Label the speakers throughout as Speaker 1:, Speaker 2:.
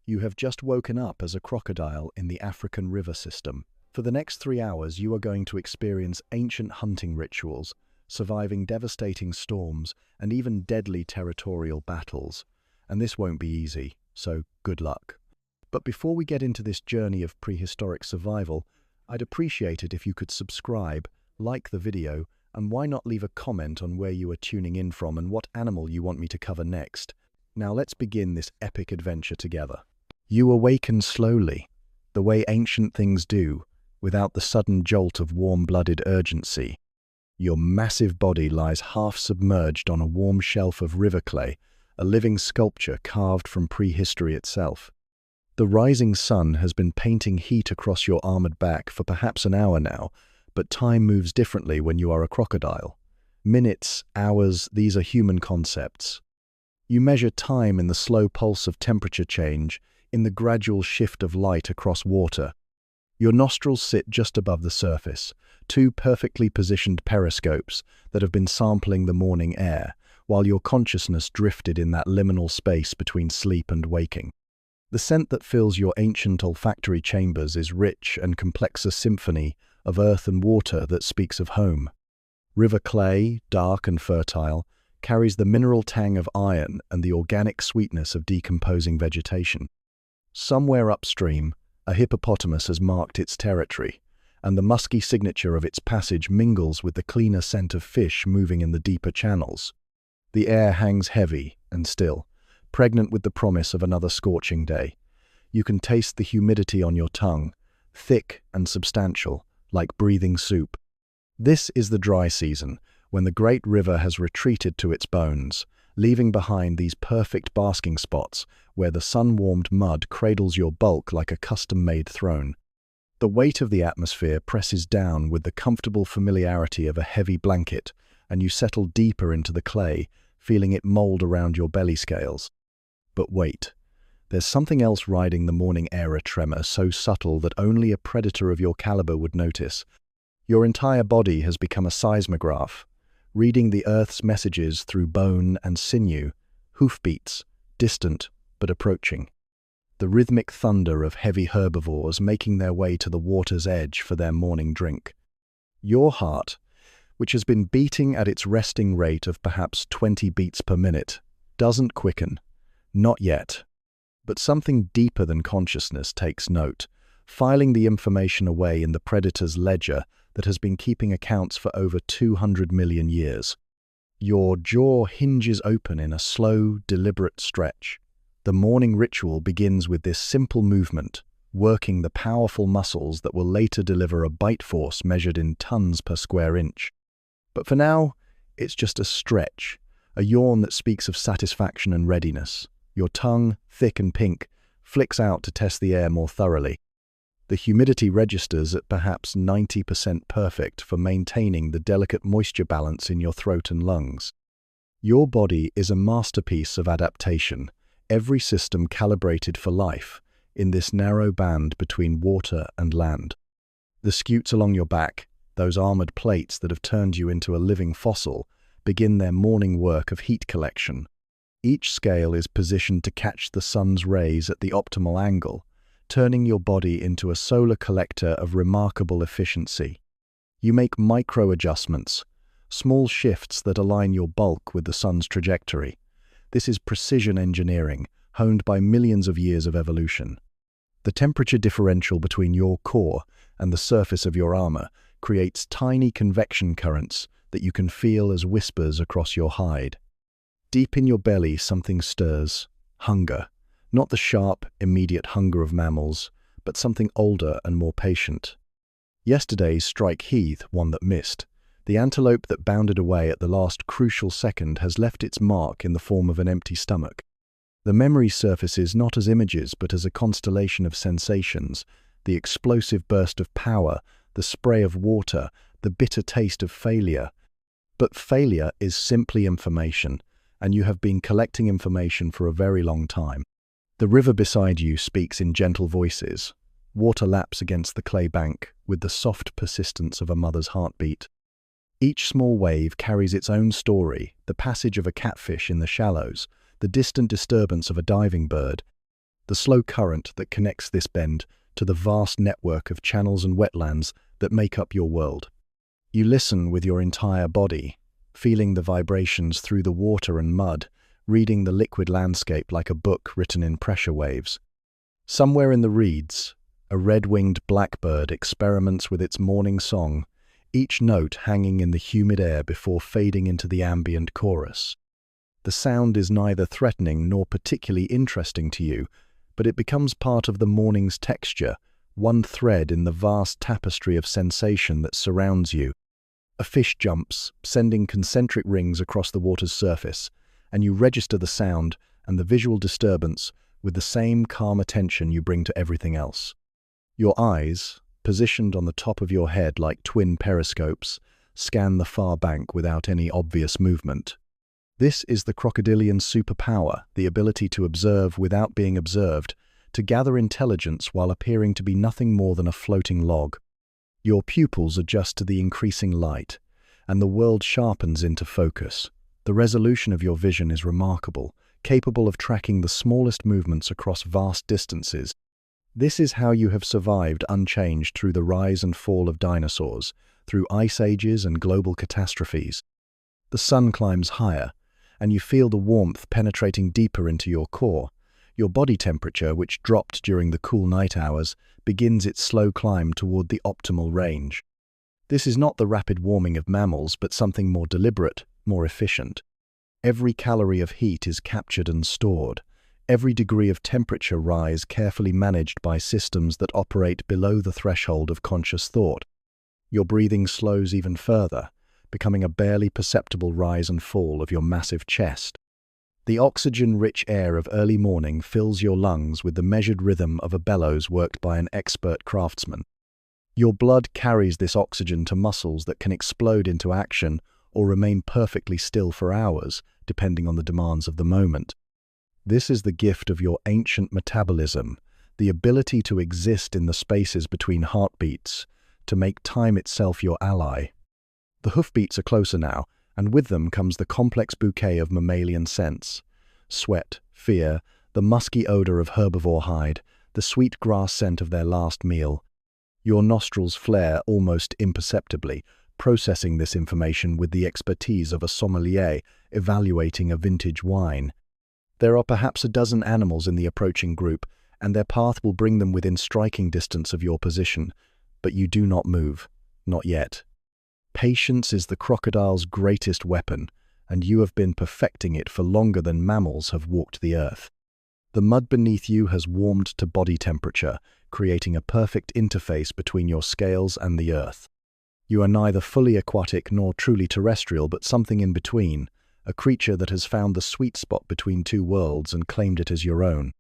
Speaker 1: You have just woken up as a crocodile in the African river system. For the next 3 hours, you are going to experience ancient hunting rituals, surviving devastating storms, and even deadly territorial battles. And this won't be easy, so good luck. But before we get into this journey of prehistoric survival, I'd appreciate it if you could subscribe, like the video, and why not leave a comment on where you are tuning in from and what animal you want me to cover next. Now let's begin this epic adventure together. You awaken slowly, the way ancient things do, without the sudden jolt of warm-blooded urgency. Your massive body lies half submerged on a warm shelf of river clay, a living sculpture carved from prehistory itself. The rising sun has been painting heat across your armored back for perhaps an hour now, but time moves differently when you are a crocodile. Minutes, hours, these are human concepts. You measure time in the slow pulse of temperature change, in the gradual shift of light across water. Your nostrils sit just above the surface, two perfectly positioned periscopes that have been sampling the morning air, while your consciousness drifted in that liminal space between sleep and waking. The scent that fills your ancient olfactory chambers is rich and complex, a symphony of earth and water that speaks of home. River clay, dark and fertile, carries the mineral tang of iron and the organic sweetness of decomposing vegetation. Somewhere upstream, a hippopotamus has marked its territory, and the musky signature of its passage mingles with the cleaner scent of fish moving in the deeper channels. The air hangs heavy and still, pregnant with the promise of another scorching day. You can taste the humidity on your tongue, thick and substantial, like breathing soup. This is the dry season, when the great river has retreated to its bones, leaving behind these perfect basking spots where the sun-warmed mud cradles your bulk like a custom-made throne. The weight of the atmosphere presses down with the comfortable familiarity of a heavy blanket, and you settle deeper into the clay, feeling it mold around your belly scales. But wait, there's something else riding the morning air, a tremor so subtle that only a predator of your caliber would notice. Your entire body has become a seismograph, reading the Earth's messages through bone and sinew, hoofbeats, distant but approaching. The rhythmic thunder of heavy herbivores making their way to the water's edge for their morning drink. Your heart, which has been beating at its resting rate of perhaps 20 beats per minute, doesn't quicken. Not yet. But something deeper than consciousness takes note, filing the information away in the predator's ledger that has been keeping accounts for over 200 million years. Your jaw hinges open in a slow, deliberate stretch. The morning ritual begins with this simple movement, working the powerful muscles that will later deliver a bite force measured in tons per square inch. But for now, it's just a stretch, a yawn that speaks of satisfaction and readiness. Your tongue, thick and pink, flicks out to test the air more thoroughly. The humidity registers at perhaps 90% perfect for maintaining the delicate moisture balance in your throat and lungs. Your body is a masterpiece of adaptation, every system calibrated for life, in this narrow band between water and land. The scutes along your back, those armored plates that have turned you into a living fossil, begin their morning work of heat collection. Each scale is positioned to catch the sun's rays at the optimal angle, turning your body into a solar collector of remarkable efficiency. You make micro-adjustments, small shifts that align your bulk with the sun's trajectory. This is precision engineering, honed by millions of years of evolution. The temperature differential between your core and the surface of your armor creates tiny convection currents that you can feel as whispers across your hide. Deep in your belly, something stirs. Hunger. Not the sharp, immediate hunger of mammals, but something older and more patient. Yesterday's strike heath, one that missed. The antelope that bounded away at the last crucial second has left its mark in the form of an empty stomach. The memory surfaces not as images, but as a constellation of sensations, the explosive burst of power, the spray of water, the bitter taste of failure. But failure is simply information, and you have been collecting information for a very long time. The river beside you speaks in gentle voices. Water laps against the clay bank with the soft persistence of a mother's heartbeat. Each small wave carries its own story, the passage of a catfish in the shallows, the distant disturbance of a diving bird. the slow current that connects this bend to the vast network of channels and wetlands that make up your world. You listen with your entire body, feeling the vibrations through the water and mud, reading the liquid landscape like a book written in pressure waves. Somewhere in the reeds, a red-winged blackbird experiments with its morning song, each note hanging in the humid air before fading into the ambient chorus. The sound is neither threatening nor particularly interesting to you, but it becomes part of the morning's texture, one thread in the vast tapestry of sensation that surrounds you. A fish jumps, sending concentric rings across the water's surface, and you register the sound and the visual disturbance with the same calm attention you bring to everything else. Your eyes, positioned on the top of your head like twin periscopes, scan the far bank without any obvious movement. This is the crocodilian superpower, the ability to observe without being observed, to gather intelligence while appearing to be nothing more than a floating log. Your pupils adjust to the increasing light, and the world sharpens into focus. The resolution of your vision is remarkable, capable of tracking the smallest movements across vast distances. This is how you have survived unchanged through the rise and fall of dinosaurs, through ice ages and global catastrophes. The sun climbs higher, and you feel the warmth penetrating deeper into your core. Your body temperature, which dropped during the cool night hours, begins its slow climb toward the optimal range. This is not the rapid warming of mammals, but something more deliberate, more efficient. Every calorie of heat is captured and stored. Every degree of temperature rise carefully managed by systems that operate below the threshold of conscious thought. Your breathing slows even further, becoming a barely perceptible rise and fall of your massive chest. The oxygen-rich air of early morning fills your lungs with the measured rhythm of a bellows worked by an expert craftsman. Your blood carries this oxygen to muscles that can explode into action or remain perfectly still for hours, depending on the demands of the moment. This is the gift of your ancient metabolism, the ability to exist in the spaces between heartbeats, to make time itself your ally. The hoofbeats are closer now, and with them comes the complex bouquet of mammalian scents. Sweat, fear, the musky odor of herbivore hide, the sweet grass scent of their last meal. Your nostrils flare almost imperceptibly, processing this information with the expertise of a sommelier evaluating a vintage wine. There are perhaps a dozen animals in the approaching group, and their path will bring them within striking distance of your position, but you do not move, not yet. Patience is the crocodile's greatest weapon, and you have been perfecting it for longer than mammals have walked the earth. The mud beneath you has warmed to body temperature, creating a perfect interface between your scales and the earth. You are neither fully aquatic nor truly terrestrial, but something in between, a creature that has found the sweet spot between two worlds and claimed it as your own.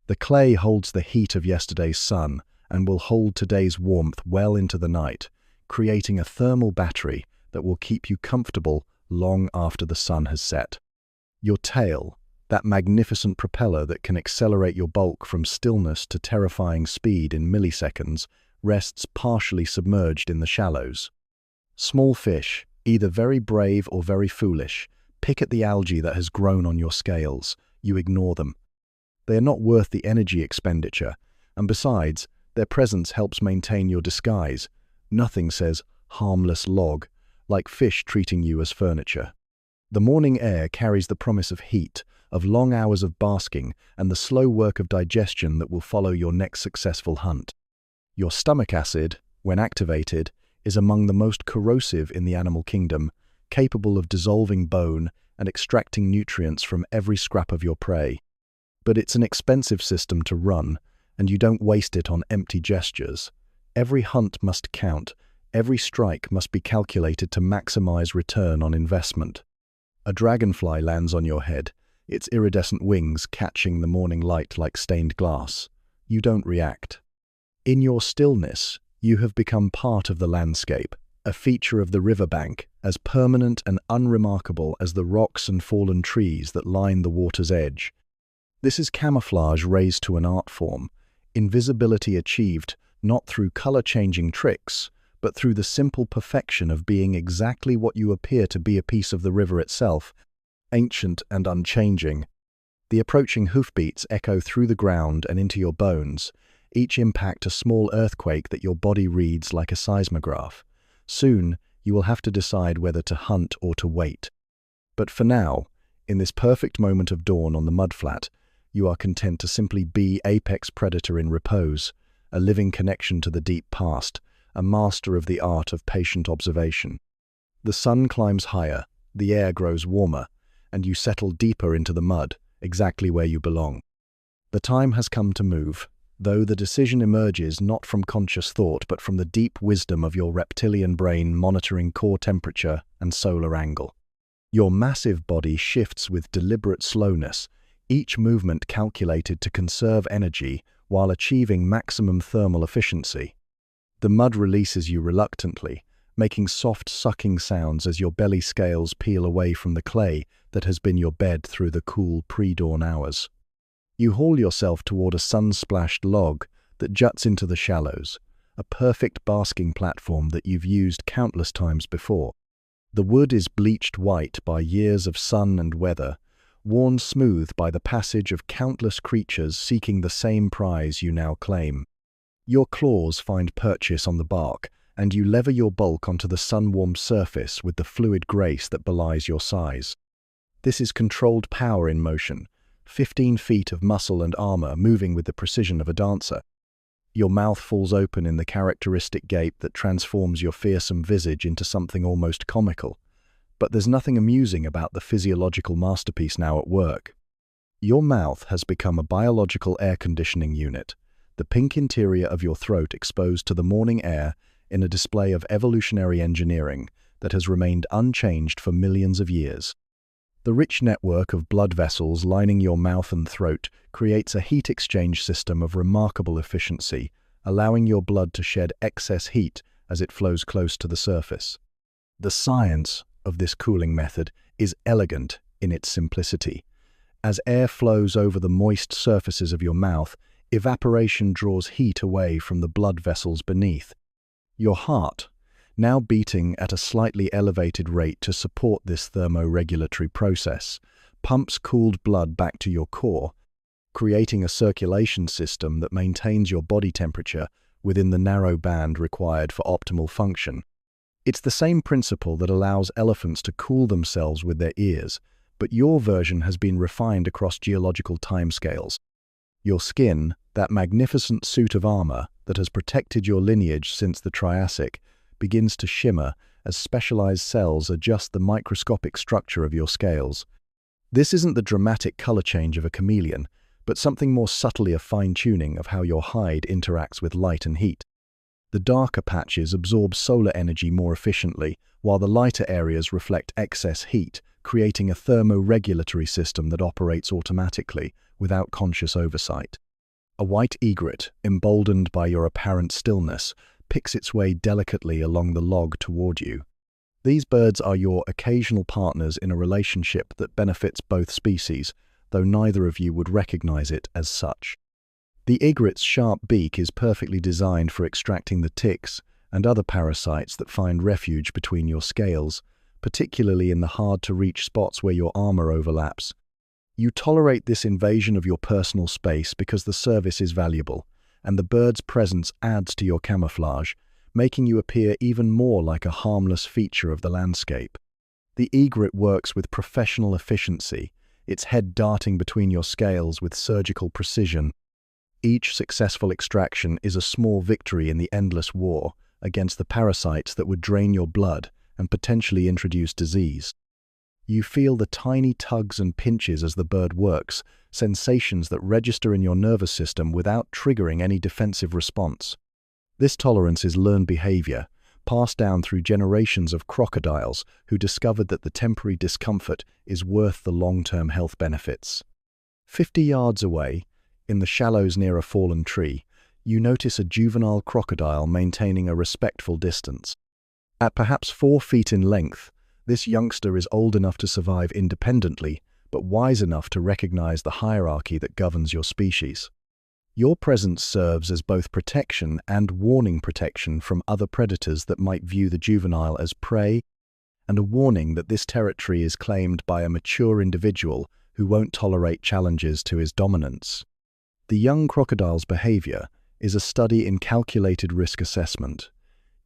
Speaker 1: The clay holds the heat of yesterday's sun and will hold today's warmth well into the night, creating a thermal battery that will keep you comfortable long after the sun has set. Your tail, that magnificent propeller that can accelerate your bulk from stillness to terrifying speed in milliseconds, rests partially submerged in the shallows. Small fish, either very brave or very foolish, pick at the algae that has grown on your scales. You ignore them. They are not worth the energy expenditure, and besides, their presence helps maintain your disguise. Nothing says harmless log, like fish treating you as furniture. The morning air carries the promise of heat, of long hours of basking, and the slow work of digestion that will follow your next successful hunt. Your stomach acid, when activated, is among the most corrosive in the animal kingdom, capable of dissolving bone and extracting nutrients from every scrap of your prey. But it's an expensive system to run, and you don't waste it on empty gestures. Every hunt must count, every strike must be calculated to maximize return on investment. A dragonfly lands on your head, its iridescent wings catching the morning light like stained glass. You don't react. In your stillness, you have become part of the landscape, a feature of the riverbank, as permanent and unremarkable as the rocks and fallen trees that line the water's edge. This is camouflage raised to an art form, invisibility achieved not through color-changing tricks, but through the simple perfection of being exactly what you appear to be, a piece of the river itself, ancient and unchanging. The approaching hoofbeats echo through the ground and into your bones, each impact a small earthquake that your body reads like a seismograph. Soon, you will have to decide whether to hunt or to wait. But for now, in this perfect moment of dawn on the mudflat, you are content to simply be apex predator in repose, a living connection to the deep past, a master of the art of patient observation. The sun climbs higher, the air grows warmer, and you settle deeper into the mud, exactly where you belong. The time has come to move, though the decision emerges not from conscious thought but from the deep wisdom of your reptilian brain monitoring core temperature and solar angle. Your massive body shifts with deliberate slowness, each movement calculated to conserve energy while achieving maximum thermal efficiency. The mud releases you reluctantly, making soft sucking sounds as your belly scales peel away from the clay that has been your bed through the cool pre-dawn hours. You haul yourself toward a sun-splashed log that juts into the shallows, a perfect basking platform that you've used countless times before. The wood is bleached white by years of sun and weather, worn smooth by the passage of countless creatures seeking the same prize you now claim. Your claws find purchase on the bark, and you lever your bulk onto the sun-warmed surface with the fluid grace that belies your size. This is controlled power in motion, 15 feet of muscle and armor moving with the precision of a dancer. Your mouth falls open in the characteristic gape that transforms your fearsome visage into something almost comical. But there's nothing amusing about the physiological masterpiece now at work. Your mouth has become a biological air conditioning unit, the pink interior of your throat exposed to the morning air in a display of evolutionary engineering that has remained unchanged for millions of years. The rich network of blood vessels lining your mouth and throat creates a heat exchange system of remarkable efficiency, allowing your blood to shed excess heat as it flows close to the surface. The science of this cooling method is elegant in its simplicity. As air flows over the moist surfaces of your mouth, evaporation draws heat away from the blood vessels beneath. Your heart, now beating at a slightly elevated rate to support this thermoregulatory process, pumps cooled blood back to your core, creating a circulation system that maintains your body temperature within the narrow band required for optimal function. It's the same principle that allows elephants to cool themselves with their ears, but your version has been refined across geological timescales. Your skin, that magnificent suit of armor that has protected your lineage since the Triassic, begins to shimmer as specialized cells adjust the microscopic structure of your scales. This isn't the dramatic color change of a chameleon, but something more subtly a fine-tuning of how your hide interacts with light and heat. The darker patches absorb solar energy more efficiently, while the lighter areas reflect excess heat, creating a thermoregulatory system that operates automatically, without conscious oversight. A white egret, emboldened by your apparent stillness, picks its way delicately along the log toward you. These birds are your occasional partners in a relationship that benefits both species, though neither of you would recognize it as such. The egret's sharp beak is perfectly designed for extracting the ticks and other parasites that find refuge between your scales, particularly in the hard-to-reach spots where your armor overlaps. You tolerate this invasion of your personal space because the service is valuable, and the bird's presence adds to your camouflage, making you appear even more like a harmless feature of the landscape. The egret works with professional efficiency, its head darting between your scales with surgical precision. Each successful extraction is a small victory in the endless war against the parasites that would drain your blood and potentially introduce disease. You feel the tiny tugs and pinches as the bird works, sensations that register in your nervous system without triggering any defensive response. This tolerance is learned behavior, passed down through generations of crocodiles who discovered that the temporary discomfort is worth the long-term health benefits. 50 yards away, in the shallows near a fallen tree, you notice a juvenile crocodile maintaining a respectful distance. At perhaps 4 feet in length, this youngster is old enough to survive independently, but wise enough to recognize the hierarchy that governs your species. Your presence serves as both protection and warning protection from other predators that might view the juvenile as prey, and a warning that this territory is claimed by a mature individual who won't tolerate challenges to his dominance. The young crocodile's behavior is a study in calculated risk assessment.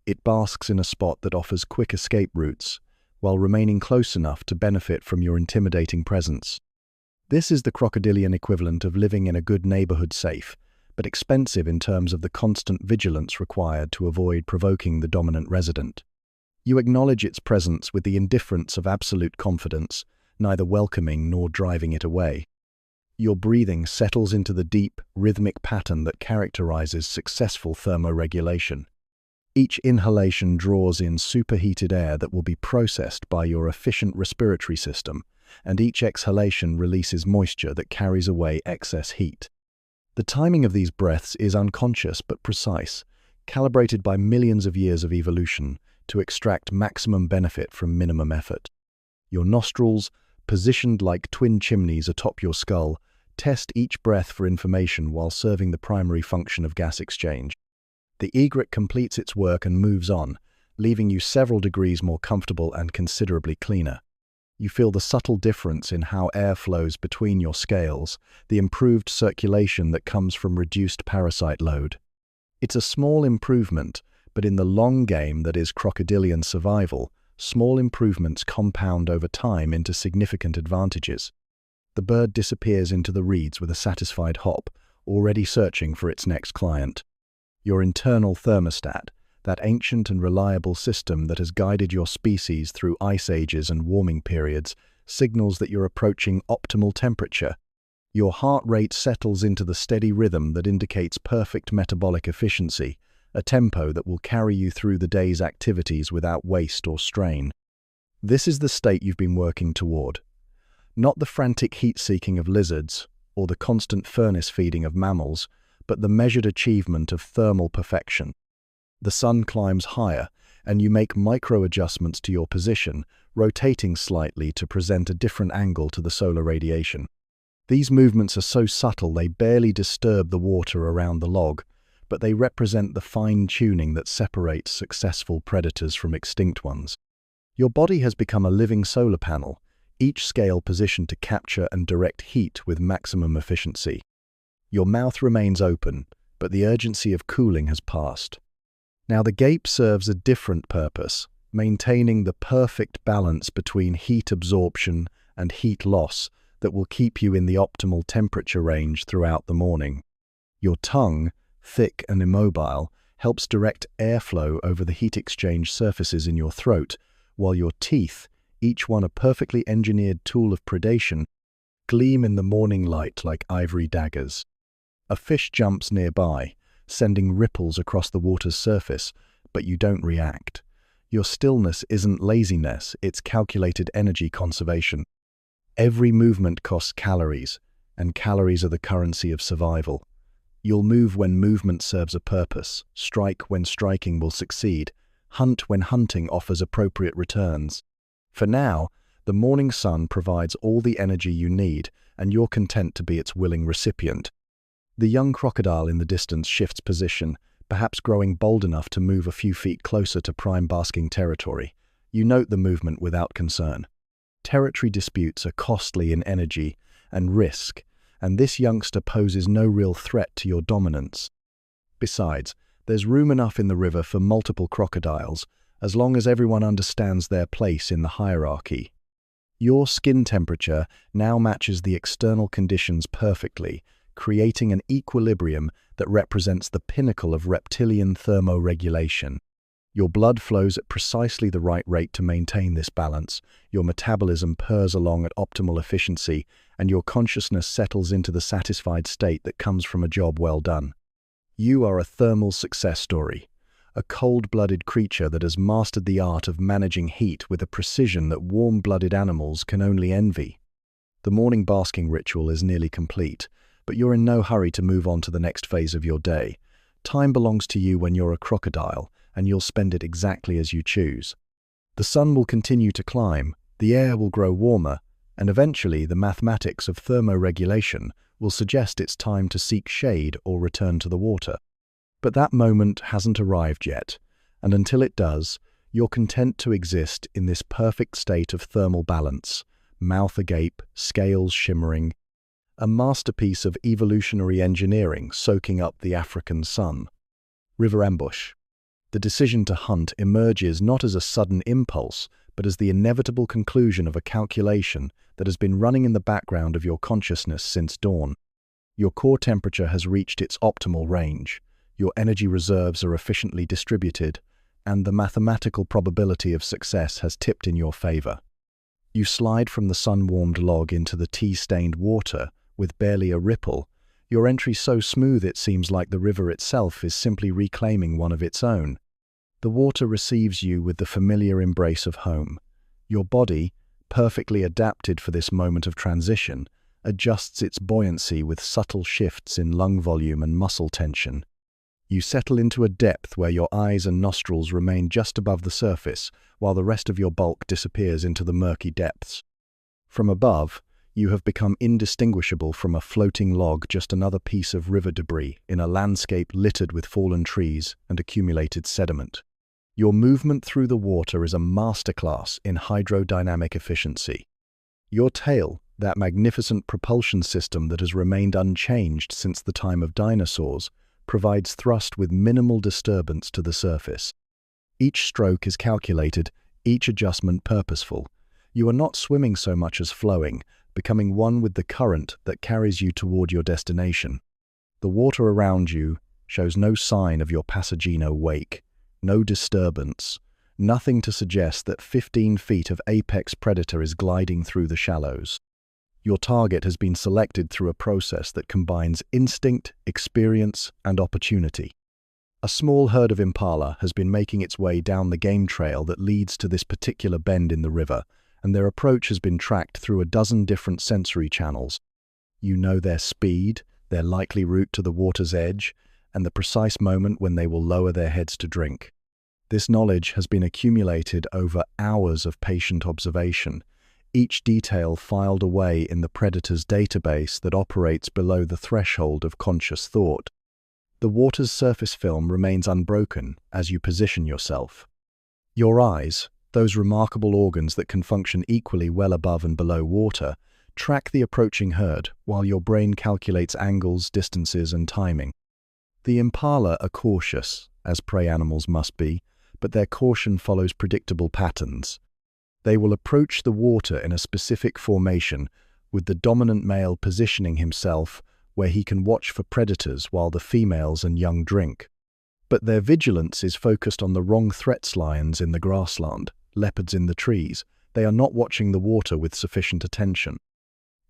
Speaker 1: It basks in a spot that offers quick escape routes, while remaining close enough to benefit from your intimidating presence. This is the crocodilian equivalent of living in a good neighborhood safe, but expensive in terms of the constant vigilance required to avoid provoking the dominant resident. You acknowledge its presence with the indifference of absolute confidence, neither welcoming nor driving it away. Your breathing settles into the deep, rhythmic pattern that characterizes successful thermoregulation. Each inhalation draws in superheated air that will be processed by your efficient respiratory system, and each exhalation releases moisture that carries away excess heat. The timing of these breaths is unconscious but precise, calibrated by millions of years of evolution to extract maximum benefit from minimum effort. Your nostrils, positioned like twin chimneys atop your skull, test each breath for information while serving the primary function of gas exchange. The egret completes its work and moves on, leaving you several degrees more comfortable and considerably cleaner. You feel the subtle difference in how air flows between your scales, the improved circulation that comes from reduced parasite load. It's a small improvement, but in the long game that is crocodilian survival, small improvements compound over time into significant advantages. The bird disappears into the reeds with a satisfied hop, already searching for its next client. Your internal thermostat, that ancient and reliable system that has guided your species through ice ages and warming periods, signals that you're approaching optimal temperature. Your heart rate settles into the steady rhythm that indicates perfect metabolic efficiency, a tempo that will carry you through the day's activities without waste or strain. This is the state you've been working toward. Not the frantic heat-seeking of lizards or the constant furnace feeding of mammals, but the measured achievement of thermal perfection. The sun climbs higher, and you make micro-adjustments to your position, rotating slightly to present a different angle to the solar radiation. These movements are so subtle they barely disturb the water around the log, but they represent the fine-tuning that separates successful predators from extinct ones. Your body has become a living solar panel, each scale positioned to capture and direct heat with maximum efficiency. Your mouth remains open, but the urgency of cooling has passed. Now the gape serves a different purpose, maintaining the perfect balance between heat absorption and heat loss that will keep you in the optimal temperature range throughout the morning. Your tongue, thick and immobile, helps direct airflow over the heat exchange surfaces in your throat, while your teeth, each one a perfectly engineered tool of predation, gleam in the morning light like ivory daggers. A fish jumps nearby, sending ripples across the water's surface, but you don't react. Your stillness isn't laziness, it's calculated energy conservation. Every movement costs calories, and calories are the currency of survival. You'll move when movement serves a purpose, strike when striking will succeed, hunt when hunting offers appropriate returns. For now, the morning sun provides all the energy you need, and you're content to be its willing recipient. The young crocodile in the distance shifts position, perhaps growing bold enough to move a few feet closer to prime basking territory. You note the movement without concern. Territory disputes are costly in energy and risk, and this youngster poses no real threat to your dominance. Besides, there's room enough in the river for multiple crocodiles, as long as everyone understands their place in the hierarchy. Your skin temperature now matches the external conditions perfectly, creating an equilibrium that represents the pinnacle of reptilian thermoregulation. Your blood flows at precisely the right rate to maintain this balance, your metabolism purrs along at optimal efficiency, and your consciousness settles into the satisfied state that comes from a job well done. You are a thermal success story, a cold-blooded creature that has mastered the art of managing heat with a precision that warm-blooded animals can only envy. The morning basking ritual is nearly complete, but you're in no hurry to move on to the next phase of your day. Time belongs to you when you're a crocodile, and you'll spend it exactly as you choose. The sun will continue to climb, the air will grow warmer, and eventually the mathematics of thermoregulation will suggest it's time to seek shade or return to the water. But that moment hasn't arrived yet, and until it does, you're content to exist in this perfect state of thermal balance, mouth agape, scales shimmering. A masterpiece of evolutionary engineering soaking up the African sun. River ambush. The decision to hunt emerges not as a sudden impulse, but as the inevitable conclusion of a calculation that has been running in the background of your consciousness since dawn. Your core temperature has reached its optimal range, your energy reserves are efficiently distributed, and the mathematical probability of success has tipped in your favor. You slide from the sun-warmed log into the tea-stained water with barely a ripple, your entry so smooth it seems like the river itself is simply reclaiming one of its own. The water receives you with the familiar embrace of home. Your body, perfectly adapted for this moment of transition, adjusts its buoyancy with subtle shifts in lung volume and muscle tension. You settle into a depth where your eyes and nostrils remain just above the surface, while the rest of your bulk disappears into the murky depths. From above, you have become indistinguishable from a floating log, just another piece of river debris in a landscape littered with fallen trees and accumulated sediment. Your movement through the water is a masterclass in hydrodynamic efficiency. Your tail, that magnificent propulsion system that has remained unchanged since the time of dinosaurs, provides thrust with minimal disturbance to the surface. Each stroke is calculated, each adjustment purposeful. You are not swimming so much as flowing, becoming one with the current that carries you toward your destination. The water around you shows no sign of your Passaggino wake, no disturbance, nothing to suggest that 15 feet of apex predator is gliding through the shallows. Your target has been selected through a process that combines instinct, experience, and opportunity. A small herd of impala has been making its way down the game trail that leads to this particular bend in the river, and their approach has been tracked through a dozen different sensory channels. You know their speed, their likely route to the water's edge, and the precise moment when they will lower their heads to drink. This knowledge has been accumulated over hours of patient observation, each detail filed away in the predator's database that operates below the threshold of conscious thought. The water's surface film remains unbroken as you position yourself. Your eyes, those remarkable organs that can function equally well above and below water, track the approaching herd while your brain calculates angles, distances, and timing. The impala are cautious, as prey animals must be, but their caution follows predictable patterns. They will approach the water in a specific formation, with the dominant male positioning himself where he can watch for predators while the females and young drink. But their vigilance is focused on the wrong threats: lions in the grassland, leopards in the trees. They are not watching the water with sufficient attention.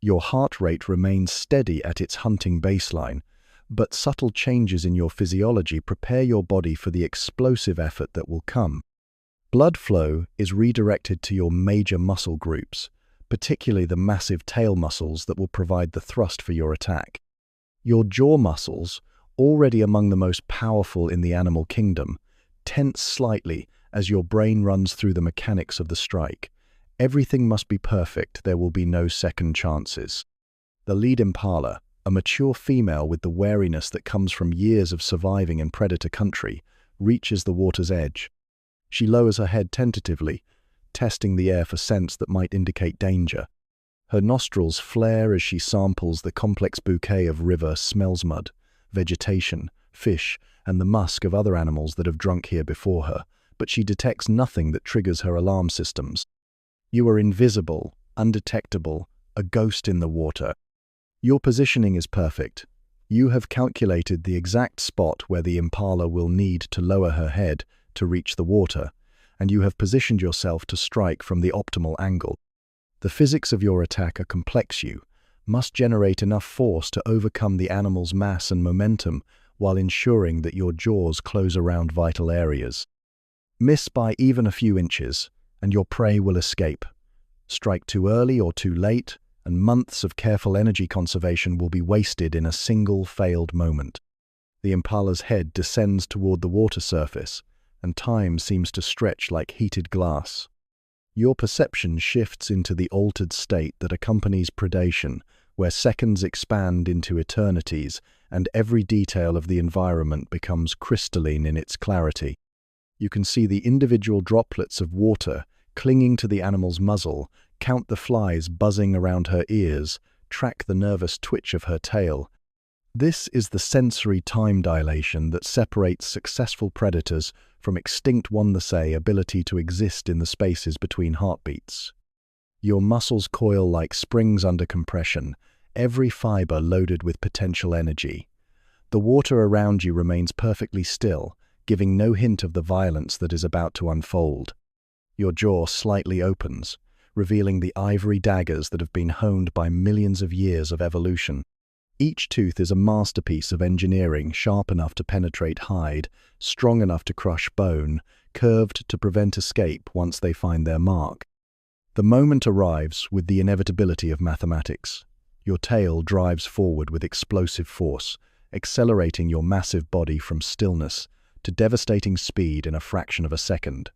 Speaker 1: Your heart rate remains steady at its hunting baseline, but subtle changes in your physiology prepare your body for the explosive effort that will come. Blood flow is redirected to your major muscle groups, particularly the massive tail muscles that will provide the thrust for your attack. Your jaw muscles, already among the most powerful in the animal kingdom, tense slightly as your brain runs through the mechanics of the strike. Everything must be perfect, there will be no second chances. The lead impala, a mature female with the wariness that comes from years of surviving in predator country, reaches the water's edge. She lowers her head tentatively, testing the air for scents that might indicate danger. Her nostrils flare as she samples the complex bouquet of river smells mud, vegetation, fish, and the musk of other animals that have drunk here before her, but she detects nothing that triggers her alarm systems. You are invisible, undetectable, a ghost in the water. Your positioning is perfect. You have calculated the exact spot where the impala will need to lower her head to reach the water, and you have positioned yourself to strike from the optimal angle. The physics of your attack are complex. You must generate enough force to overcome the animal's mass and momentum while ensuring that your jaws close around vital areas. Miss by even a few inches, and your prey will escape. Strike too early or too late, and months of careful energy conservation will be wasted in a single failed moment. The impala's head descends toward the water surface, and time seems to stretch like heated glass. Your perception shifts into the altered state that accompanies predation, where seconds expand into eternities, and every detail of the environment becomes crystalline in its clarity. You can see the individual droplets of water clinging to the animal's muzzle, Count the flies buzzing around her ears, track the nervous twitch of her tail. This is the sensory time dilation that separates successful predators from extinct ones, the ability to exist in the spaces between heartbeats. Your muscles coil like springs under compression, every fiber loaded with potential energy. The water around you remains perfectly still, giving no hint of the violence that is about to unfold. Your jaw slightly opens, revealing the ivory daggers that have been honed by millions of years of evolution. Each tooth is a masterpiece of engineering, sharp enough to penetrate hide, strong enough to crush bone, curved to prevent escape once they find their mark. The moment arrives with the inevitability of mathematics. Your tail drives forward with explosive force, accelerating your massive body from stillness to devastating speed in a fraction of a second.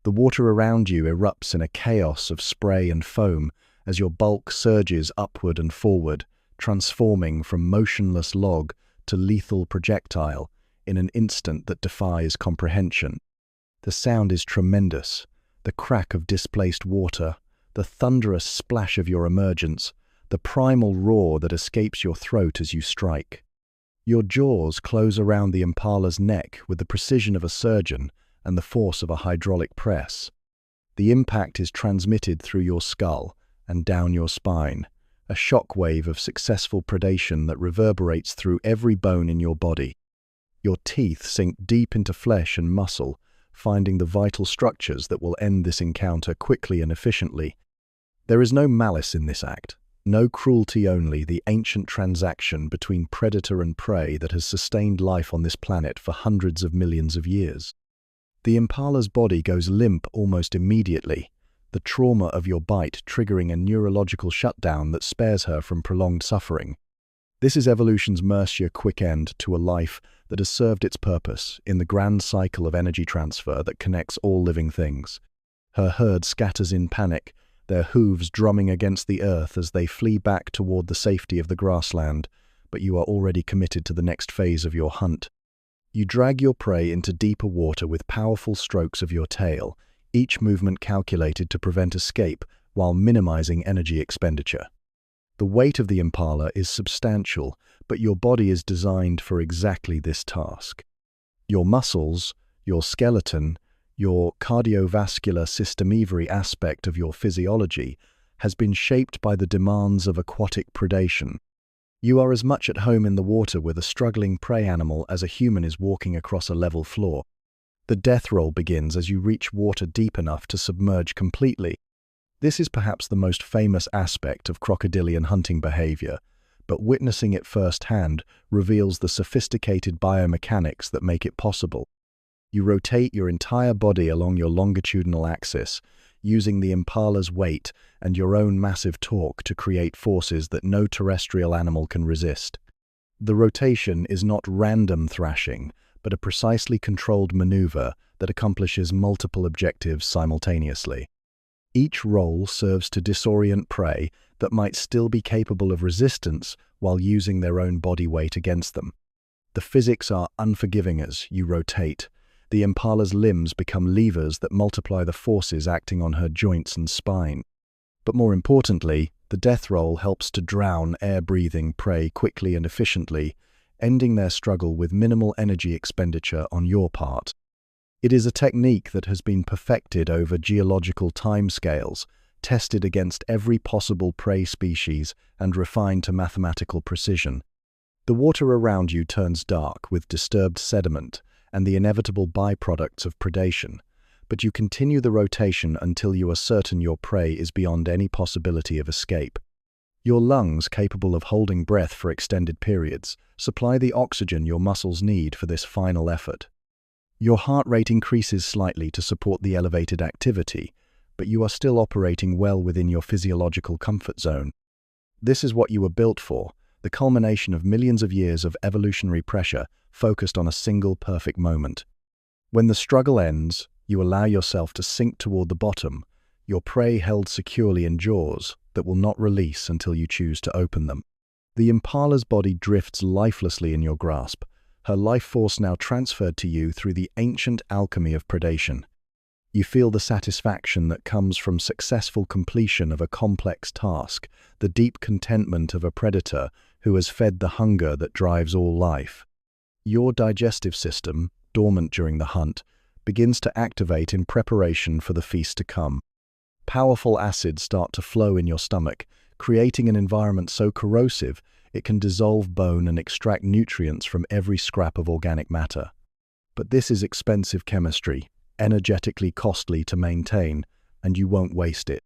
Speaker 1: The water around you erupts in a chaos of spray and foam as your bulk surges upward and forward, transforming from motionless log to lethal projectile in an instant that defies comprehension. The sound is tremendous, the crack of displaced water, the thunderous splash of your emergence, the primal roar that escapes your throat as you strike. Your jaws close around the impala's neck with the precision of a surgeon and the force of a hydraulic press. The impact is transmitted through your skull and down your spine, a shockwave of successful predation that reverberates through every bone in your body. Your teeth sink deep into flesh and muscle, finding the vital structures that will end this encounter quickly and efficiently. There is no malice in this act, no cruelty, only the ancient transaction between predator and prey that has sustained life on this planet for hundreds of millions of years. The impala's body goes limp almost immediately, the trauma of your bite triggering a neurological shutdown that spares her from prolonged suffering. This is evolution's merciful quick end to a life that has served its purpose in the grand cycle of energy transfer that connects all living things. Her herd scatters in panic, their hooves drumming against the earth as they flee back toward the safety of the grassland, but you are already committed to the next phase of your hunt. You drag your prey into deeper water with powerful strokes of your tail, each movement calculated to prevent escape while minimizing energy expenditure. The weight of the impala is substantial, but your body is designed for exactly this task. Your muscles, your skeleton, your cardiovascular system, every aspect of your physiology has been shaped by the demands of aquatic predation. You are as much at home in the water with a struggling prey animal as a human is walking across a level floor. The death roll begins as you reach water deep enough to submerge completely. This is perhaps the most famous aspect of crocodilian hunting behavior, but witnessing it firsthand reveals the sophisticated biomechanics that make it possible. You rotate your entire body along your longitudinal axis, using the impala's weight and your own massive torque to create forces that no terrestrial animal can resist. The rotation is not random thrashing, but a precisely controlled maneuver that accomplishes multiple objectives simultaneously. Each roll serves to disorient prey that might still be capable of resistance while using their own body weight against them. The physics are unforgiving as you rotate. The impala's limbs become levers that multiply the forces acting on her joints and spine. But more importantly, the death roll helps to drown air-breathing prey quickly and efficiently, ending their struggle with minimal energy expenditure on your part. It is a technique that has been perfected over geological timescales, tested against every possible prey species, and refined to mathematical precision. The water around you turns dark with disturbed sediment and the inevitable byproducts of predation, but you continue the rotation until you are certain your prey is beyond any possibility of escape. Your lungs, capable of holding breath for extended periods, supply the oxygen your muscles need for this final effort. Your heart rate increases slightly to support the elevated activity, but you are still operating well within your physiological comfort zone. This is what you were built for, the culmination of millions of years of evolutionary pressure focused on a single perfect moment. When the struggle ends, you allow yourself to sink toward the bottom, your prey held securely in jaws that will not release until you choose to open them. The impala's body drifts lifelessly in your grasp, her life force now transferred to you through the ancient alchemy of predation. You feel the satisfaction that comes from successful completion of a complex task, the deep contentment of a predator who has fed the hunger that drives all life. Your digestive system, dormant during the hunt, begins to activate in preparation for the feast to come. Powerful acids start to flow in your stomach, creating an environment so corrosive it can dissolve bone and extract nutrients from every scrap of organic matter. But this is expensive chemistry, energetically costly to maintain, and you won't waste it.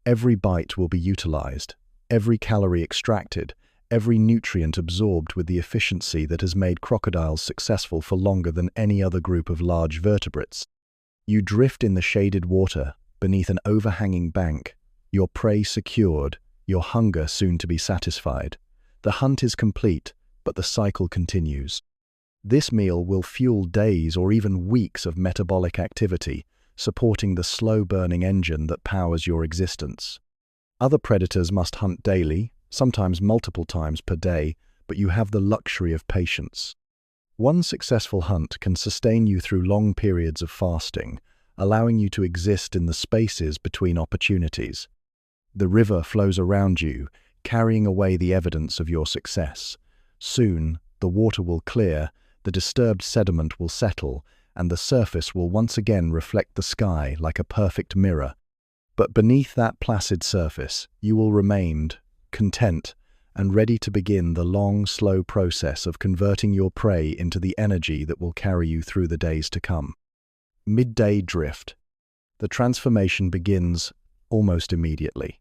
Speaker 1: Every bite will be utilized, every calorie extracted, every nutrient absorbed with the efficiency that has made crocodiles successful for longer than any other group of large vertebrates. You drift in the shaded water, beneath an overhanging bank, your prey secured, your hunger soon to be satisfied. The hunt is complete, but the cycle continues. This meal will fuel days or even weeks of metabolic activity, supporting the slow-burning engine that powers your existence. Other predators must hunt daily, sometimes multiple times per day, but you have the luxury of patience. One successful hunt can sustain you through long periods of fasting, allowing you to exist in the spaces between opportunities. The river flows around you, carrying away the evidence of your success. Soon, the water will clear, the disturbed sediment will settle, and the surface will once again reflect the sky like a perfect mirror. But beneath that placid surface, you will remain content and ready to begin the long, slow process of converting your prey into the energy that will carry you through the days to come. Midday drift. The transformation begins almost immediately.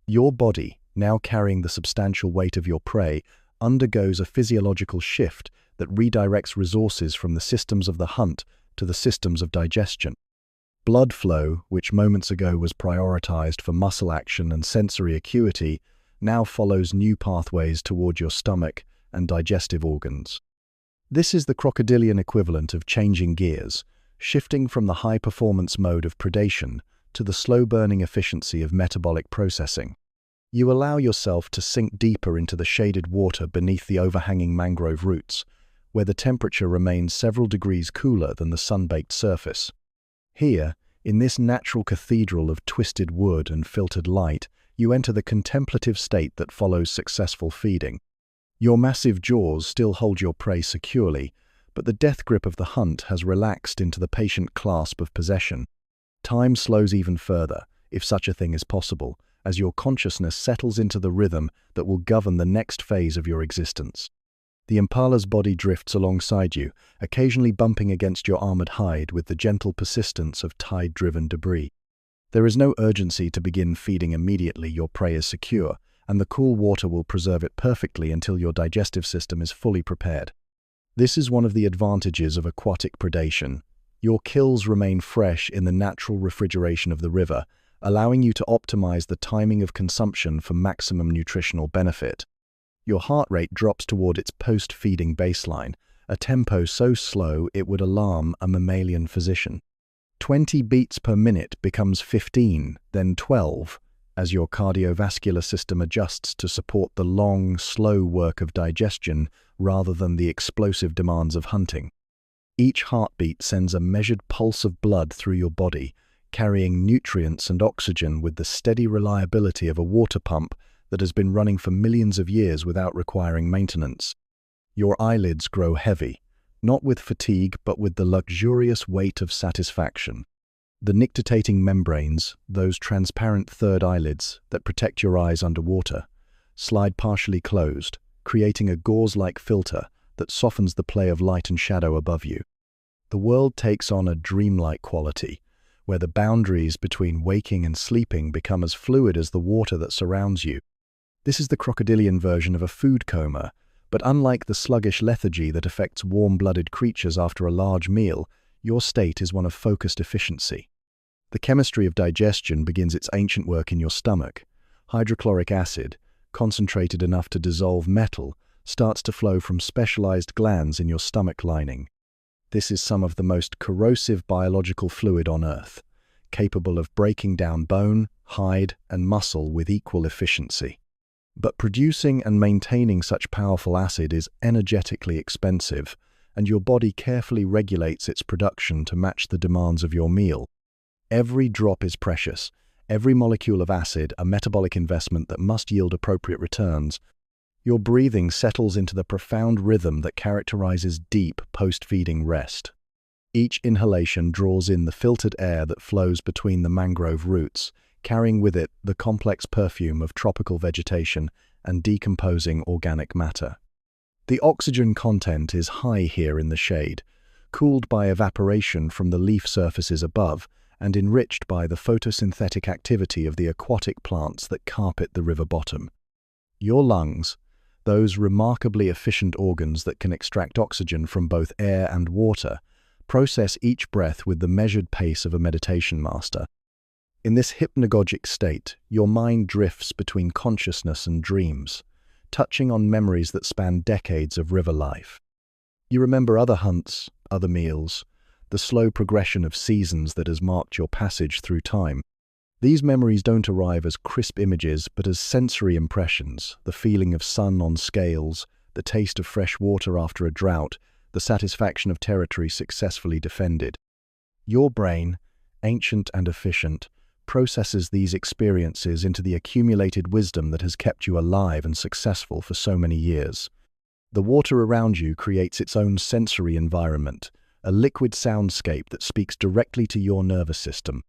Speaker 1: Your body, now carrying the substantial weight of your prey, undergoes a physiological shift that redirects resources from the systems of the hunt to the systems of digestion. Blood flow, which moments ago was prioritized for muscle action and sensory acuity, now follows new pathways toward your stomach and digestive organs. This is the crocodilian equivalent of changing gears, shifting from the high-performance mode of predation to the slow-burning efficiency of metabolic processing. You allow yourself to sink deeper into the shaded water beneath the overhanging mangrove roots, where the temperature remains several degrees cooler than the sun-baked surface. Here, in this natural cathedral of twisted wood and filtered light, you enter the contemplative state that follows successful feeding. Your massive jaws still hold your prey securely, but the death grip of the hunt has relaxed into the patient clasp of possession. Time slows even further, if such a thing is possible, as your consciousness settles into the rhythm that will govern the next phase of your existence. The impala's body drifts alongside you, occasionally bumping against your armored hide with the gentle persistence of tide-driven debris. There is no urgency to begin feeding immediately. Your prey is secure, and the cool water will preserve it perfectly until your digestive system is fully prepared. This is one of the advantages of aquatic predation. Your kills remain fresh in the natural refrigeration of the river, allowing you to optimize the timing of consumption for maximum nutritional benefit. Your heart rate drops toward its post-feeding baseline, a tempo so slow it would alarm a mammalian physician. 20 beats per minute becomes 15, then 12, as your cardiovascular system adjusts to support the long, slow work of digestion rather than the explosive demands of hunting. Each heartbeat sends a measured pulse of blood through your body, carrying nutrients and oxygen with the steady reliability of a water pump that has been running for millions of years without requiring maintenance. Your eyelids grow heavy, not with fatigue but with the luxurious weight of satisfaction. The nictitating membranes, those transparent third eyelids that protect your eyes underwater, slide partially closed, creating a gauze-like filter that softens the play of light and shadow above you. The world takes on a dreamlike quality, where the boundaries between waking and sleeping become as fluid as the water that surrounds you. This is the crocodilian version of a food coma, but unlike the sluggish lethargy that affects warm-blooded creatures after a large meal, your state is one of focused efficiency. The chemistry of digestion begins its ancient work in your stomach. Hydrochloric acid, concentrated enough to dissolve metal, starts to flow from specialized glands in your stomach lining. This is some of the most corrosive biological fluid on Earth, capable of breaking down bone, hide, and muscle with equal efficiency. But producing and maintaining such powerful acid is energetically expensive, and your body carefully regulates its production to match the demands of your meal. Every drop is precious. Every molecule of acid, a metabolic investment that must yield appropriate returns. Your breathing settles into the profound rhythm that characterizes deep post-feeding rest. Each inhalation draws in the filtered air that flows between the mangrove roots, carrying with it the complex perfume of tropical vegetation and decomposing organic matter. The oxygen content is high here in the shade, cooled by evaporation from the leaf surfaces above and enriched by the photosynthetic activity of the aquatic plants that carpet the river bottom. Your lungs, those remarkably efficient organs that can extract oxygen from both air and water, process each breath with the measured pace of a meditation master. In this hypnagogic state, your mind drifts between consciousness and dreams, touching on memories that span decades of river life. You remember other hunts, other meals, the slow progression of seasons that has marked your passage through time. These memories don't arrive as crisp images, but as sensory impressions, the feeling of sun on scales, the taste of fresh water after a drought, the satisfaction of territory successfully defended. Your brain, ancient and efficient, processes these experiences into the accumulated wisdom that has kept you alive and successful for so many years. The water around you creates its own sensory environment, a liquid soundscape that speaks directly to your nervous system.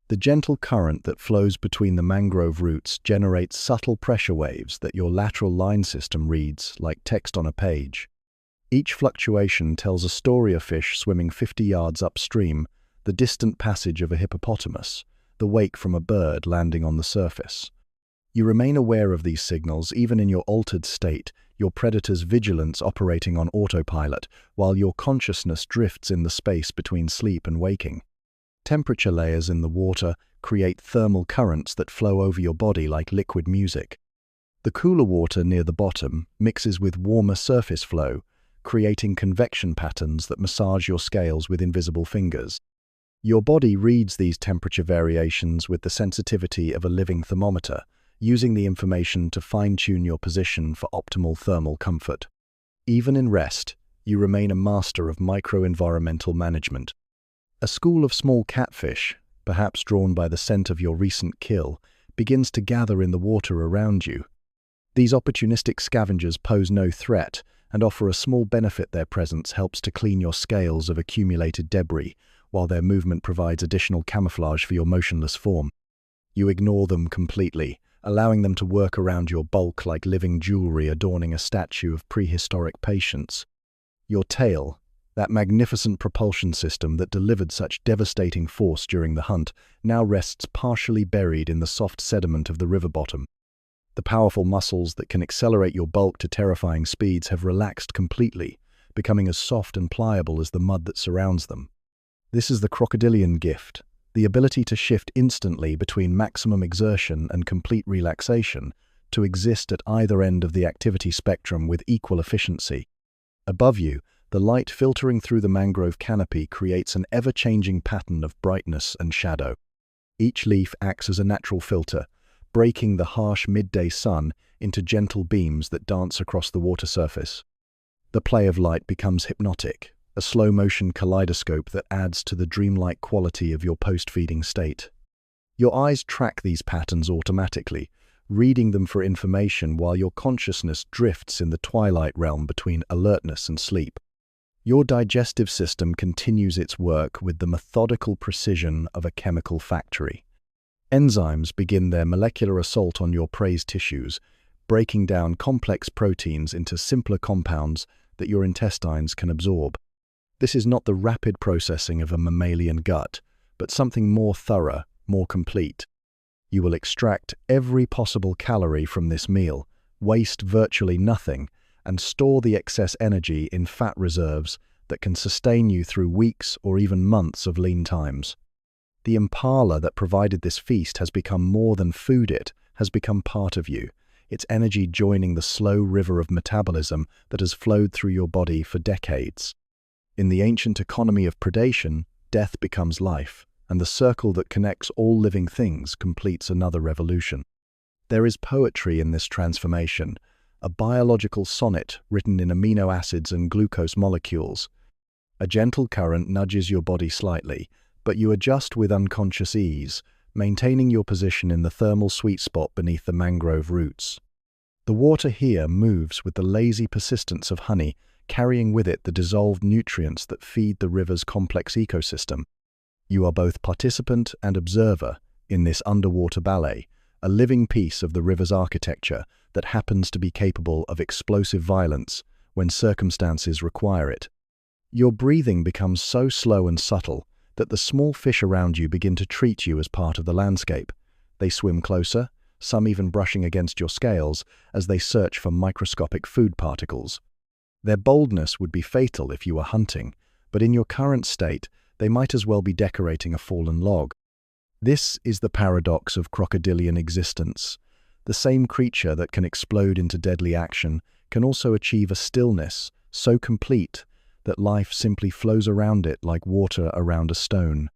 Speaker 1: The gentle current that flows between the mangrove roots generates subtle pressure waves that your lateral line system reads like text on a page. Each fluctuation tells a story of fish swimming 50 yards upstream, the distant passage of a hippopotamus, the wake from a bird landing on the surface. You remain aware of these signals even in your altered state, your predator's vigilance operating on autopilot, while your consciousness drifts in the space between sleep and waking. Temperature layers in the water create thermal currents that flow over your body like liquid music. The cooler water near the bottom mixes with warmer surface flow, creating convection patterns that massage your scales with invisible fingers. Your body reads these temperature variations with the sensitivity of a living thermometer, using the information to fine-tune your position for optimal thermal comfort. Even in rest, you remain a master of micro-environmental management. A school of small catfish, perhaps drawn by the scent of your recent kill, begins to gather in the water around you. These opportunistic scavengers pose no threat and offer a small benefit. Their presence helps to clean your scales of accumulated debris, while their movement provides additional camouflage for your motionless form. You ignore them completely, allowing them to work around your bulk like living jewelry adorning a statue of prehistoric patience. Your tail, that magnificent propulsion system that delivered such devastating force during the hunt, now rests partially buried in the soft sediment of the river bottom. The powerful muscles that can accelerate your bulk to terrifying speeds have relaxed completely, becoming as soft and pliable as the mud that surrounds them. This is the crocodilian gift, the ability to shift instantly between maximum exertion and complete relaxation, to exist at either end of the activity spectrum with equal efficiency. Above you, the light filtering through the mangrove canopy creates an ever-changing pattern of brightness and shadow. Each leaf acts as a natural filter, breaking the harsh midday sun into gentle beams that dance across the water surface. The play of light becomes hypnotic, a slow-motion kaleidoscope that adds to the dreamlike quality of your post-feeding state. Your eyes track these patterns automatically, reading them for information while your consciousness drifts in the twilight realm between alertness and sleep. Your digestive system continues its work with the methodical precision of a chemical factory. Enzymes begin their molecular assault on your prey's tissues, breaking down complex proteins into simpler compounds that your intestines can absorb. This is not the rapid processing of a mammalian gut, but something more thorough, more complete. You will extract every possible calorie from this meal, waste virtually nothing, and store the excess energy in fat reserves that can sustain you through weeks or even months of lean times. The impala that provided this feast has become more than food. It has become part of you, its energy joining the slow river of metabolism that has flowed through your body for decades. In the ancient economy of predation, death becomes life, and the circle that connects all living things completes another revolution. There is poetry in this transformation, a biological sonnet written in amino acids and glucose molecules. A gentle current nudges your body slightly, but you adjust with unconscious ease, maintaining your position in the thermal sweet spot beneath the mangrove roots. The water here moves with the lazy persistence of honey, carrying with it the dissolved nutrients that feed the river's complex ecosystem. You are both participant and observer in this underwater ballet, a living piece of the river's architecture that happens to be capable of explosive violence when circumstances require it. Your breathing becomes so slow and subtle that the small fish around you begin to treat you as part of the landscape. They swim closer, some even brushing against your scales as they search for microscopic food particles. Their boldness would be fatal if you were hunting, but in your current state, they might as well be decorating a fallen log. This is the paradox of crocodilian existence. The same creature that can explode into deadly action can also achieve a stillness so complete that life simply flows around it like water around a stone.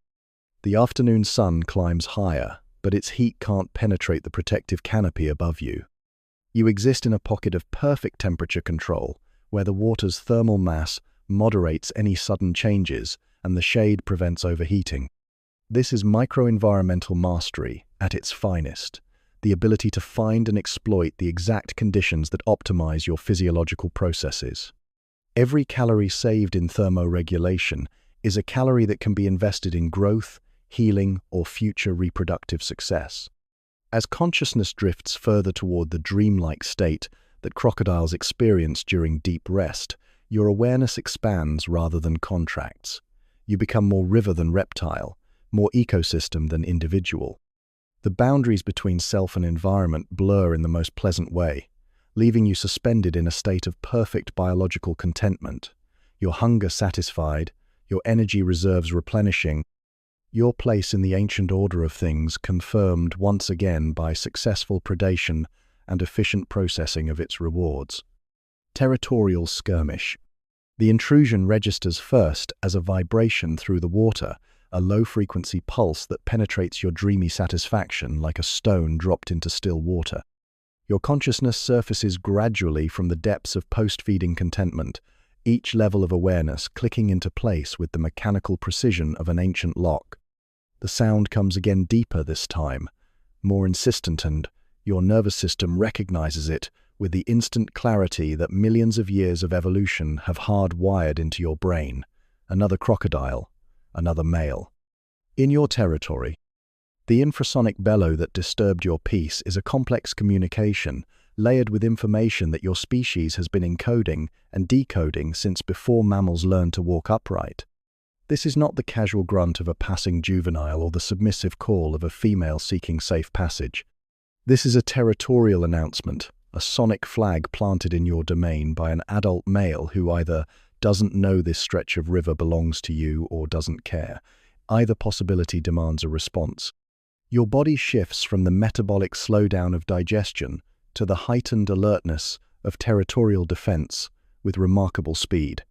Speaker 1: The afternoon sun climbs higher, but its heat can't penetrate the protective canopy above you. You exist in a pocket of perfect temperature control, where the water's thermal mass moderates any sudden changes and the shade prevents overheating. This is microenvironmental mastery at its finest, the ability to find and exploit the exact conditions that optimize your physiological processes. Every calorie saved in thermoregulation is a calorie that can be invested in growth, healing, or future reproductive success. As consciousness drifts further toward the dreamlike state that crocodiles experience during deep rest, your awareness expands rather than contracts. You become more river than reptile, more ecosystem than individual. The boundaries between self and environment blur in the most pleasant way, leaving you suspended in a state of perfect biological contentment, your hunger satisfied, your energy reserves replenishing, your place in the ancient order of things confirmed once again by successful predation and efficient processing of its rewards. Territorial skirmish. The intrusion registers first as a vibration through the water, a low-frequency pulse that penetrates your dreamy satisfaction like a stone dropped into still water. Your consciousness surfaces gradually from the depths of post-feeding contentment, each level of awareness clicking into place with the mechanical precision of an ancient lock. The sound comes again deeper this time, more insistent, and your nervous system recognizes it with the instant clarity that millions of years of evolution have hardwired into your brain. Another crocodile, another male. In your territory, the infrasonic bellow that disturbed your peace is a complex communication layered with information that your species has been encoding and decoding since before mammals learned to walk upright. This is not the casual grunt of a passing juvenile or the submissive call of a female seeking safe passage. This is a territorial announcement, a sonic flag planted in your domain by an adult male who either doesn't know this stretch of river belongs to you or doesn't care. Either possibility demands a response. Your body shifts from the metabolic slowdown of digestion to the heightened alertness of territorial defense with remarkable speed.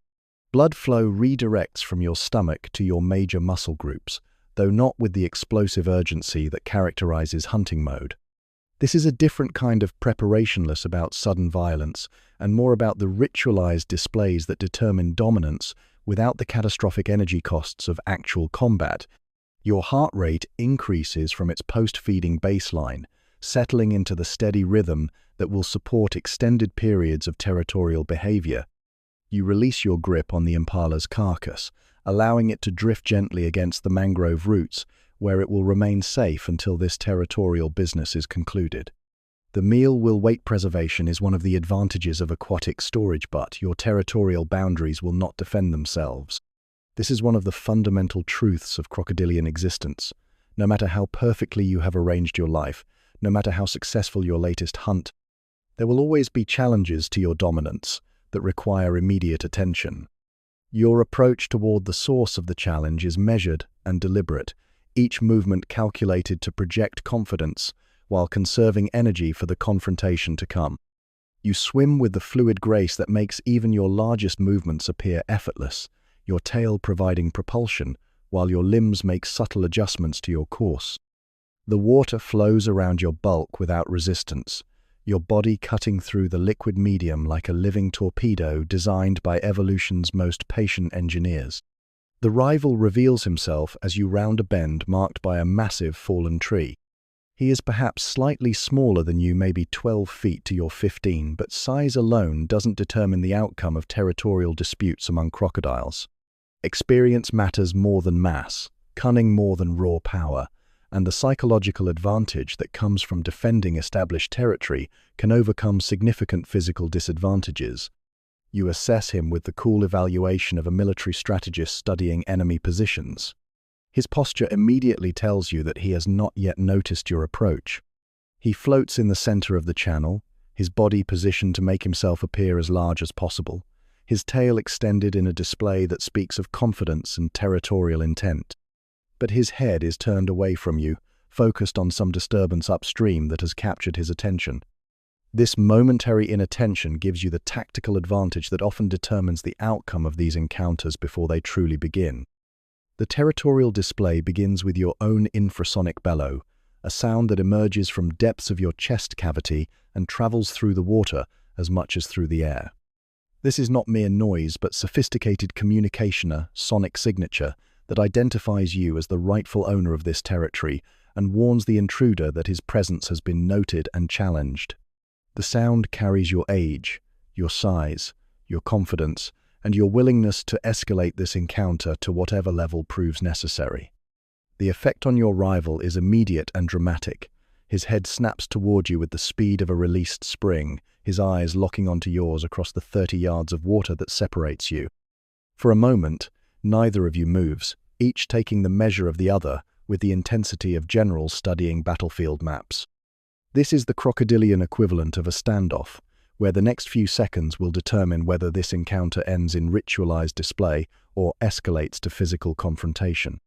Speaker 1: Blood flow redirects from your stomach to your major muscle groups, though not with the explosive urgency that characterizes hunting mode. This is a different kind of preparation, less about sudden violence and more about the ritualized displays that determine dominance without the catastrophic energy costs of actual combat. Your heart rate increases from its post-feeding baseline, settling into the steady rhythm that will support extended periods of territorial behavior. You release your grip on the impala's carcass, allowing it to drift gently against the mangrove roots, where it will remain safe until this territorial business is concluded. The meal will weight preservation is one of the advantages of aquatic storage, but your territorial boundaries will not defend themselves. This is one of the fundamental truths of crocodilian existence. No matter how perfectly you have arranged your life, no matter how successful your latest hunt, there will always be challenges to your dominance that require immediate attention. Your approach toward the source of the challenge is measured and deliberate, each movement calculated to project confidence while conserving energy for the confrontation to come. You swim with the fluid grace that makes even your largest movements appear effortless, your tail providing propulsion while your limbs make subtle adjustments to your course. The water flows around your bulk without resistance, your body cutting through the liquid medium like a living torpedo designed by evolution's most patient engineers. The rival reveals himself as you round a bend marked by a massive fallen tree. He is perhaps slightly smaller than you, maybe 12 feet to your 15, but size alone doesn't determine the outcome of territorial disputes among crocodiles. Experience matters more than mass, cunning more than raw power, and the psychological advantage that comes from defending established territory can overcome significant physical disadvantages. You assess him with the cool evaluation of a military strategist studying enemy positions. His posture immediately tells you that he has not yet noticed your approach. He floats in the center of the channel, his body positioned to make himself appear as large as possible, his tail extended in a display that speaks of confidence and territorial intent. But his head is turned away from you, focused on some disturbance upstream that has captured his attention. This momentary inattention gives you the tactical advantage that often determines the outcome of these encounters before they truly begin. The territorial display begins with your own infrasonic bellow, a sound that emerges from depths of your chest cavity and travels through the water as much as through the air. This is not mere noise, but sophisticated communicationer, sonic signature that identifies you as the rightful owner of this territory and warns the intruder that his presence has been noted and challenged. The sound carries your age, your size, your confidence, and your willingness to escalate this encounter to whatever level proves necessary. The effect on your rival is immediate and dramatic. His head snaps toward you with the speed of a released spring, his eyes locking onto yours across the 30 yards of water that separates you. For a moment, neither of you moves, each taking the measure of the other with the intensity of generals studying battlefield maps. This is the crocodilian equivalent of a standoff, where the next few seconds will determine whether this encounter ends in ritualized display or escalates to physical confrontation.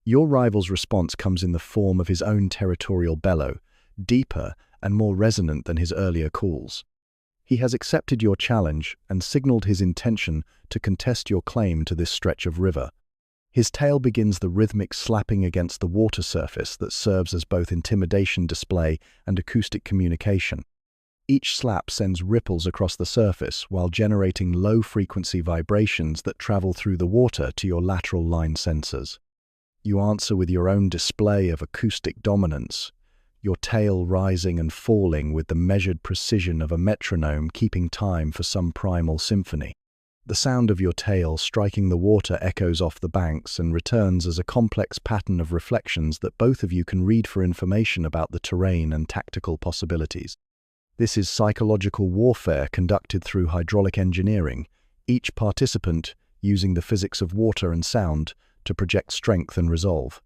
Speaker 1: Your rival's response comes in the form of his own territorial bellow, deeper and more resonant than his earlier calls. He has accepted your challenge and signaled his intention to contest your claim to this stretch of river. His tail begins the rhythmic slapping against the water surface that serves as both intimidation display and acoustic communication. Each slap sends ripples across the surface while generating low-frequency vibrations that travel through the water to your lateral line sensors. You answer with your own display of acoustic dominance, your tail rising and falling with the measured precision of a metronome keeping time for some primal symphony. The sound of your tail striking the water echoes off the banks and returns as a complex pattern of reflections that both of you can read for information about the terrain and tactical possibilities. This is psychological warfare conducted through hydraulic engineering, each participant using the physics of water and sound to project strength and resolve.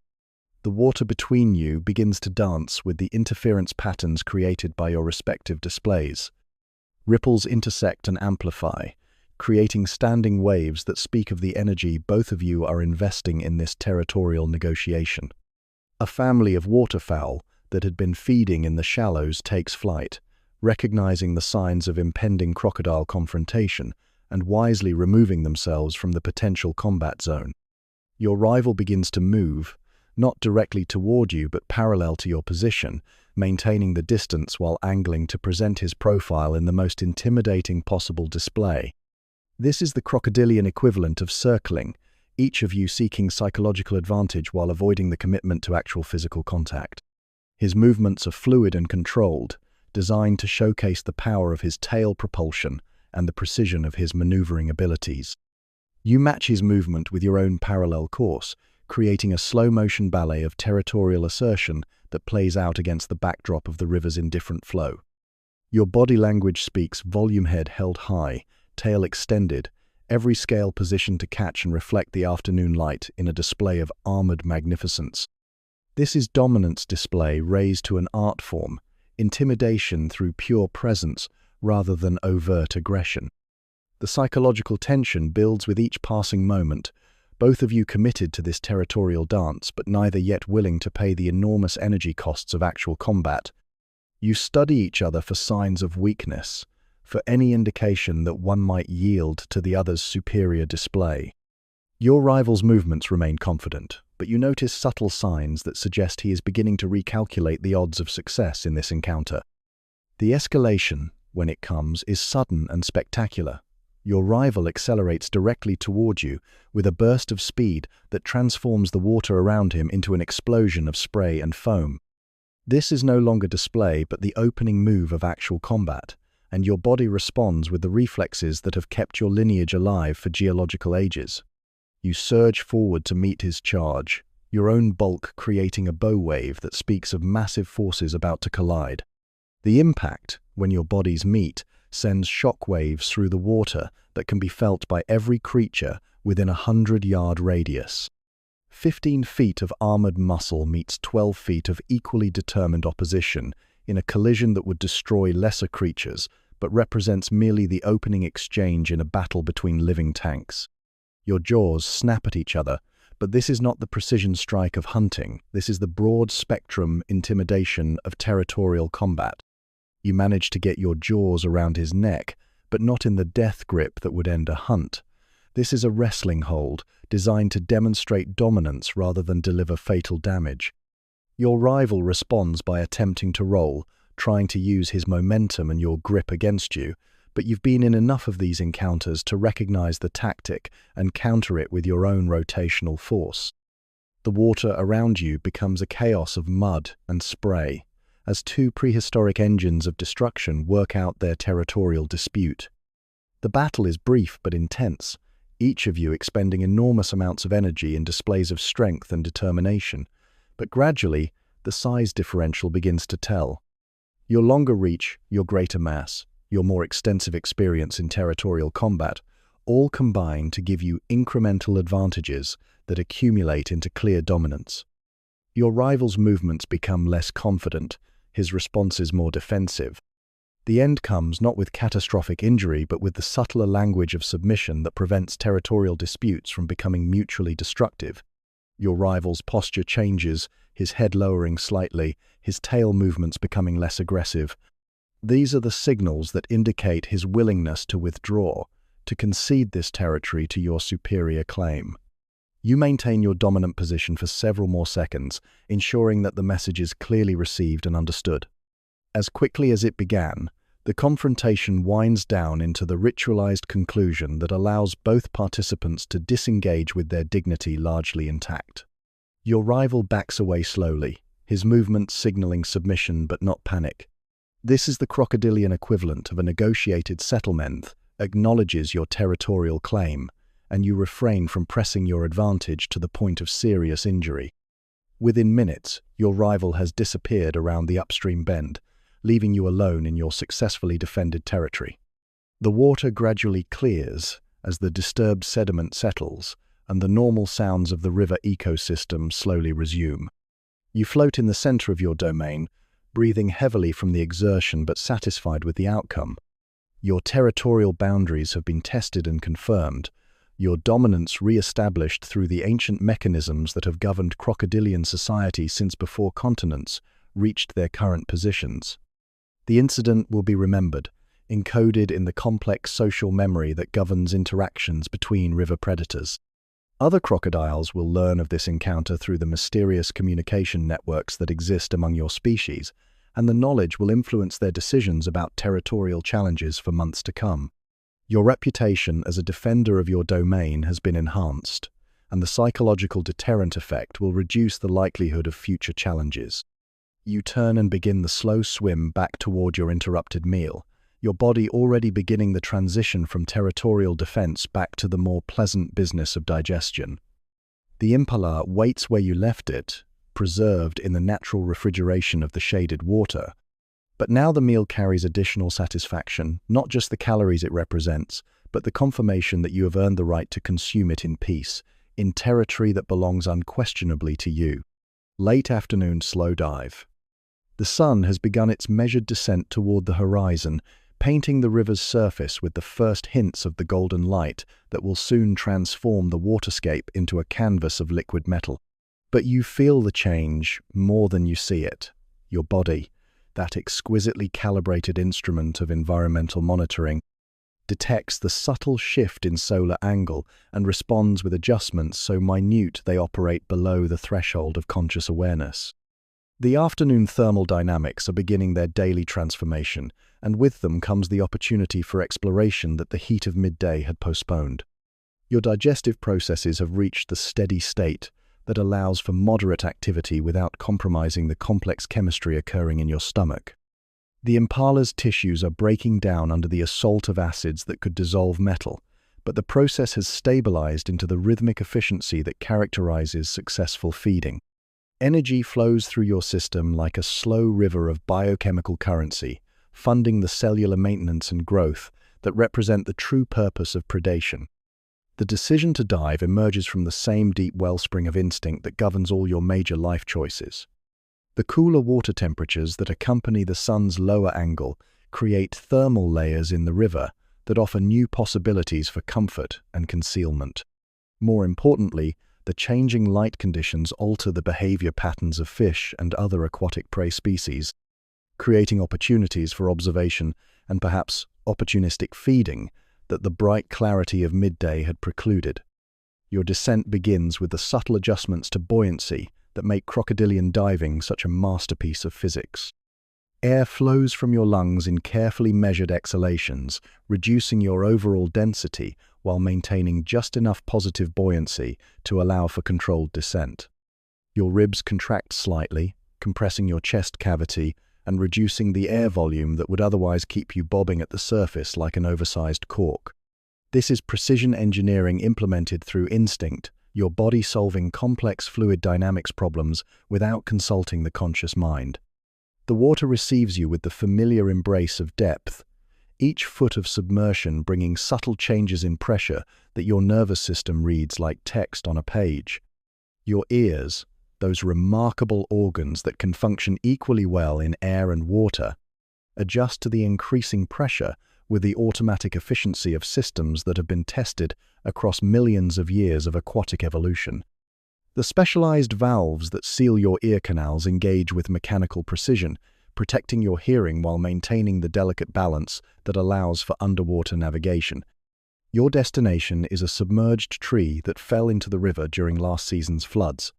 Speaker 1: The water between you begins to dance with the interference patterns created by your respective displays. Ripples intersect and amplify, creating standing waves that speak of the energy both of you are investing in this territorial negotiation. A family of waterfowl that had been feeding in the shallows takes flight, recognizing the signs of impending crocodile confrontation and wisely removing themselves from the potential combat zone. Your rival begins to move, not directly toward you but parallel to your position, maintaining the distance while angling to present his profile in the most intimidating possible display. This is the crocodilian equivalent of circling, each of you seeking psychological advantage while avoiding the commitment to actual physical contact. His movements are fluid and controlled, designed to showcase the power of his tail propulsion and the precision of his maneuvering abilities. You match his movement with your own parallel course, creating a slow-motion ballet of territorial assertion that plays out against the backdrop of the river's indifferent flow. Your body language speaks volume, head held high, tail extended, every scale positioned to catch and reflect the afternoon light in a display of armored magnificence. This is dominance display raised to an art form, intimidation through pure presence rather than overt aggression. The psychological tension builds with each passing moment, both of you committed to this territorial dance but neither yet willing to pay the enormous energy costs of actual combat. You study each other for signs of weakness, for any indication that one might yield to the other's superior display. Your rival's movements remain confident, but you notice subtle signs that suggest he is beginning to recalculate the odds of success in this encounter. The escalation, when it comes, is sudden and spectacular. Your rival accelerates directly toward you with a burst of speed that transforms the water around him into an explosion of spray and foam. This is no longer display but the opening move of actual combat, and your body responds with the reflexes that have kept your lineage alive for geological ages. You surge forward to meet his charge, your own bulk creating a bow wave that speaks of massive forces about to collide. The impact, when your bodies meet, sends shock waves through the water that can be felt by every creature within a 100-yard radius. 15 feet of armored muscle meets 12 feet of equally determined opposition in a collision that would destroy lesser creatures, but represents merely the opening exchange in a battle between living tanks. Your jaws snap at each other, but this is not the precision strike of hunting. This is the broad-spectrum intimidation of territorial combat. You manage to get your jaws around his neck, but not in the death grip that would end a hunt. This is a wrestling hold, designed to demonstrate dominance rather than deliver fatal damage. Your rival responds by attempting to roll, trying to use his momentum and your grip against you, but you've been in enough of these encounters to recognize the tactic and counter it with your own rotational force. The water around you becomes a chaos of mud and spray, as two prehistoric engines of destruction work out their territorial dispute. The battle is brief but intense, each of you expending enormous amounts of energy in displays of strength and determination, but gradually the size differential begins to tell. Your longer reach, your greater mass, your more extensive experience in territorial combat, all combine to give you incremental advantages that accumulate into clear dominance. Your rival's movements become less confident, his responses more defensive. The end comes not with catastrophic injury but with the subtler language of submission that prevents territorial disputes from becoming mutually destructive. Your rival's posture changes, his head lowering slightly, his tail movements becoming less aggressive. These are the signals that indicate his willingness to withdraw, to concede this territory to your superior claim. You maintain your dominant position for several more seconds, ensuring that the message is clearly received and understood. As quickly as it began, the confrontation winds down into the ritualized conclusion that allows both participants to disengage with their dignity largely intact. Your rival backs away slowly, his movements signaling submission but not panic. This is the crocodilian equivalent of a negotiated settlement, acknowledges your territorial claim, and you refrain from pressing your advantage to the point of serious injury. Within minutes, your rival has disappeared around the upstream bend, leaving you alone in your successfully defended territory. The water gradually clears as the disturbed sediment settles, and the normal sounds of the river ecosystem slowly resume. You float in the center of your domain, breathing heavily from the exertion but satisfied with the outcome. Your territorial boundaries have been tested and confirmed, your dominance re-established through the ancient mechanisms that have governed crocodilian society since before continents reached their current positions. The incident will be remembered, encoded in the complex social memory that governs interactions between river predators. Other crocodiles will learn of this encounter through the mysterious communication networks that exist among your species, and the knowledge will influence their decisions about territorial challenges for months to come. Your reputation as a defender of your domain has been enhanced, and the psychological deterrent effect will reduce the likelihood of future challenges. You turn and begin the slow swim back toward your interrupted meal, your body already beginning the transition from territorial defense back to the more pleasant business of digestion. The impala waits where you left it, preserved in the natural refrigeration of the shaded water. But now the meal carries additional satisfaction, not just the calories it represents, but the confirmation that you have earned the right to consume it in peace, in territory that belongs unquestionably to you. Late afternoon slow dive. The sun has begun its measured descent toward the horizon, painting the river's surface with the first hints of the golden light that will soon transform the waterscape into a canvas of liquid metal. But you feel the change more than you see it. Your body, that exquisitely calibrated instrument of environmental monitoring, detects the subtle shift in solar angle and responds with adjustments so minute they operate below the threshold of conscious awareness. The afternoon thermal dynamics are beginning their daily transformation, and with them comes the opportunity for exploration that the heat of midday had postponed. Your digestive processes have reached the steady state that allows for moderate activity without compromising the complex chemistry occurring in your stomach. The impala's tissues are breaking down under the assault of acids that could dissolve metal, but the process has stabilized into the rhythmic efficiency that characterizes successful feeding. Energy flows through your system like a slow river of biochemical currency, funding the cellular maintenance and growth that represent the true purpose of predation. The decision to dive emerges from the same deep wellspring of instinct that governs all your major life choices. The cooler water temperatures that accompany the sun's lower angle create thermal layers in the river that offer new possibilities for comfort and concealment. More importantly, the changing light conditions alter the behavior patterns of fish and other aquatic prey species, creating opportunities for observation and perhaps opportunistic feeding that the bright clarity of midday had precluded. Your descent begins with the subtle adjustments to buoyancy that make crocodilian diving such a masterpiece of physics. Air flows from your lungs in carefully measured exhalations, reducing your overall density while maintaining just enough positive buoyancy to allow for controlled descent. Your ribs contract slightly, compressing your chest cavity and reducing the air volume that would otherwise keep you bobbing at the surface like an oversized cork. This is precision engineering implemented through instinct, your body solving complex fluid dynamics problems without consulting the conscious mind. The water receives you with the familiar embrace of depth, each foot of submersion bringing subtle changes in pressure that your nervous system reads like text on a page. Your ears, those remarkable organs that can function equally well in air and water, adjust to the increasing pressure with the automatic efficiency of systems that have been tested across millions of years of aquatic evolution. The specialized valves that seal your ear canals engage with mechanical precision, protecting your hearing while maintaining the delicate balance that allows for underwater navigation. Your destination is a submerged tree that fell into the river during last season's floods,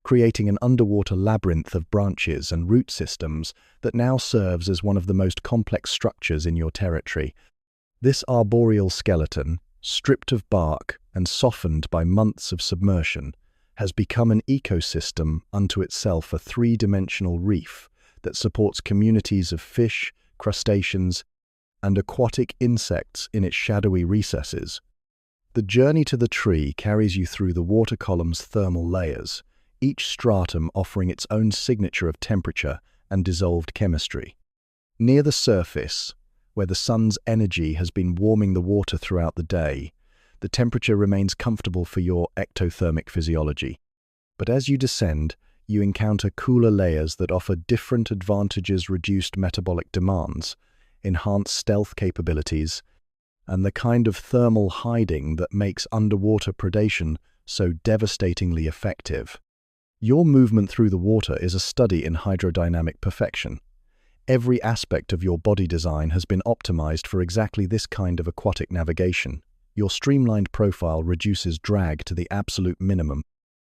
Speaker 1: creating an underwater labyrinth of branches and root systems that now serves as one of the most complex structures in your territory. This arboreal skeleton, stripped of bark and softened by months of submersion, has become an ecosystem unto itself, a three-dimensional reef that supports communities of fish, crustaceans, and aquatic insects in its shadowy recesses. The journey to the tree carries you through the water column's thermal layers, each stratum offering its own signature of temperature and dissolved chemistry. Near the surface, where the sun's energy has been warming the water throughout the day, the temperature remains comfortable for your ectothermic physiology. But as you descend, you encounter cooler layers that offer different advantages: reduced metabolic demands, enhanced stealth capabilities, and the kind of thermal hiding that makes underwater predation so devastatingly effective. Your movement through the water is a study in hydrodynamic perfection. Every aspect of your body design has been optimized for exactly this kind of aquatic navigation. Your streamlined profile reduces drag to the absolute minimum.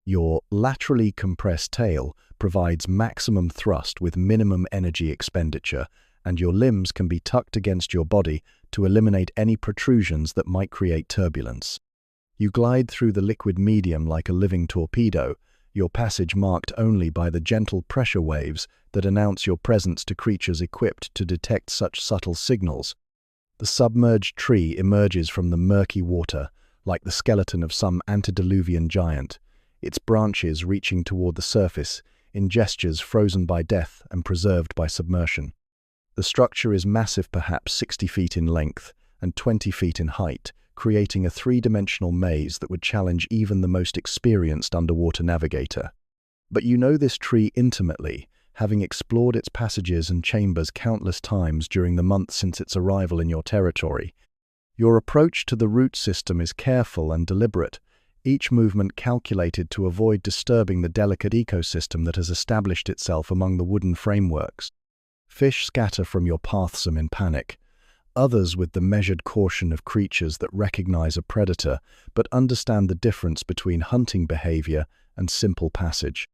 Speaker 1: Your laterally compressed tail provides maximum thrust with minimum energy expenditure, and your limbs can be tucked against your body to eliminate any protrusions that might create turbulence. You glide through the liquid medium like a living torpedo, your passage marked only by the gentle pressure waves that announce your presence to creatures equipped to detect such subtle signals. The submerged tree emerges from the murky water like the skeleton of some antediluvian giant, its branches reaching toward the surface in gestures frozen by death and preserved by submersion. The structure is massive, perhaps 60 feet in length and 20 feet in height, creating a three-dimensional maze that would challenge even the most experienced underwater navigator. But you know this tree intimately, having explored its passages and chambers countless times during the months since its arrival in your territory. Your approach to the root system is careful and deliberate, each movement calculated to avoid disturbing the delicate ecosystem that has established itself among the wooden frameworks. Fish scatter from your paths in panic, others with the measured caution of creatures that recognize a predator but understand the difference between hunting behavior and simple passage.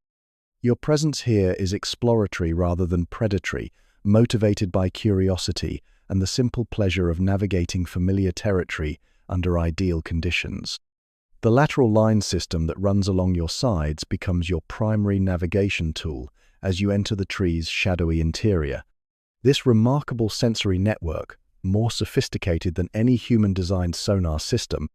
Speaker 1: Your presence here is exploratory rather than predatory, motivated by curiosity and the simple pleasure of navigating familiar territory under ideal conditions. The lateral line system that runs along your sides becomes your primary navigation tool as you enter the tree's shadowy interior. This remarkable sensory network, more sophisticated than any human-designed sonar system,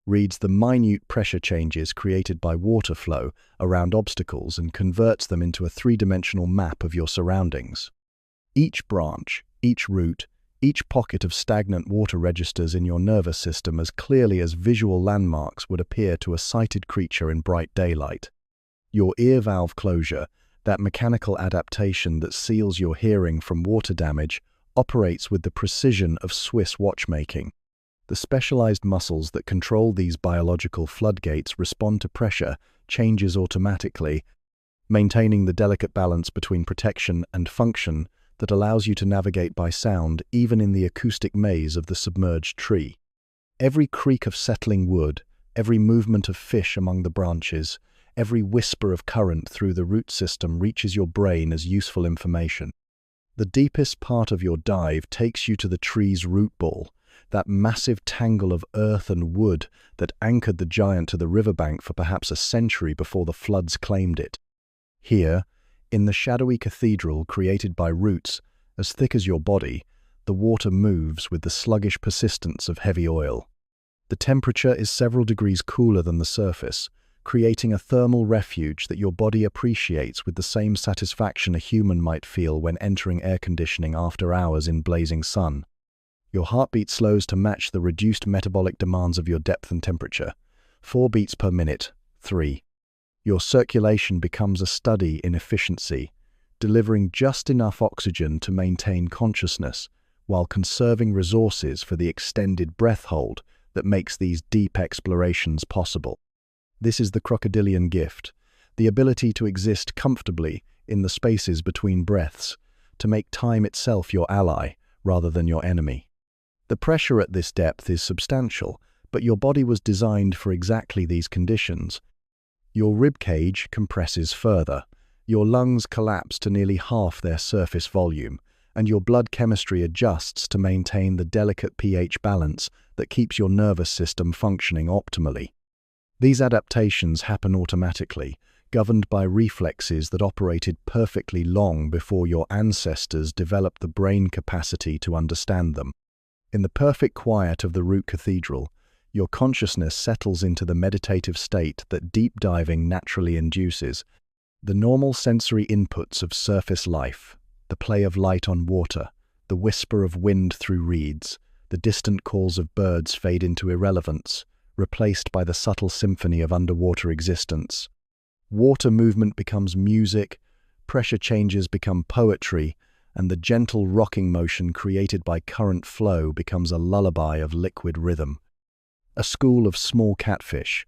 Speaker 1: reads the minute pressure changes created by water flow around obstacles and converts them into a three-dimensional map of your surroundings. Each branch, each root, each pocket of stagnant water registers in your nervous system as clearly as visual landmarks would appear to a sighted creature in bright daylight. Your ear valve closure, that mechanical adaptation that seals your hearing from water damage, operates with the precision of Swiss watchmaking. The specialized muscles that control these biological floodgates respond to pressure changes automatically, maintaining the delicate balance between protection and function that allows you to navigate by sound even in the acoustic maze of the submerged tree. Every creak of settling wood, every movement of fish among the branches, every whisper of current through the root system reaches your brain as useful information. The deepest part of your dive takes you to the tree's root ball, that massive tangle of earth and wood that anchored the giant to the riverbank for perhaps a century before the floods claimed it. Here, in the shadowy cathedral created by roots as thick as your body, the water moves with the sluggish persistence of heavy oil. The temperature is several degrees cooler than the surface, creating a thermal refuge that your body appreciates with the same satisfaction a human might feel when entering air conditioning after hours in blazing sun. Your heartbeat slows to match the reduced metabolic demands of your depth and temperature. 4 beats per minute, 3. Your circulation becomes a study in efficiency, delivering just enough oxygen to maintain consciousness while conserving resources for the extended breath hold that makes these deep explorations possible. This is the crocodilian gift, the ability to exist comfortably in the spaces between breaths, to make time itself your ally rather than your enemy. The pressure at this depth is substantial, but your body was designed for exactly these conditions. Your rib cage compresses further, your lungs collapse to nearly half their surface volume, and your blood chemistry adjusts to maintain the delicate pH balance that keeps your nervous system functioning optimally. These adaptations happen automatically, governed by reflexes that operated perfectly long before your ancestors developed the brain capacity to understand them. In the perfect quiet of the root cathedral, your consciousness settles into the meditative state that deep diving naturally induces. The normal sensory inputs of surface life, the play of light on water, the whisper of wind through reeds, the distant calls of birds fade into irrelevance, replaced by the subtle symphony of underwater existence. Water movement becomes music, pressure changes become poetry, and the gentle rocking motion created by current flow becomes a lullaby of liquid rhythm. A school of small catfish,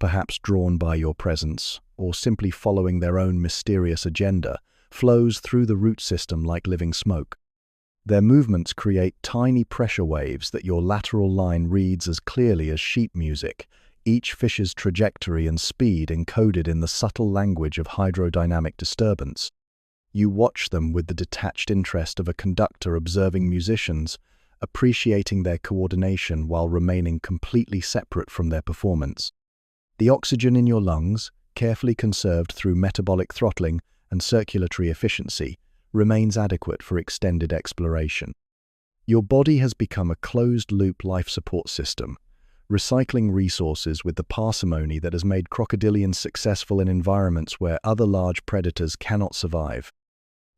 Speaker 1: perhaps drawn by your presence, or simply following their own mysterious agenda, flows through the root system like living smoke. Their movements create tiny pressure waves that your lateral line reads as clearly as sheet music, each fish's trajectory and speed encoded in the subtle language of hydrodynamic disturbance. You watch them with the detached interest of a conductor observing musicians, appreciating their coordination while remaining completely separate from their performance. The oxygen in your lungs, carefully conserved through metabolic throttling and circulatory efficiency, remains adequate for extended exploration. Your body has become a closed-loop life support system, recycling resources with the parsimony that has made crocodilians successful in environments where other large predators cannot survive.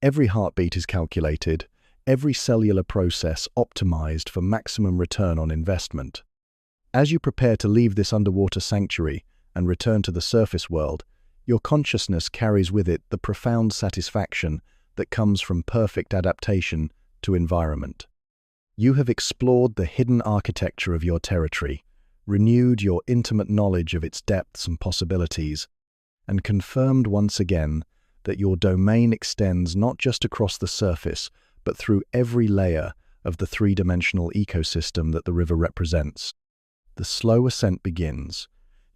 Speaker 1: Every heartbeat is calculated, every cellular process optimized for maximum return on investment. As you prepare to leave this underwater sanctuary and return to the surface world, your consciousness carries with it the profound satisfaction that comes from perfect adaptation to environment. You have explored the hidden architecture of your territory, renewed your intimate knowledge of its depths and possibilities, and confirmed once again that your domain extends not just across the surface, but through every layer of the three-dimensional ecosystem that the river represents. The slow ascent begins,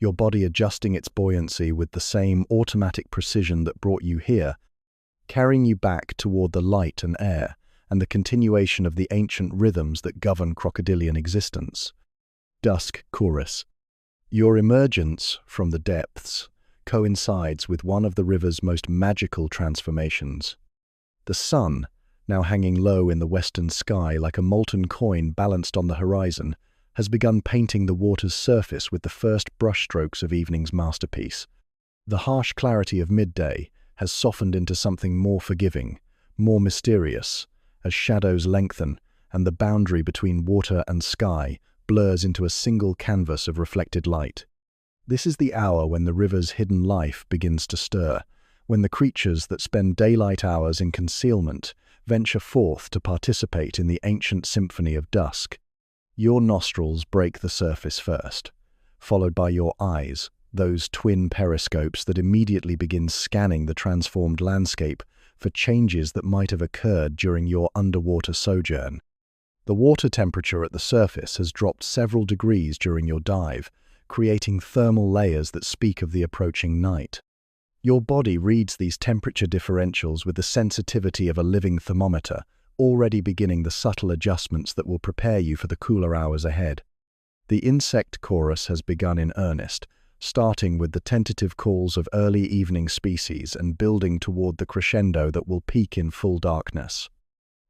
Speaker 1: your body adjusting its buoyancy with the same automatic precision that brought you here, carrying you back toward the light and air and the continuation of the ancient rhythms that govern crocodilian existence. Dusk Chorus. Your emergence from the depths coincides with one of the river's most magical transformations. The sun, now hanging low in the western sky like a molten coin balanced on the horizon, has begun painting the water's surface with the first brushstrokes of evening's masterpiece. The harsh clarity of midday has softened into something more forgiving, more mysterious, as shadows lengthen and the boundary between water and sky blurs into a single canvas of reflected light. This is the hour when the river's hidden life begins to stir, when the creatures that spend daylight hours in concealment venture forth to participate in the ancient symphony of dusk. Your nostrils break the surface first, followed by your eyes, those twin periscopes that immediately begin scanning the transformed landscape for changes that might have occurred during your underwater sojourn. The water temperature at the surface has dropped several degrees during your dive, creating thermal layers that speak of the approaching night. Your body reads these temperature differentials with the sensitivity of a living thermometer, already beginning the subtle adjustments that will prepare you for the cooler hours ahead. The insect chorus has begun in earnest, starting with the tentative calls of early evening species and building toward the crescendo that will peak in full darkness.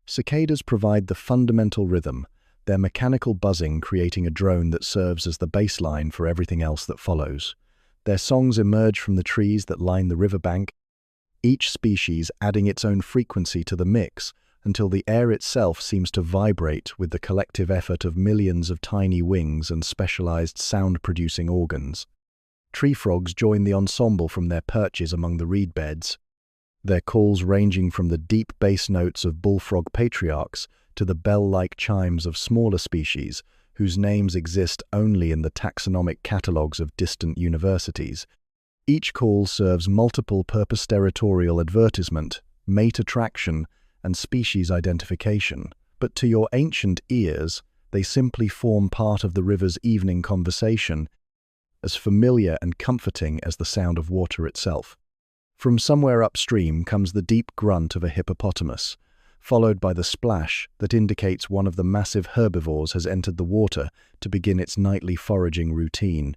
Speaker 1: Cicadas provide the fundamental rhythm, their mechanical buzzing creating a drone that serves as the baseline for everything else that follows. Their songs emerge from the trees that line the riverbank, each species adding its own frequency to the mix until the air itself seems to vibrate with the collective effort of millions of tiny wings and specialized sound-producing organs. Tree frogs join the ensemble from their perches among the reed beds, their calls ranging from the deep bass notes of bullfrog patriarchs to the bell-like chimes of smaller species whose names exist only in the taxonomic catalogues of distant universities. Each call serves multiple purpose: territorial advertisement, mate attraction, and species identification, but to your ancient ears, they simply form part of the river's evening conversation, as familiar and comforting as the sound of water itself. From somewhere upstream comes the deep grunt of a hippopotamus, followed by the splash that indicates one of the massive herbivores has entered the water to begin its nightly foraging routine.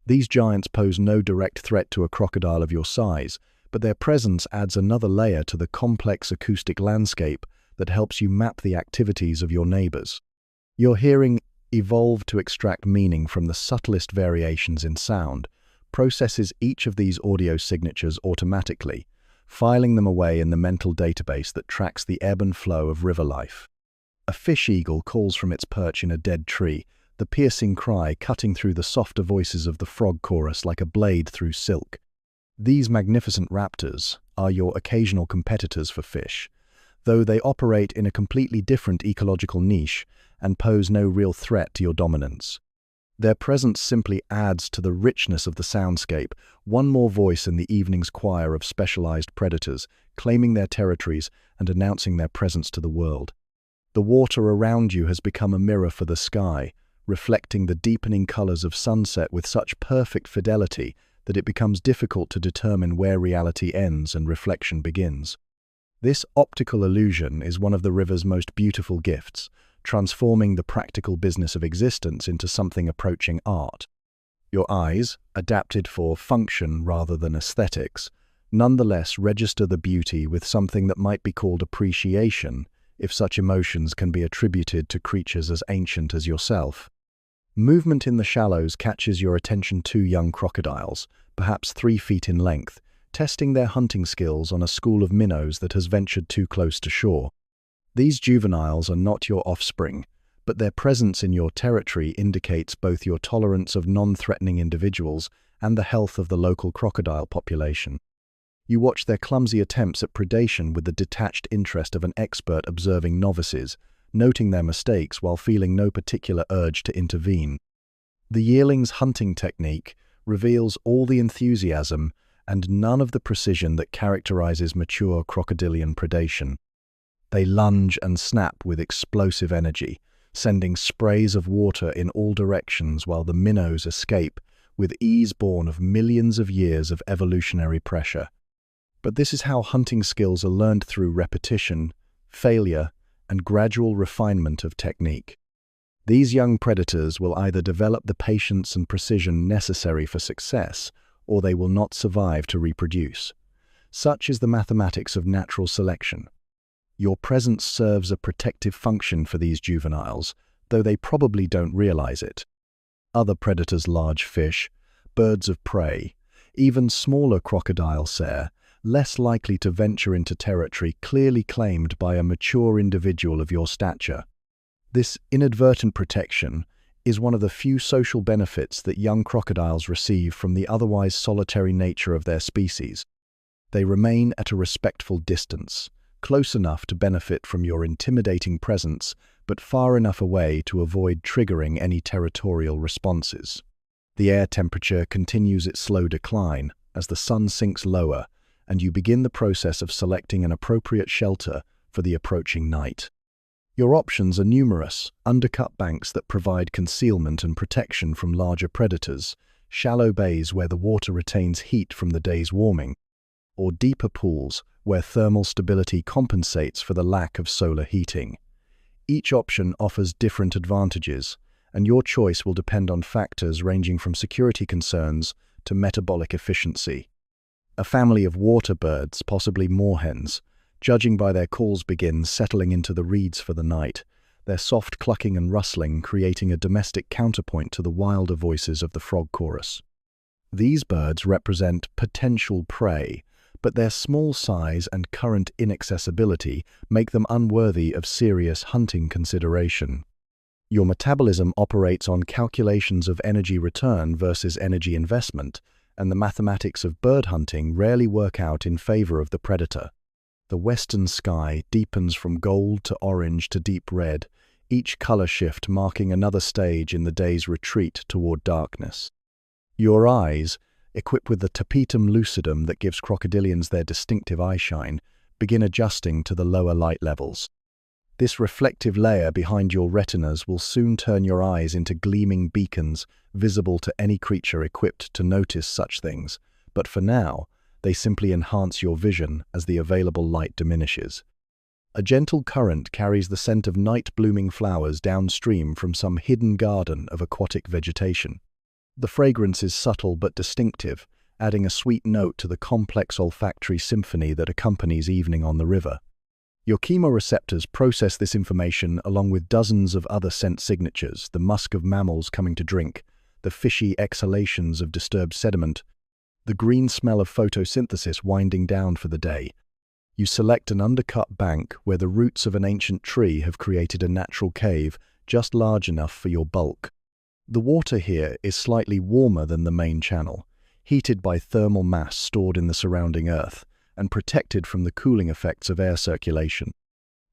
Speaker 1: These giants pose no direct threat to a crocodile of your size, but their presence adds another layer to the complex acoustic landscape that helps you map the activities of your neighbors. Your hearing, evolved to extract meaning from the subtlest variations in sound, processes each of these audio signatures automatically, filing them away in the mental database that tracks the ebb and flow of river life. A fish eagle calls from its perch in a dead tree, the piercing cry cutting through the softer voices of the frog chorus like a blade through silk. These magnificent raptors are your occasional competitors for fish, though they operate in a completely different ecological niche and pose no real threat to your dominance. Their presence simply adds to the richness of the soundscape, one more voice in the evening's choir of specialized predators, claiming their territories and announcing their presence to the world. The water around you has become a mirror for the sky, reflecting the deepening colors of sunset with such perfect fidelity that it becomes difficult to determine where reality ends and reflection begins. This optical illusion is one of the river's most beautiful gifts, transforming the practical business of existence into something approaching art. Your eyes, adapted for function rather than aesthetics, nonetheless register the beauty with something that might be called appreciation, if such emotions can be attributed to creatures as ancient as yourself. Movement in the shallows catches your attention: two young crocodiles, perhaps 3 feet in length, testing their hunting skills on a school of minnows that has ventured too close to shore. These juveniles are not your offspring, but their presence in your territory indicates both your tolerance of non-threatening individuals and the health of the local crocodile population. You watch their clumsy attempts at predation with the detached interest of an expert observing novices, noting their mistakes while feeling no particular urge to intervene. The yearling's hunting technique reveals all the enthusiasm and none of the precision that characterizes mature crocodilian predation. They lunge and snap with explosive energy, sending sprays of water in all directions while the minnows escape with ease born of millions of years of evolutionary pressure. But this is how hunting skills are learned through repetition, failure, and gradual refinement of technique. These young predators will either develop the patience and precision necessary for success, or they will not survive to reproduce. Such is the mathematics of natural selection. Your presence serves a protective function for these juveniles, though they probably don't realize it. Other predators, large fish, birds of prey, even smaller crocodile cerf, less likely to venture into territory clearly claimed by a mature individual of your stature. This inadvertent protection is one of the few social benefits that young crocodiles receive from the otherwise solitary nature of their species. They remain at a respectful distance, close enough to benefit from your intimidating presence, but far enough away to avoid triggering any territorial responses. The air temperature continues its slow decline as the sun sinks lower, and you begin the process of selecting an appropriate shelter for the approaching night. Your options are numerous: undercut banks that provide concealment and protection from larger predators, shallow bays where the water retains heat from the day's warming, or deeper pools where thermal stability compensates for the lack of solar heating. Each option offers different advantages, and your choice will depend on factors ranging from security concerns to metabolic efficiency. A family of water birds, possibly moorhens, judging by their calls, begin settling into the reeds for the night, their soft clucking and rustling creating a domestic counterpoint to the wilder voices of the frog chorus. These birds represent potential prey, but their small size and current inaccessibility make them unworthy of serious hunting consideration. Your metabolism operates on calculations of energy return versus energy investment, and the mathematics of bird hunting rarely work out in favor of the predator. The western sky deepens from gold to orange to deep red, each color shift marking another stage in the day's retreat toward darkness. Your eyes, equipped with the tapetum lucidum that gives crocodilians their distinctive eyeshine, begin adjusting to the lower light levels. This reflective layer behind your retinas will soon turn your eyes into gleaming beacons visible to any creature equipped to notice such things, but for now, they simply enhance your vision as the available light diminishes. A gentle current carries the scent of night-blooming flowers downstream from some hidden garden of aquatic vegetation. The fragrance is subtle but distinctive, adding a sweet note to the complex olfactory symphony that accompanies evening on the river. Your chemoreceptors process this information along with dozens of other scent signatures: the musk of mammals coming to drink, the fishy exhalations of disturbed sediment, the green smell of photosynthesis winding down for the day. You select an undercut bank where the roots of an ancient tree have created a natural cave just large enough for your bulk. The water here is slightly warmer than the main channel, heated by thermal mass stored in the surrounding earth, and protected from the cooling effects of air circulation.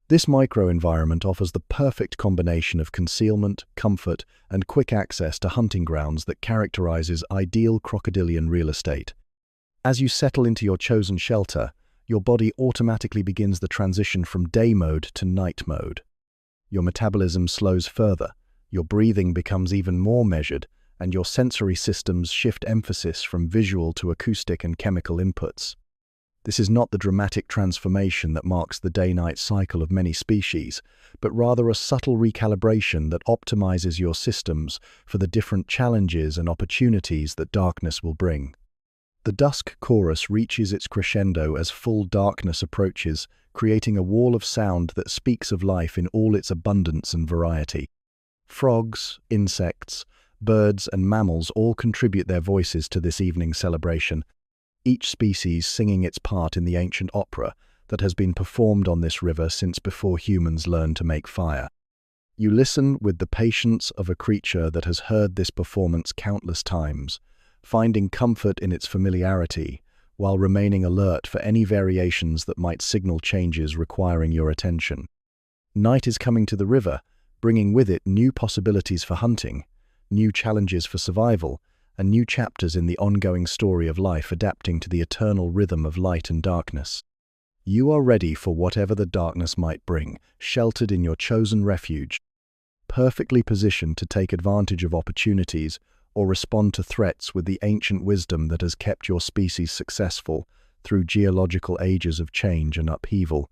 Speaker 1: This microenvironment offers the perfect combination of concealment, comfort, and quick access to hunting grounds that characterizes ideal crocodilian real estate. As you settle into your chosen shelter, your body automatically begins the transition from day mode to night mode. Your metabolism slows further, your breathing becomes even more measured, and your sensory systems shift emphasis from visual to acoustic and chemical inputs. This is not the dramatic transformation that marks the day-night cycle of many species, but rather a subtle recalibration that optimizes your systems for the different challenges and opportunities that darkness will bring. The dusk chorus reaches its crescendo as full darkness approaches, creating a wall of sound that speaks of life in all its abundance and variety. Frogs, insects, birds, and mammals all contribute their voices to this evening's celebration, each species singing its part in the ancient opera that has been performed on this river since before humans learned to make fire. You listen with the patience of a creature that has heard this performance countless times, finding comfort in its familiarity, while remaining alert for any variations that might signal changes requiring your attention. Night is coming to the river, bringing with it new possibilities for hunting, new challenges for survival, and new chapters in the ongoing story of life adapting to the eternal rhythm of light and darkness. You are ready for whatever the darkness might bring, sheltered in your chosen refuge, perfectly positioned to take advantage of opportunities or respond to threats with the ancient wisdom that has kept your species successful through geological ages of change and upheaval.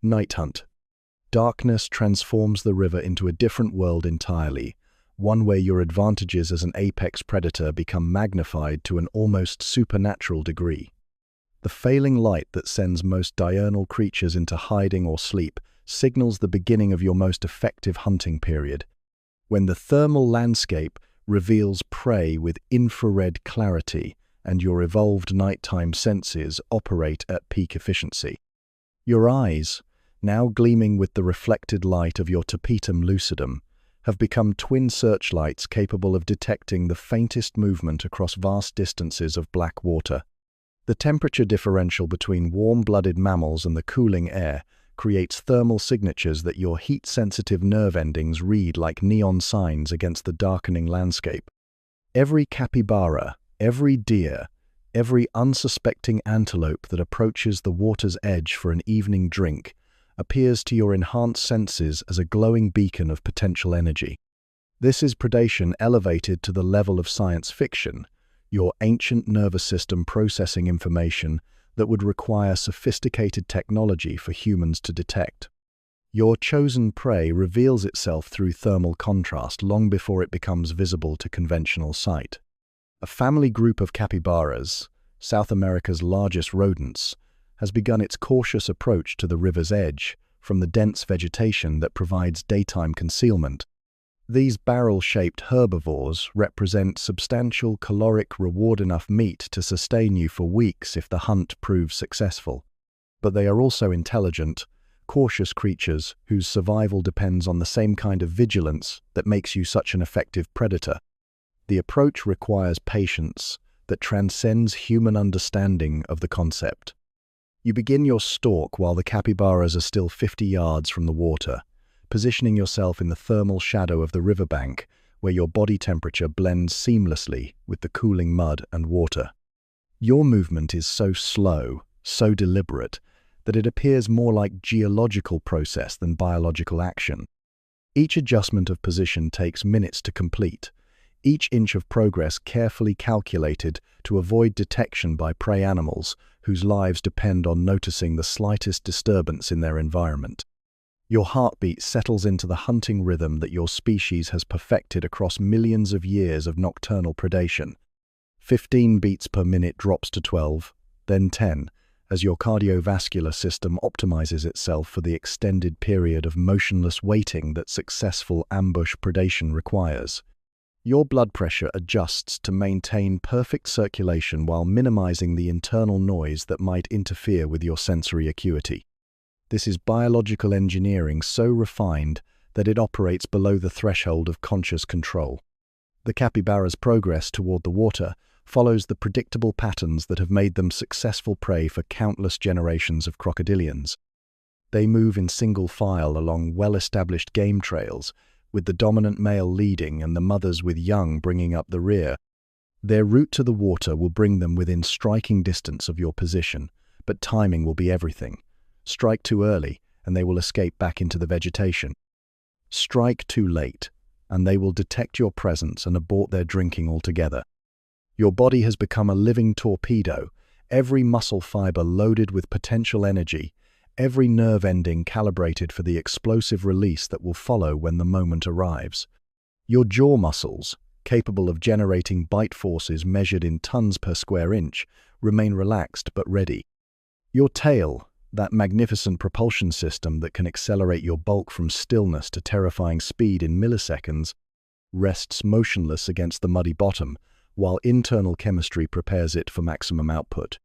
Speaker 1: Night hunt. Darkness transforms the river into a different world entirely, one where your advantages as an apex predator become magnified to an almost supernatural degree. The failing light that sends most diurnal creatures into hiding or sleep signals the beginning of your most effective hunting period, when the thermal landscape reveals prey with infrared clarity and your evolved nighttime senses operate at peak efficiency. Your eyes, now gleaming with the reflected light of your tapetum lucidum, have become twin searchlights capable of detecting the faintest movement across vast distances of black water. The temperature differential between warm-blooded mammals and the cooling air creates thermal signatures that your heat-sensitive nerve endings read like neon signs against the darkening landscape. Every capybara, every deer, every unsuspecting antelope that approaches the water's edge for an evening drink appears to your enhanced senses as a glowing beacon of potential energy. This is predation elevated to the level of science fiction, your ancient nervous system processing information that would require sophisticated technology for humans to detect. Your chosen prey reveals itself through thermal contrast long before it becomes visible to conventional sight. A family group of capybaras, South America's largest rodents, has begun its cautious approach to the river's edge from the dense vegetation that provides daytime concealment. These barrel-shaped herbivores represent substantial caloric reward enough meat to sustain you for weeks if the hunt proves successful. But they are also intelligent, cautious creatures whose survival depends on the same kind of vigilance that makes you such an effective predator. The approach requires patience that transcends human understanding of the concept. You begin your stalk while the capybaras are still 50 yards from the water, positioning yourself in the thermal shadow of the riverbank, where your body temperature blends seamlessly with the cooling mud and water. Your movement is so slow, so deliberate, that it appears more like geological process than biological action. Each adjustment of position takes minutes to complete, each inch of progress carefully calculated to avoid detection by prey animals whose lives depend on noticing the slightest disturbance in their environment. Your heartbeat settles into the hunting rhythm that your species has perfected across millions of years of nocturnal predation. 15 beats per minute drops to 12, then 10, as your cardiovascular system optimizes itself for the extended period of motionless waiting that successful ambush predation requires. Your blood pressure adjusts to maintain perfect circulation while minimizing the internal noise that might interfere with your sensory acuity. This is biological engineering so refined that it operates below the threshold of conscious control. The capybara's progress toward the water follows the predictable patterns that have made them successful prey for countless generations of crocodilians. They move in single file along well-established game trails, with the dominant male leading and the mothers with young bringing up the rear. Their route to the water will bring them within striking distance of your position, but timing will be everything. Strike too early, and they will escape back into the vegetation. Strike too late, and they will detect your presence and abort their drinking altogether. Your body has become a living torpedo, every muscle fiber loaded with potential energy, every nerve ending calibrated for the explosive release that will follow when the moment arrives. Your jaw muscles, capable of generating bite forces measured in tons per square inch, remain relaxed but ready. Your tail, that magnificent propulsion system that can accelerate your bulk from stillness to terrifying speed in milliseconds, rests motionless against the muddy bottom, while internal chemistry prepares it for maximum output.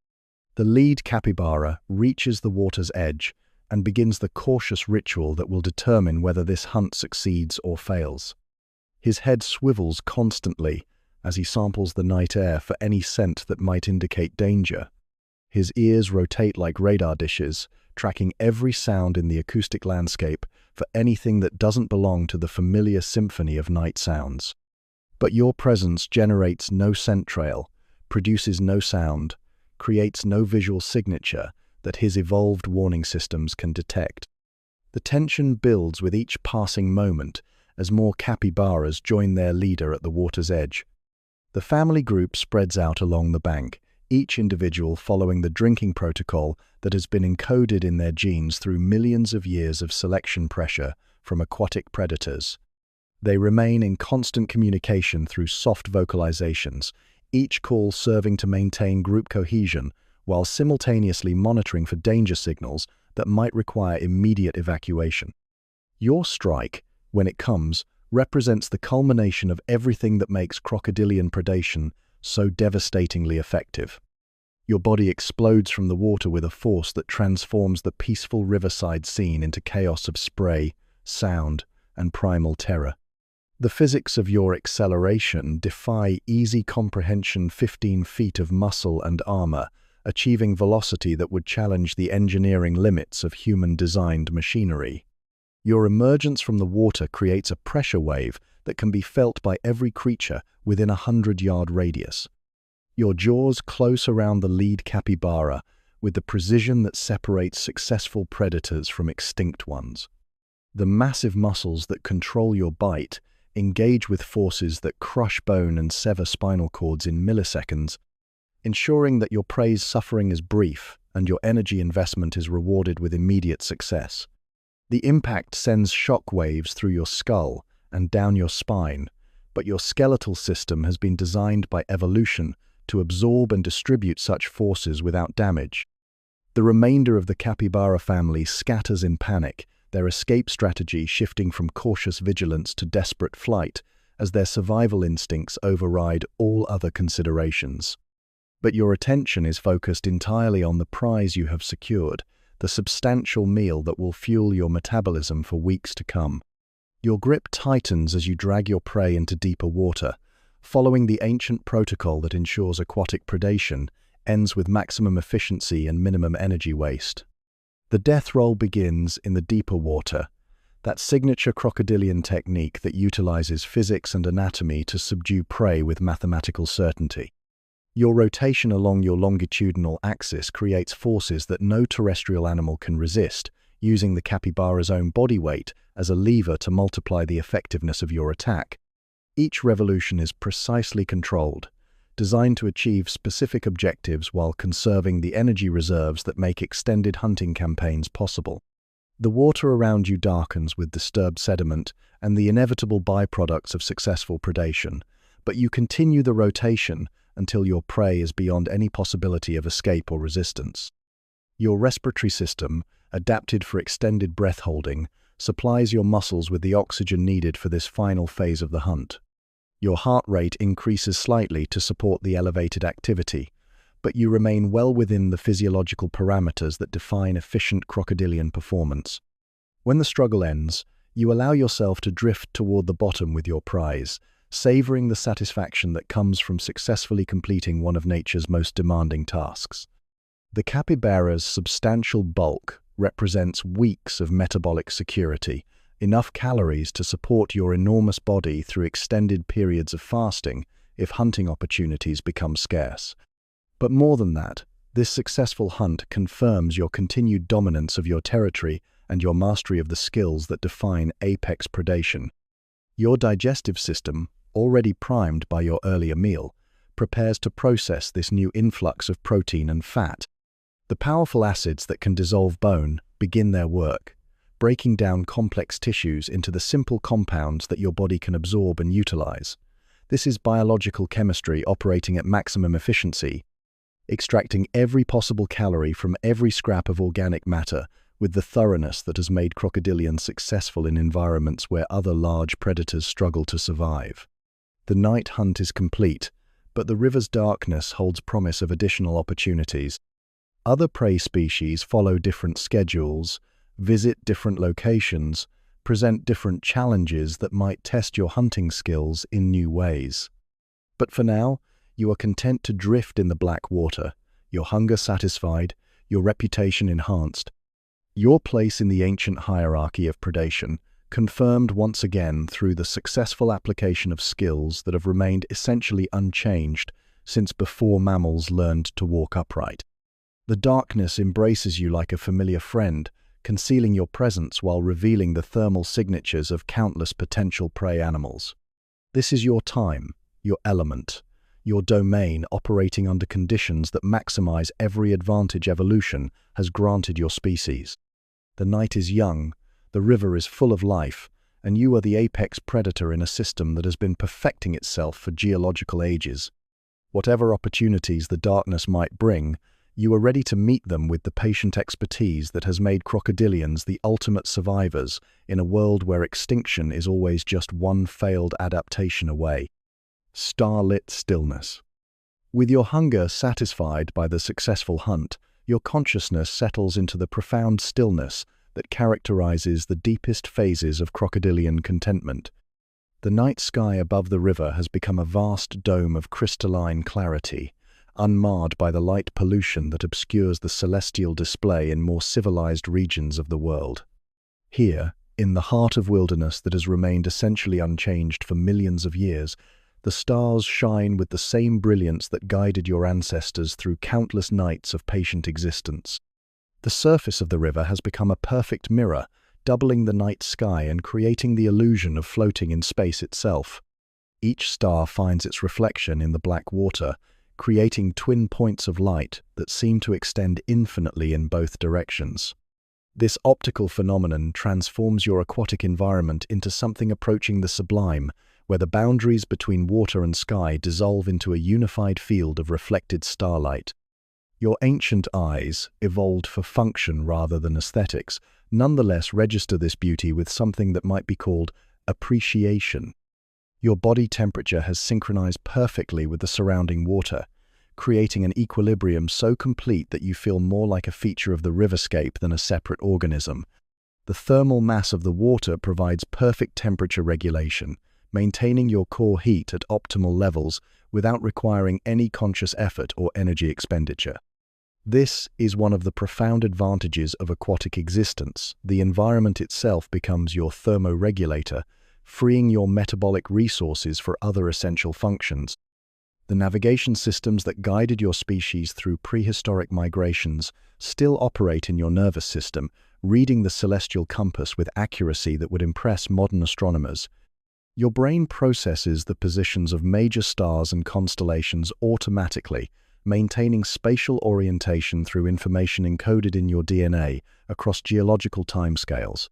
Speaker 1: The lead capybara reaches the water's edge and begins the cautious ritual that will determine whether this hunt succeeds or fails. His head swivels constantly as he samples the night air for any scent that might indicate danger. His ears rotate like radar dishes, tracking every sound in the acoustic landscape for anything that doesn't belong to the familiar symphony of night sounds. But your presence generates no scent trail, produces no sound, creates no visual signature that his evolved warning systems can detect. The tension builds with each passing moment as more capybaras join their leader at the water's edge. The family group spreads out along the bank, each individual following the drinking protocol that has been encoded in their genes through millions of years of selection pressure from aquatic predators. They remain in constant communication through soft vocalizations, each call serving to maintain group cohesion while simultaneously monitoring for danger signals that might require immediate evacuation. Your strike, when it comes, represents the culmination of everything that makes crocodilian predation so devastatingly effective. Your body explodes from the water with a force that transforms the peaceful riverside scene into chaos of spray, sound, and primal terror. The physics of your acceleration defy easy comprehension. 15 feet of muscle and armor, achieving velocity that would challenge the engineering limits of human-designed machinery. Your emergence from the water creates a pressure wave that can be felt by every creature within a 100-yard radius. Your jaws close around the lead capybara with the precision that separates successful predators from extinct ones. The massive muscles that control your bite engage with forces that crush bone and sever spinal cords in milliseconds, ensuring that your prey's suffering is brief and your energy investment is rewarded with immediate success. The impact sends shock waves through your skull and down your spine, but your skeletal system has been designed by evolution to absorb and distribute such forces without damage. The remainder of the capybara family scatters in panic, their escape strategy shifting from cautious vigilance to desperate flight as their survival instincts override all other considerations. But your attention is focused entirely on the prize you have secured, the substantial meal that will fuel your metabolism for weeks to come. Your grip tightens as you drag your prey into deeper water, following the ancient protocol that ensures aquatic predation ends with maximum efficiency and minimum energy waste. The death roll begins in the deeper water, that signature crocodilian technique that utilizes physics and anatomy to subdue prey with mathematical certainty. Your rotation along your longitudinal axis creates forces that no terrestrial animal can resist, using the capybara's own body weight as a lever to multiply the effectiveness of your attack. Each revolution is precisely controlled, designed to achieve specific objectives while conserving the energy reserves that make extended hunting campaigns possible. The water around you darkens with disturbed sediment and the inevitable byproducts of successful predation, but you continue the rotation until your prey is beyond any possibility of escape or resistance. Your respiratory system, adapted for extended breath-holding, supplies your muscles with the oxygen needed for this final phase of the hunt. Your heart rate increases slightly to support the elevated activity, but you remain well within the physiological parameters that define efficient crocodilian performance. When the struggle ends, you allow yourself to drift toward the bottom with your prize, savoring the satisfaction that comes from successfully completing one of nature's most demanding tasks. The capybara's substantial bulk represents weeks of metabolic security, enough calories to support your enormous body through extended periods of fasting if hunting opportunities become scarce. But more than that, this successful hunt confirms your continued dominance of your territory and your mastery of the skills that define apex predation. Your digestive system, already primed by your earlier meal, prepares to process this new influx of protein and fat. The powerful acids that can dissolve bone begin their work, breaking down complex tissues into the simple compounds that your body can absorb and utilize. This is biological chemistry operating at maximum efficiency, extracting every possible calorie from every scrap of organic matter with the thoroughness that has made crocodilians successful in environments where other large predators struggle to survive. The night hunt is complete, but the river's darkness holds promise of additional opportunities. Other prey species follow different schedules, visit different locations, present different challenges that might test your hunting skills in new ways. But for now, you are content to drift in the black water, your hunger satisfied, your reputation enhanced. Your place in the ancient hierarchy of predation, confirmed once again through the successful application of skills that have remained essentially unchanged since before mammals learned to walk upright. The darkness embraces you like a familiar friend, concealing your presence while revealing the thermal signatures of countless potential prey animals. This is your time, your element, Your domain, operating under conditions that maximize every advantage evolution has granted your species. The night is young, the river is full of life, and you are the apex predator in a system that has been perfecting itself for geological ages. Whatever opportunities the darkness might bring, you are ready to meet them with the patient expertise that has made crocodilians the ultimate survivors in a world where extinction is always just one failed adaptation away. Starlit stillness. With your hunger satisfied by the successful hunt, your consciousness settles into the profound stillness that characterizes the deepest phases of crocodilian contentment. The night sky above the river has become a vast dome of crystalline clarity, unmarred by the light pollution that obscures the celestial display in more civilized regions of the world. Here, in the heart of wilderness that has remained essentially unchanged for millions of years, the stars shine with the same brilliance that guided your ancestors through countless nights of patient existence. The surface of the river has become a perfect mirror, doubling the night sky and creating the illusion of floating in space itself. Each star finds its reflection in the black water, creating twin points of light that seem to extend infinitely in both directions. This optical phenomenon transforms your aquatic environment into something approaching the sublime, where the boundaries between water and sky dissolve into a unified field of reflected starlight. Your ancient eyes, evolved for function rather than aesthetics, nonetheless register this beauty with something that might be called appreciation. Your body temperature has synchronized perfectly with the surrounding water, creating an equilibrium so complete that you feel more like a feature of the riverscape than a separate organism. The thermal mass of the water provides perfect temperature regulation, maintaining your core heat at optimal levels without requiring any conscious effort or energy expenditure. This is one of the profound advantages of aquatic existence. The environment itself becomes your thermoregulator, freeing your metabolic resources for other essential functions. The navigation systems that guided your species through prehistoric migrations still operate in your nervous system, reading the celestial compass with accuracy that would impress modern astronomers. Your brain processes the positions of major stars and constellations automatically, maintaining spatial orientation through information encoded in your DNA across geological timescales.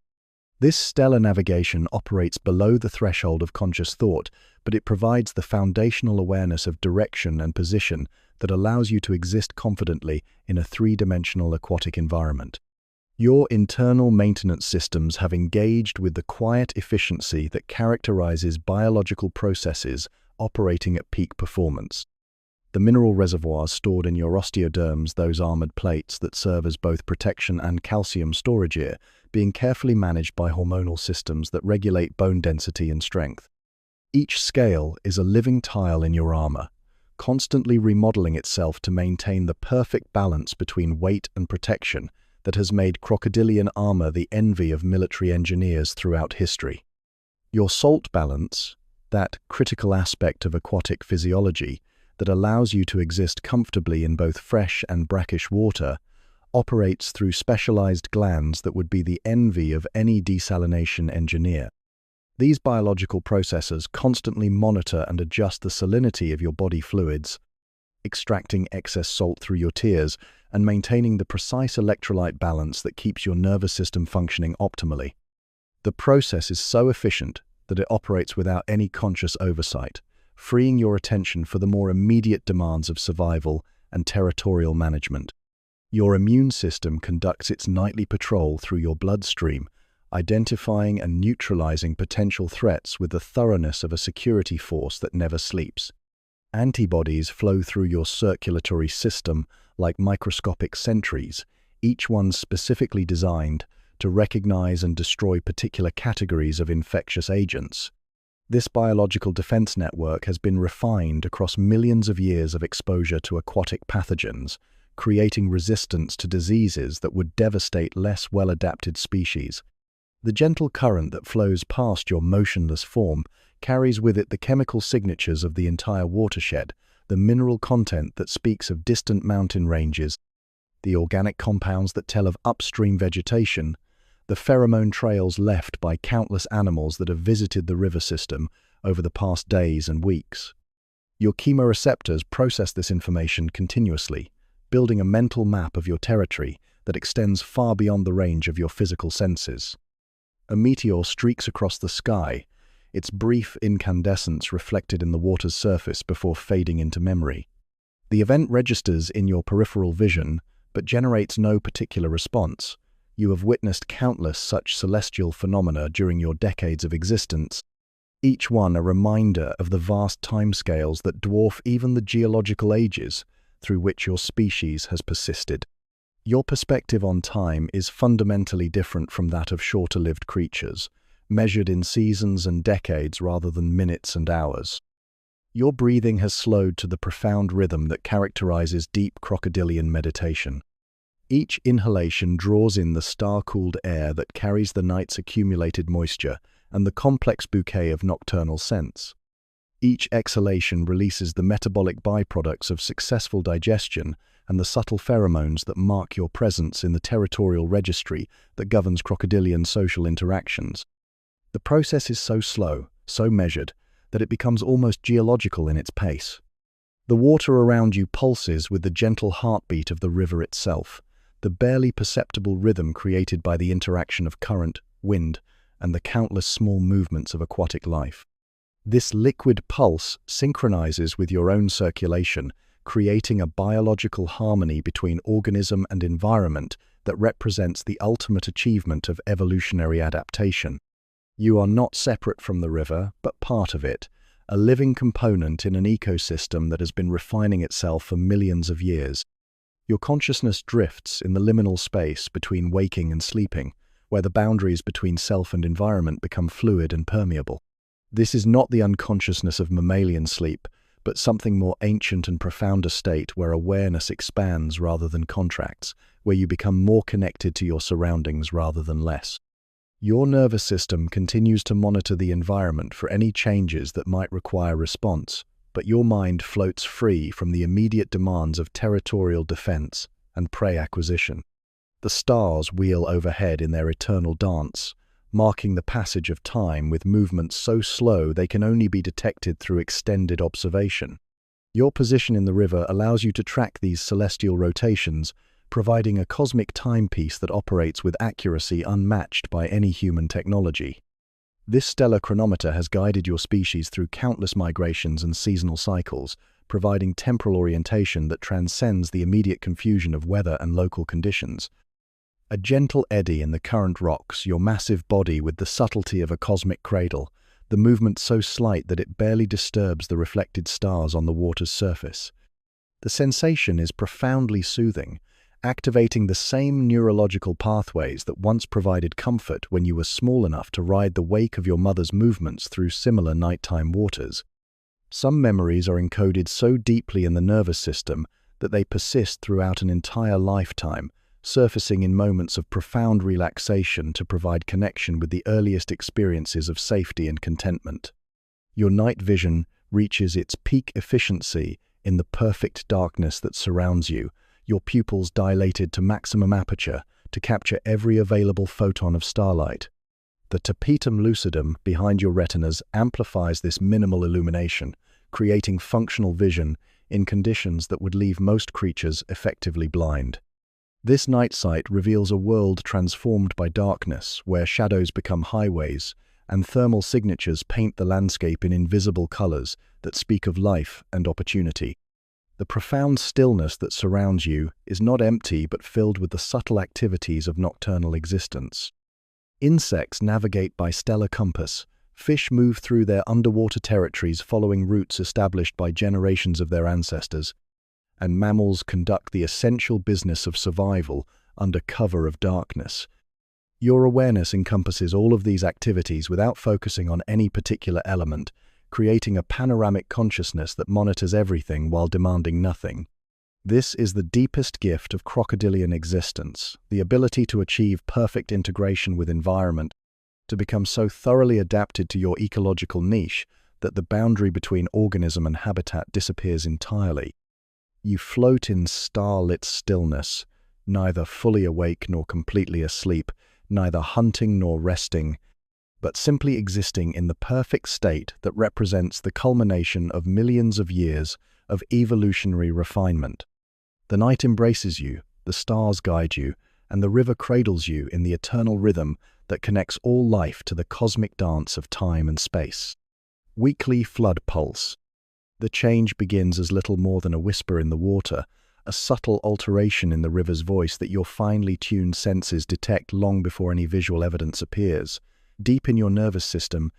Speaker 1: This stellar navigation operates below the threshold of conscious thought, but it provides the foundational awareness of direction and position that allows you to exist confidently in a three-dimensional aquatic environment. Your internal maintenance systems have engaged with the quiet efficiency that characterizes biological processes operating at peak performance. The mineral reservoirs stored in your osteoderms, those armored plates that serve as both protection and calcium storage here, being carefully managed by hormonal systems that regulate bone density and strength. Each scale is a living tile in your armor, constantly remodeling itself to maintain the perfect balance between weight and protection that has made crocodilian armor the envy of military engineers throughout history. Your salt balance, that critical aspect of aquatic physiology that allows you to exist comfortably in both fresh and brackish water, operates through specialized glands that would be the envy of any desalination engineer. These biological processes constantly monitor and adjust the salinity of your body fluids, extracting excess salt through your tears and maintaining the precise electrolyte balance that keeps your nervous system functioning optimally. The process is so efficient that it operates without any conscious oversight, freeing your attention for the more immediate demands of survival and territorial management. Your immune system conducts its nightly patrol through your bloodstream, identifying and neutralizing potential threats with the thoroughness of a security force that never sleeps. Antibodies flow through your circulatory system like microscopic sentries, each one specifically designed to recognize and destroy particular categories of infectious agents. This biological defense network has been refined across millions of years of exposure to aquatic pathogens, creating resistance to diseases that would devastate less well-adapted species. The gentle current that flows past your motionless form carries with it the chemical signatures of the entire watershed, the mineral content that speaks of distant mountain ranges, the organic compounds that tell of upstream vegetation, the pheromone trails left by countless animals that have visited the river system over the past days and weeks. Your chemoreceptors process this information continuously, building a mental map of your territory that extends far beyond the range of your physical senses. A meteor streaks across the sky, its brief incandescence reflected in the water's surface before fading into memory. The event registers in your peripheral vision, but generates no particular response. You have witnessed countless such celestial phenomena during your decades of existence, each one a reminder of the vast timescales that dwarf even the geological ages through which your species has persisted. Your perspective on time is fundamentally different from that of shorter-lived creatures, measured in seasons and decades rather than minutes and hours. Your breathing has slowed to the profound rhythm that characterizes deep crocodilian meditation. Each inhalation draws in the star-cooled air that carries the night's accumulated moisture and the complex bouquet of nocturnal scents. Each exhalation releases the metabolic byproducts of successful digestion and the subtle pheromones that mark your presence in the territorial registry that governs crocodilian social interactions. The process is so slow, so measured, that it becomes almost geological in its pace. The water around you pulses with the gentle heartbeat of the river itself, the barely perceptible rhythm created by the interaction of current, wind, and the countless small movements of aquatic life. This liquid pulse synchronizes with your own circulation, creating a biological harmony between organism and environment that represents the ultimate achievement of evolutionary adaptation. You are not separate from the river, but part of it, a living component in an ecosystem that has been refining itself for millions of years. Your consciousness drifts in the liminal space between waking and sleeping, where the boundaries between self and environment become fluid and permeable. This is not the unconsciousness of mammalian sleep, but something more ancient and profounder state where awareness expands rather than contracts, where you become more connected to your surroundings rather than less. Your nervous system continues to monitor the environment for any changes that might require response, but your mind floats free from the immediate demands of territorial defense and prey acquisition. The stars wheel overhead in their eternal dance, marking the passage of time with movements so slow they can only be detected through extended observation. Your position in the river allows you to track these celestial rotations, providing a cosmic timepiece that operates with accuracy unmatched by any human technology. This stellar chronometer has guided your species through countless migrations and seasonal cycles, providing temporal orientation that transcends the immediate confusion of weather and local conditions. A gentle eddy in the current rocks your massive body with the subtlety of a cosmic cradle, the movement so slight that it barely disturbs the reflected stars on the water's surface. The sensation is profoundly soothing, activating the same neurological pathways that once provided comfort when you were small enough to ride the wake of your mother's movements through similar nighttime waters. Some memories are encoded so deeply in the nervous system that they persist throughout an entire lifetime, surfacing in moments of profound relaxation to provide connection with the earliest experiences of safety and contentment. Your night vision reaches its peak efficiency in the perfect darkness that surrounds you, your pupils dilated to maximum aperture to capture every available photon of starlight. The tapetum lucidum behind your retinas amplifies this minimal illumination, creating functional vision in conditions that would leave most creatures effectively blind. This night sight reveals a world transformed by darkness, where shadows become highways and thermal signatures paint the landscape in invisible colors that speak of life and opportunity. The profound stillness that surrounds you is not empty but filled with the subtle activities of nocturnal existence. Insects navigate by stellar compass, fish move through their underwater territories following routes established by generations of their ancestors, and mammals conduct the essential business of survival under cover of darkness. Your awareness encompasses all of these activities without focusing on any particular element, creating a panoramic consciousness that monitors everything while demanding nothing. This is the deepest gift of crocodilian existence, the ability to achieve perfect integration with environment, to become so thoroughly adapted to your ecological niche that the boundary between organism and habitat disappears entirely. You float in starlit stillness, neither fully awake nor completely asleep, neither hunting nor resting, but simply existing in the perfect state that represents the culmination of millions of years of evolutionary refinement. The night embraces you, the stars guide you, and the river cradles you in the eternal rhythm that connects all life to the cosmic dance of time and space. Weekly flood pulse. The change begins as little more than a whisper in the water, a subtle alteration in the river's voice that your finely tuned senses detect long before any visual evidence appears. Deep in your nervous system,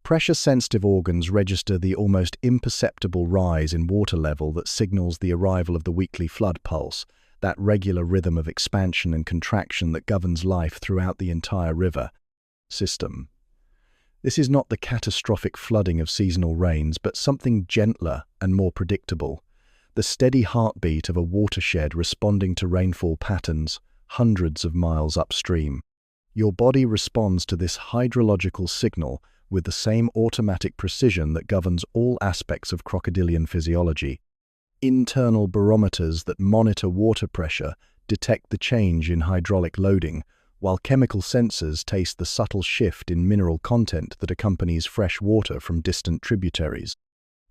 Speaker 1: pressure-sensitive organs register the almost imperceptible rise in water level that signals the arrival of the weekly flood pulse, that regular rhythm of expansion and contraction that governs life throughout the entire river system. This is not the catastrophic flooding of seasonal rains, but something gentler and more predictable, the steady heartbeat of a watershed responding to rainfall patterns hundreds of miles upstream. Your body responds to this hydrological signal with the same automatic precision that governs all aspects of crocodilian physiology. Internal barometers that monitor water pressure detect the change in hydraulic loading, while chemical sensors taste the subtle shift in mineral content that accompanies fresh water from distant tributaries.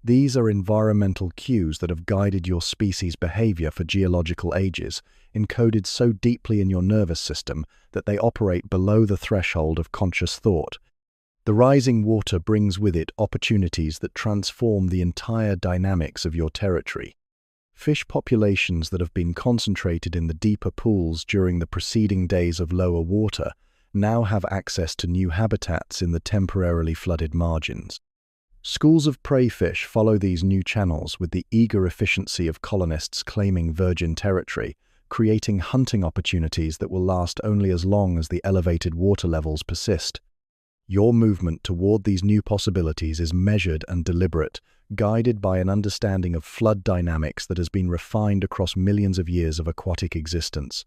Speaker 1: These are environmental cues that have guided your species' behavior for geological ages, encoded so deeply in your nervous system that they operate below the threshold of conscious thought. The rising water brings with it opportunities that transform the entire dynamics of your territory. Fish populations that have been concentrated in the deeper pools during the preceding days of lower water now have access to new habitats in the temporarily flooded margins. Schools of prey fish follow these new channels with the eager efficiency of colonists claiming virgin territory, creating hunting opportunities that will last only as long as the elevated water levels persist. Your movement toward these new possibilities is measured and deliberate, guided by an understanding of flood dynamics that has been refined across millions of years of aquatic existence.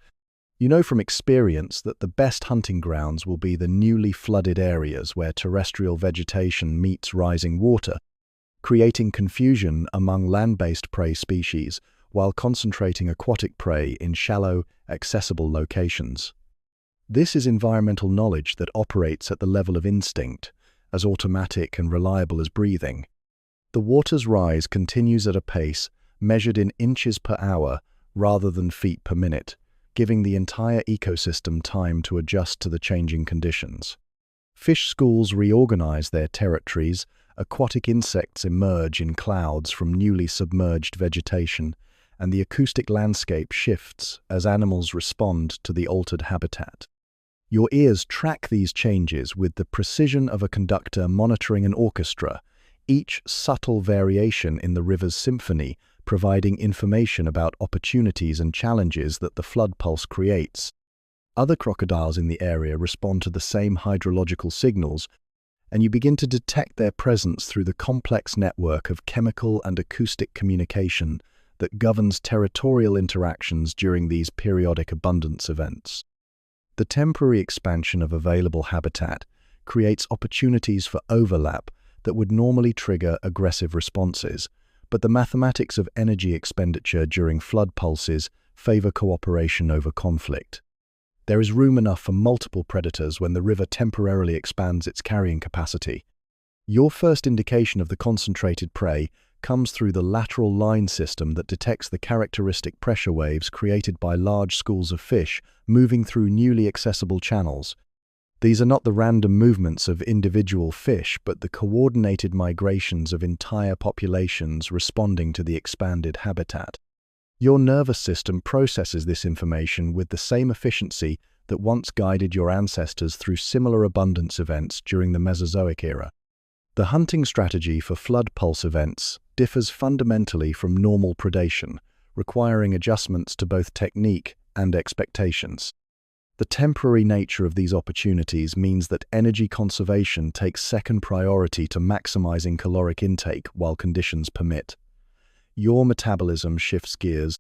Speaker 1: You know from experience that the best hunting grounds will be the newly flooded areas where terrestrial vegetation meets rising water, creating confusion among land-based prey species while concentrating aquatic prey in shallow, accessible locations. This is environmental knowledge that operates at the level of instinct, as automatic and reliable as breathing. The water's rise continues at a pace measured in inches per hour rather than feet per minute, giving the entire ecosystem time to adjust to the changing conditions. Fish schools reorganize their territories, aquatic insects emerge in clouds from newly submerged vegetation, and the acoustic landscape shifts as animals respond to the altered habitat. Your ears track these changes with the precision of a conductor monitoring an orchestra, each subtle variation in the river's symphony providing information about opportunities and challenges that the flood pulse creates. Other crocodiles in the area respond to the same hydrological signals, and you begin to detect their presence through the complex network of chemical and acoustic communication that governs territorial interactions during these periodic abundance events. The temporary expansion of available habitat creates opportunities for overlap that would normally trigger aggressive responses, but the mathematics of energy expenditure during flood pulses favor cooperation over conflict. There is room enough for multiple predators when the river temporarily expands its carrying capacity. Your first indication of the concentrated prey comes through the lateral line system that detects the characteristic pressure waves created by large schools of fish moving through newly accessible channels. These are not the random movements of individual fish, but the coordinated migrations of entire populations responding to the expanded habitat. Your nervous system processes this information with the same efficiency that once guided your ancestors through similar abundance events during the Mesozoic era. The hunting strategy for flood pulse events differs fundamentally from normal predation, requiring adjustments to both technique and expectations. The temporary nature of these opportunities means that energy conservation takes second priority to maximizing caloric intake while conditions permit. Your metabolism shifts gears,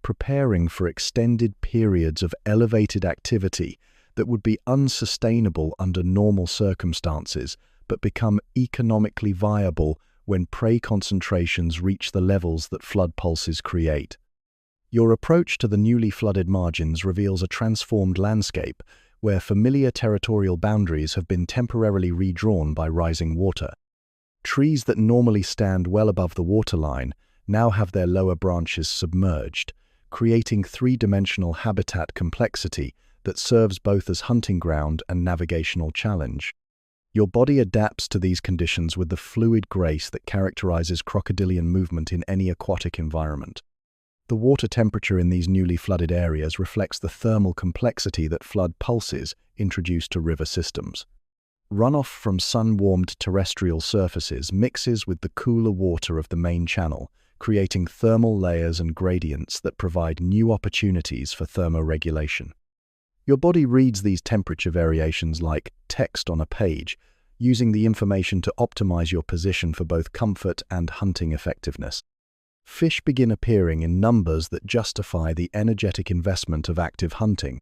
Speaker 1: preparing for extended periods of elevated activity that would be unsustainable under normal circumstances, but become economically viable when prey concentrations reach the levels that flood pulses create. Your approach to the newly flooded margins reveals a transformed landscape where familiar territorial boundaries have been temporarily redrawn by rising water. Trees that normally stand well above the waterline now have their lower branches submerged, creating three-dimensional habitat complexity that serves both as hunting ground and navigational challenge. Your body adapts to these conditions with the fluid grace that characterizes crocodilian movement in any aquatic environment. The water temperature in these newly flooded areas reflects the thermal complexity that flood pulses introduce to river systems. Runoff from sun-warmed terrestrial surfaces mixes with the cooler water of the main channel, creating thermal layers and gradients that provide new opportunities for thermoregulation. Your body reads these temperature variations like text on a page, using the information to optimize your position for both comfort and hunting effectiveness. Fish begin appearing in numbers that justify the energetic investment of active hunting.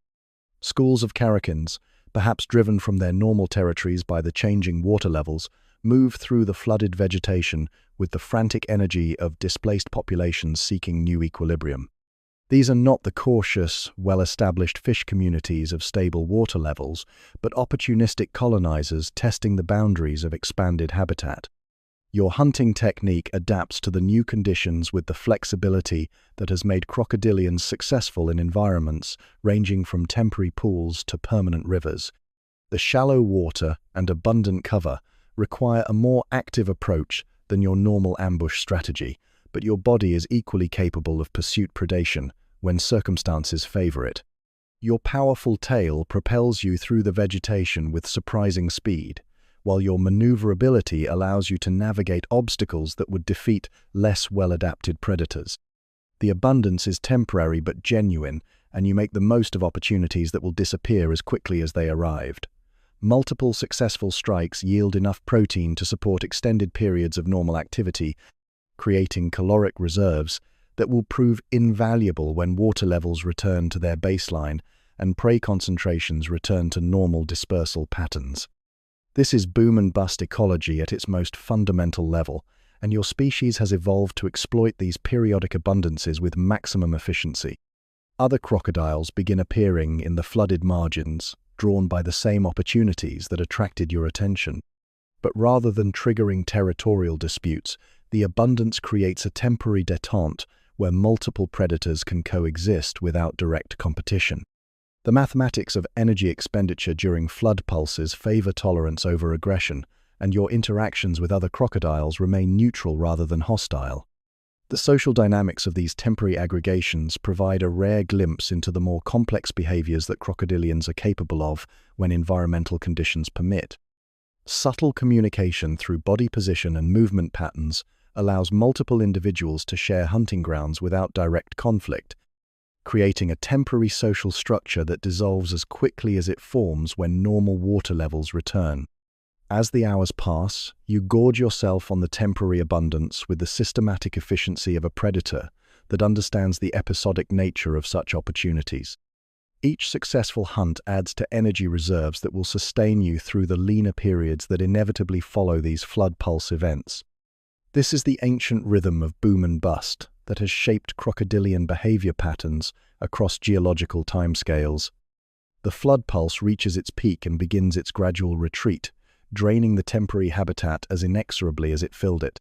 Speaker 1: Schools of caracals, perhaps driven from their normal territories by the changing water levels, move through the flooded vegetation with the frantic energy of displaced populations seeking new equilibrium. These are not the cautious, well-established fish communities of stable water levels, but opportunistic colonizers testing the boundaries of expanded habitat. Your hunting technique adapts to the new conditions with the flexibility that has made crocodilians successful in environments ranging from temporary pools to permanent rivers. The shallow water and abundant cover require a more active approach than your normal ambush strategy, but your body is equally capable of pursuit predation when circumstances favor it. Your powerful tail propels you through the vegetation with surprising speed, while your maneuverability allows you to navigate obstacles that would defeat less well-adapted predators. The abundance is temporary but genuine, and you make the most of opportunities that will disappear as quickly as they arrived. Multiple successful strikes yield enough protein to support extended periods of normal activity, creating caloric reserves that will prove invaluable when water levels return to their baseline and prey concentrations return to normal dispersal patterns. This is boom and bust ecology at its most fundamental level, and your species has evolved to exploit these periodic abundances with maximum efficiency. Other crocodiles begin appearing in the flooded margins, drawn by the same opportunities that attracted your attention. But rather than triggering territorial disputes, the abundance creates a temporary détente where multiple predators can coexist without direct competition. The mathematics of energy expenditure during flood pulses favor tolerance over aggression, and your interactions with other crocodiles remain neutral rather than hostile. The social dynamics of these temporary aggregations provide a rare glimpse into the more complex behaviors that crocodilians are capable of when environmental conditions permit. Subtle communication through body position and movement patterns allows multiple individuals to share hunting grounds without direct conflict, creating a temporary social structure that dissolves as quickly as it forms when normal water levels return. As the hours pass, you gorge yourself on the temporary abundance with the systematic efficiency of a predator that understands the episodic nature of such opportunities. Each successful hunt adds to energy reserves that will sustain you through the leaner periods that inevitably follow these flood pulse events. This is the ancient rhythm of boom and bust that has shaped crocodilian behavior patterns across geological timescales. The flood pulse reaches its peak and begins its gradual retreat, draining the temporary habitat as inexorably as it filled it.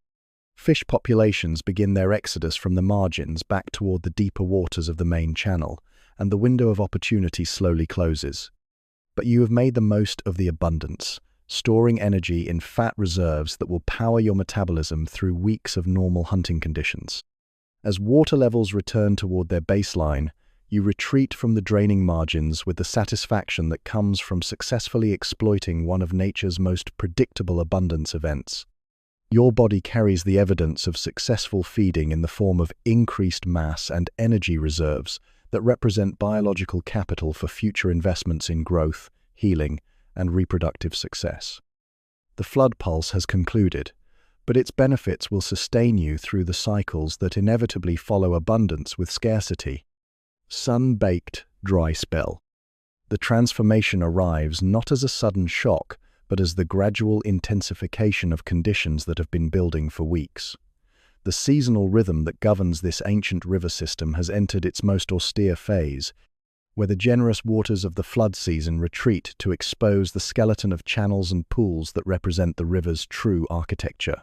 Speaker 1: Fish populations begin their exodus from the margins back toward the deeper waters of the main channel, and the window of opportunity slowly closes. But you have made the most of the abundance, storing energy in fat reserves that will power your metabolism through weeks of normal hunting conditions. As water levels return toward their baseline, you retreat from the draining margins with the satisfaction that comes from successfully exploiting one of nature's most predictable abundance events. Your body carries the evidence of successful feeding in the form of increased mass and energy reserves that represent biological capital for future investments in growth, healing, and reproductive success. The flood pulse has concluded, but its benefits will sustain you through the cycles that inevitably follow abundance with scarcity. Sun-baked dry spell. The transformation arrives not as a sudden shock, but as the gradual intensification of conditions that have been building for weeks. The seasonal rhythm that governs this ancient river system has entered its most austere phase, where the generous waters of the flood season retreat to expose the skeleton of channels and pools that represent the river's true architecture.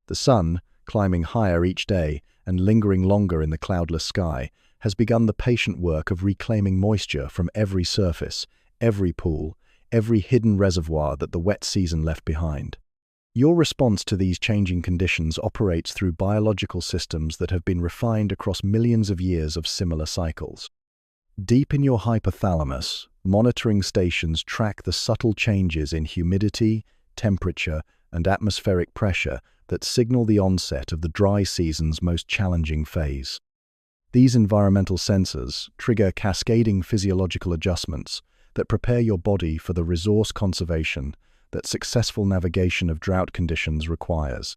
Speaker 1: The sun, climbing higher each day and lingering longer in the cloudless sky, has begun the patient work of reclaiming moisture from every surface, every pool, every hidden reservoir that the wet season left behind. Your response to these changing conditions operates through biological systems that have been refined across millions of years of similar cycles. Deep in your hypothalamus, monitoring stations track the subtle changes in humidity, temperature, and atmospheric pressure that signal the onset of the dry season's most challenging phase. These environmental sensors trigger cascading physiological adjustments that prepare your body for the resource conservation that successful navigation of drought conditions requires.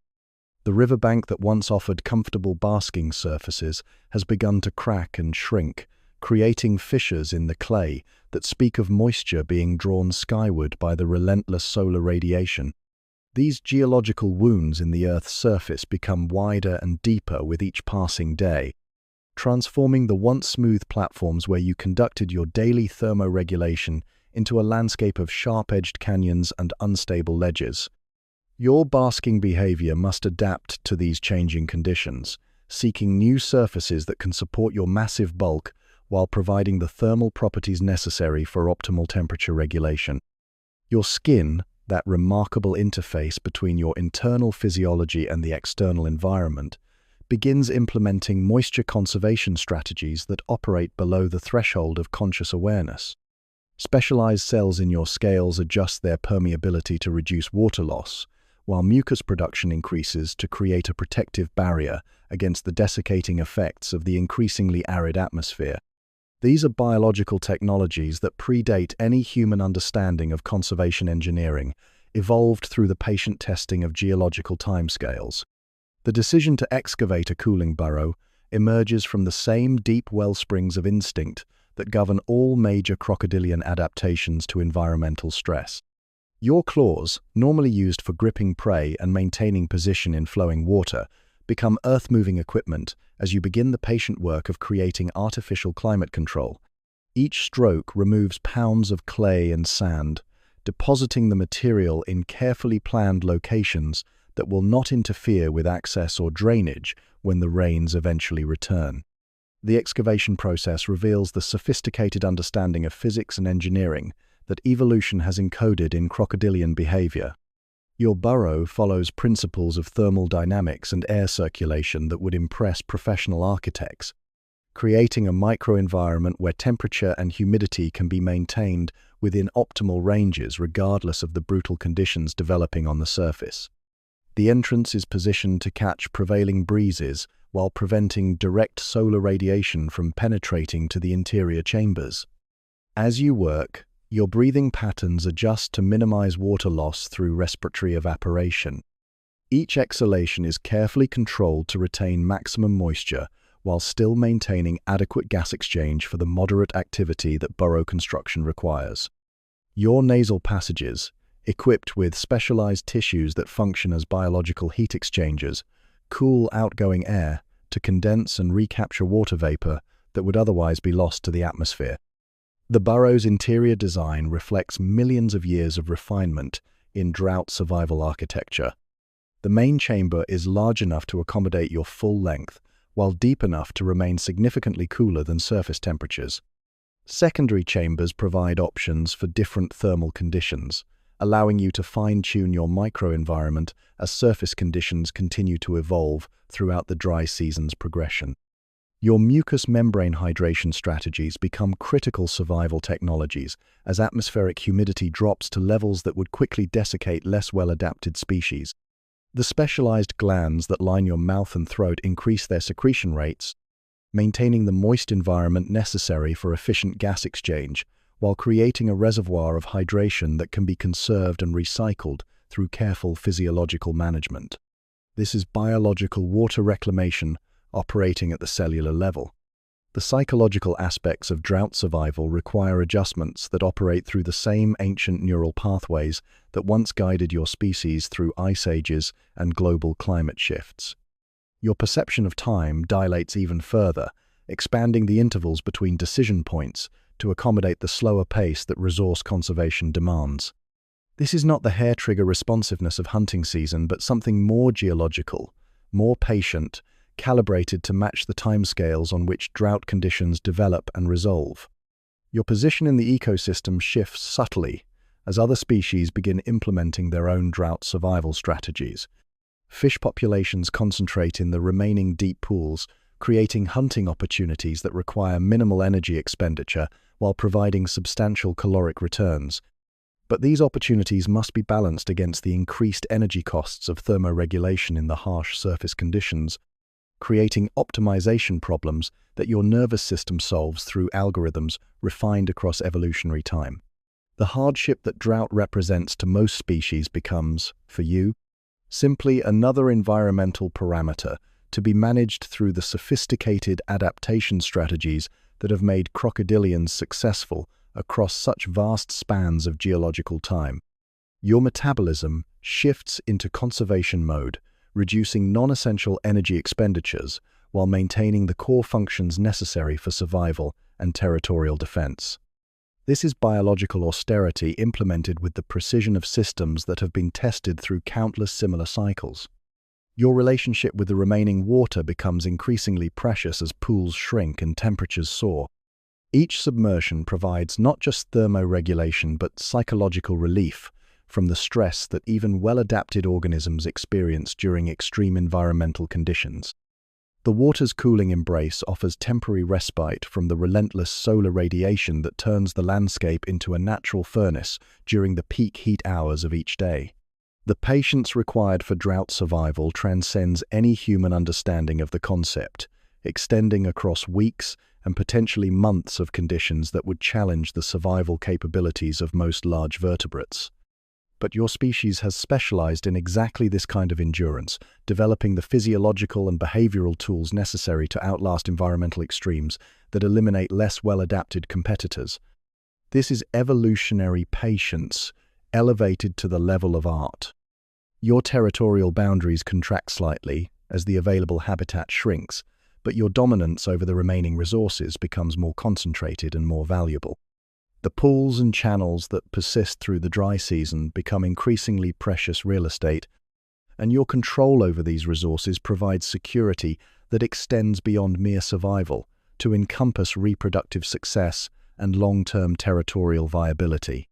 Speaker 1: The riverbank that once offered comfortable basking surfaces has begun to crack and shrink, creating fissures in the clay that speak of moisture being drawn skyward by the relentless solar radiation. These geological wounds in the Earth's surface become wider and deeper with each passing day, transforming the once smooth platforms where you conducted your daily thermoregulation into a landscape of sharp-edged canyons and unstable ledges. Your basking behavior must adapt to these changing conditions, seeking new surfaces that can support your massive bulk while providing the thermal properties necessary for optimal temperature regulation. Your skin, that remarkable interface between your internal physiology and the external environment, begins implementing moisture conservation strategies that operate below the threshold of conscious awareness. Specialized cells in your scales adjust their permeability to reduce water loss, while mucus production increases to create a protective barrier against the desiccating effects of the increasingly arid atmosphere. These are biological technologies that predate any human understanding of conservation engineering, evolved through the patient testing of geological timescales. The decision to excavate a cooling burrow emerges from the same deep wellsprings of instinct that govern all major crocodilian adaptations to environmental stress. Your claws, normally used for gripping prey and maintaining position in flowing water, become earth-moving equipment as you begin the patient work of creating artificial climate control. Each stroke removes pounds of clay and sand, depositing the material in carefully planned locations that will not interfere with access or drainage when the rains eventually return. The excavation process reveals the sophisticated understanding of physics and engineering that evolution has encoded in crocodilian behavior. Your burrow follows principles of thermal dynamics and air circulation that would impress professional architects, creating a microenvironment where temperature and humidity can be maintained within optimal ranges regardless of the brutal conditions developing on the surface. The entrance is positioned to catch prevailing breezes while preventing direct solar radiation from penetrating to the interior chambers. As you work, your breathing patterns adjust to minimize water loss through respiratory evaporation. Each exhalation is carefully controlled to retain maximum moisture while still maintaining adequate gas exchange for the moderate activity that burrow construction requires. Your nasal passages, equipped with specialized tissues that function as biological heat exchangers, cool outgoing air to condense and recapture water vapor that would otherwise be lost to the atmosphere. The burrow's interior design reflects millions of years of refinement in drought survival architecture. The main chamber is large enough to accommodate your full length, while deep enough to remain significantly cooler than surface temperatures. Secondary chambers provide options for different thermal conditions, allowing you to fine-tune your microenvironment as surface conditions continue to evolve throughout the dry season's progression. Your mucous membrane hydration strategies become critical survival technologies as atmospheric humidity drops to levels that would quickly desiccate less well-adapted species. The specialized glands that line your mouth and throat increase their secretion rates, maintaining the moist environment necessary for efficient gas exchange, while creating a reservoir of hydration that can be conserved and recycled through careful physiological management. This is biological water reclamation operating at the cellular level. The psychological aspects of drought survival require adjustments that operate through the same ancient neural pathways that once guided your species through ice ages and global climate shifts. Your perception of time dilates even further, expanding the intervals between decision points to accommodate the slower pace that resource conservation demands. This is not the hair-trigger responsiveness of hunting season, but something more geological, more patient, calibrated to match the timescales on which drought conditions develop and resolve. Your position in the ecosystem shifts subtly as other species begin implementing their own drought survival strategies. Fish populations concentrate in the remaining deep pools, creating hunting opportunities that require minimal energy expenditure while providing substantial caloric returns. But these opportunities must be balanced against the increased energy costs of thermoregulation in the harsh surface conditions, creating optimization problems that your nervous system solves through algorithms refined across evolutionary time. The hardship that drought represents to most species becomes, for you, simply another environmental parameter to be managed through the sophisticated adaptation strategies that have made crocodilians successful across such vast spans of geological time. Your metabolism shifts into conservation mode, reducing non-essential energy expenditures while maintaining the core functions necessary for survival and territorial defense. This is biological austerity implemented with the precision of systems that have been tested through countless similar cycles. Your relationship with the remaining water becomes increasingly precious as pools shrink and temperatures soar. Each submersion provides not just thermoregulation but psychological relief from the stress that even well-adapted organisms experience during extreme environmental conditions. The water's cooling embrace offers temporary respite from the relentless solar radiation that turns the landscape into a natural furnace during the peak heat hours of each day. The patience required for drought survival transcends any human understanding of the concept, extending across weeks and potentially months of conditions that would challenge the survival capabilities of most large vertebrates. But your species has specialized in exactly this kind of endurance, developing the physiological and behavioral tools necessary to outlast environmental extremes that eliminate less well-adapted competitors. This is evolutionary patience, elevated to the level of art. Your territorial boundaries contract slightly as the available habitat shrinks, but your dominance over the remaining resources becomes more concentrated and more valuable. The pools and channels that persist through the dry season become increasingly precious real estate, and your control over these resources provides security that extends beyond mere survival to encompass reproductive success and long-term territorial viability.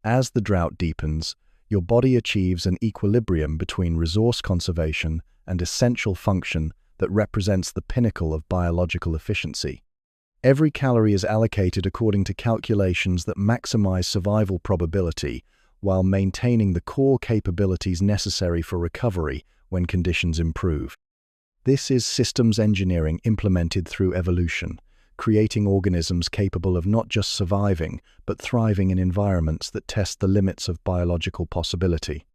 Speaker 1: As the drought deepens, your body achieves an equilibrium between resource conservation and essential function that represents the pinnacle of biological efficiency. Every calorie is allocated according to calculations that maximize survival probability while maintaining the core capabilities necessary for recovery when conditions improve. This is systems engineering implemented through evolution, creating organisms capable of not just surviving, but thriving in environments that test the limits of biological possibility.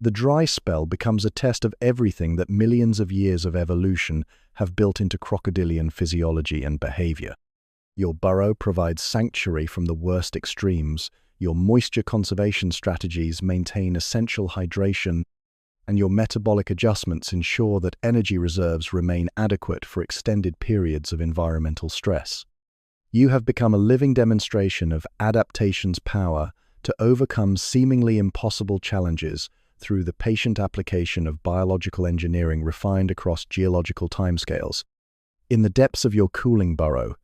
Speaker 1: The dry spell becomes a test of everything that millions of years of evolution have built into crocodilian physiology and behavior. Your burrow provides sanctuary from the worst extremes, your moisture conservation strategies maintain essential hydration, and your metabolic adjustments ensure that energy reserves remain adequate for extended periods of environmental stress. You have become a living demonstration of adaptation's power to overcome seemingly impossible challenges through the patient application of biological engineering refined across geological timescales. In the depths of your cooling burrow,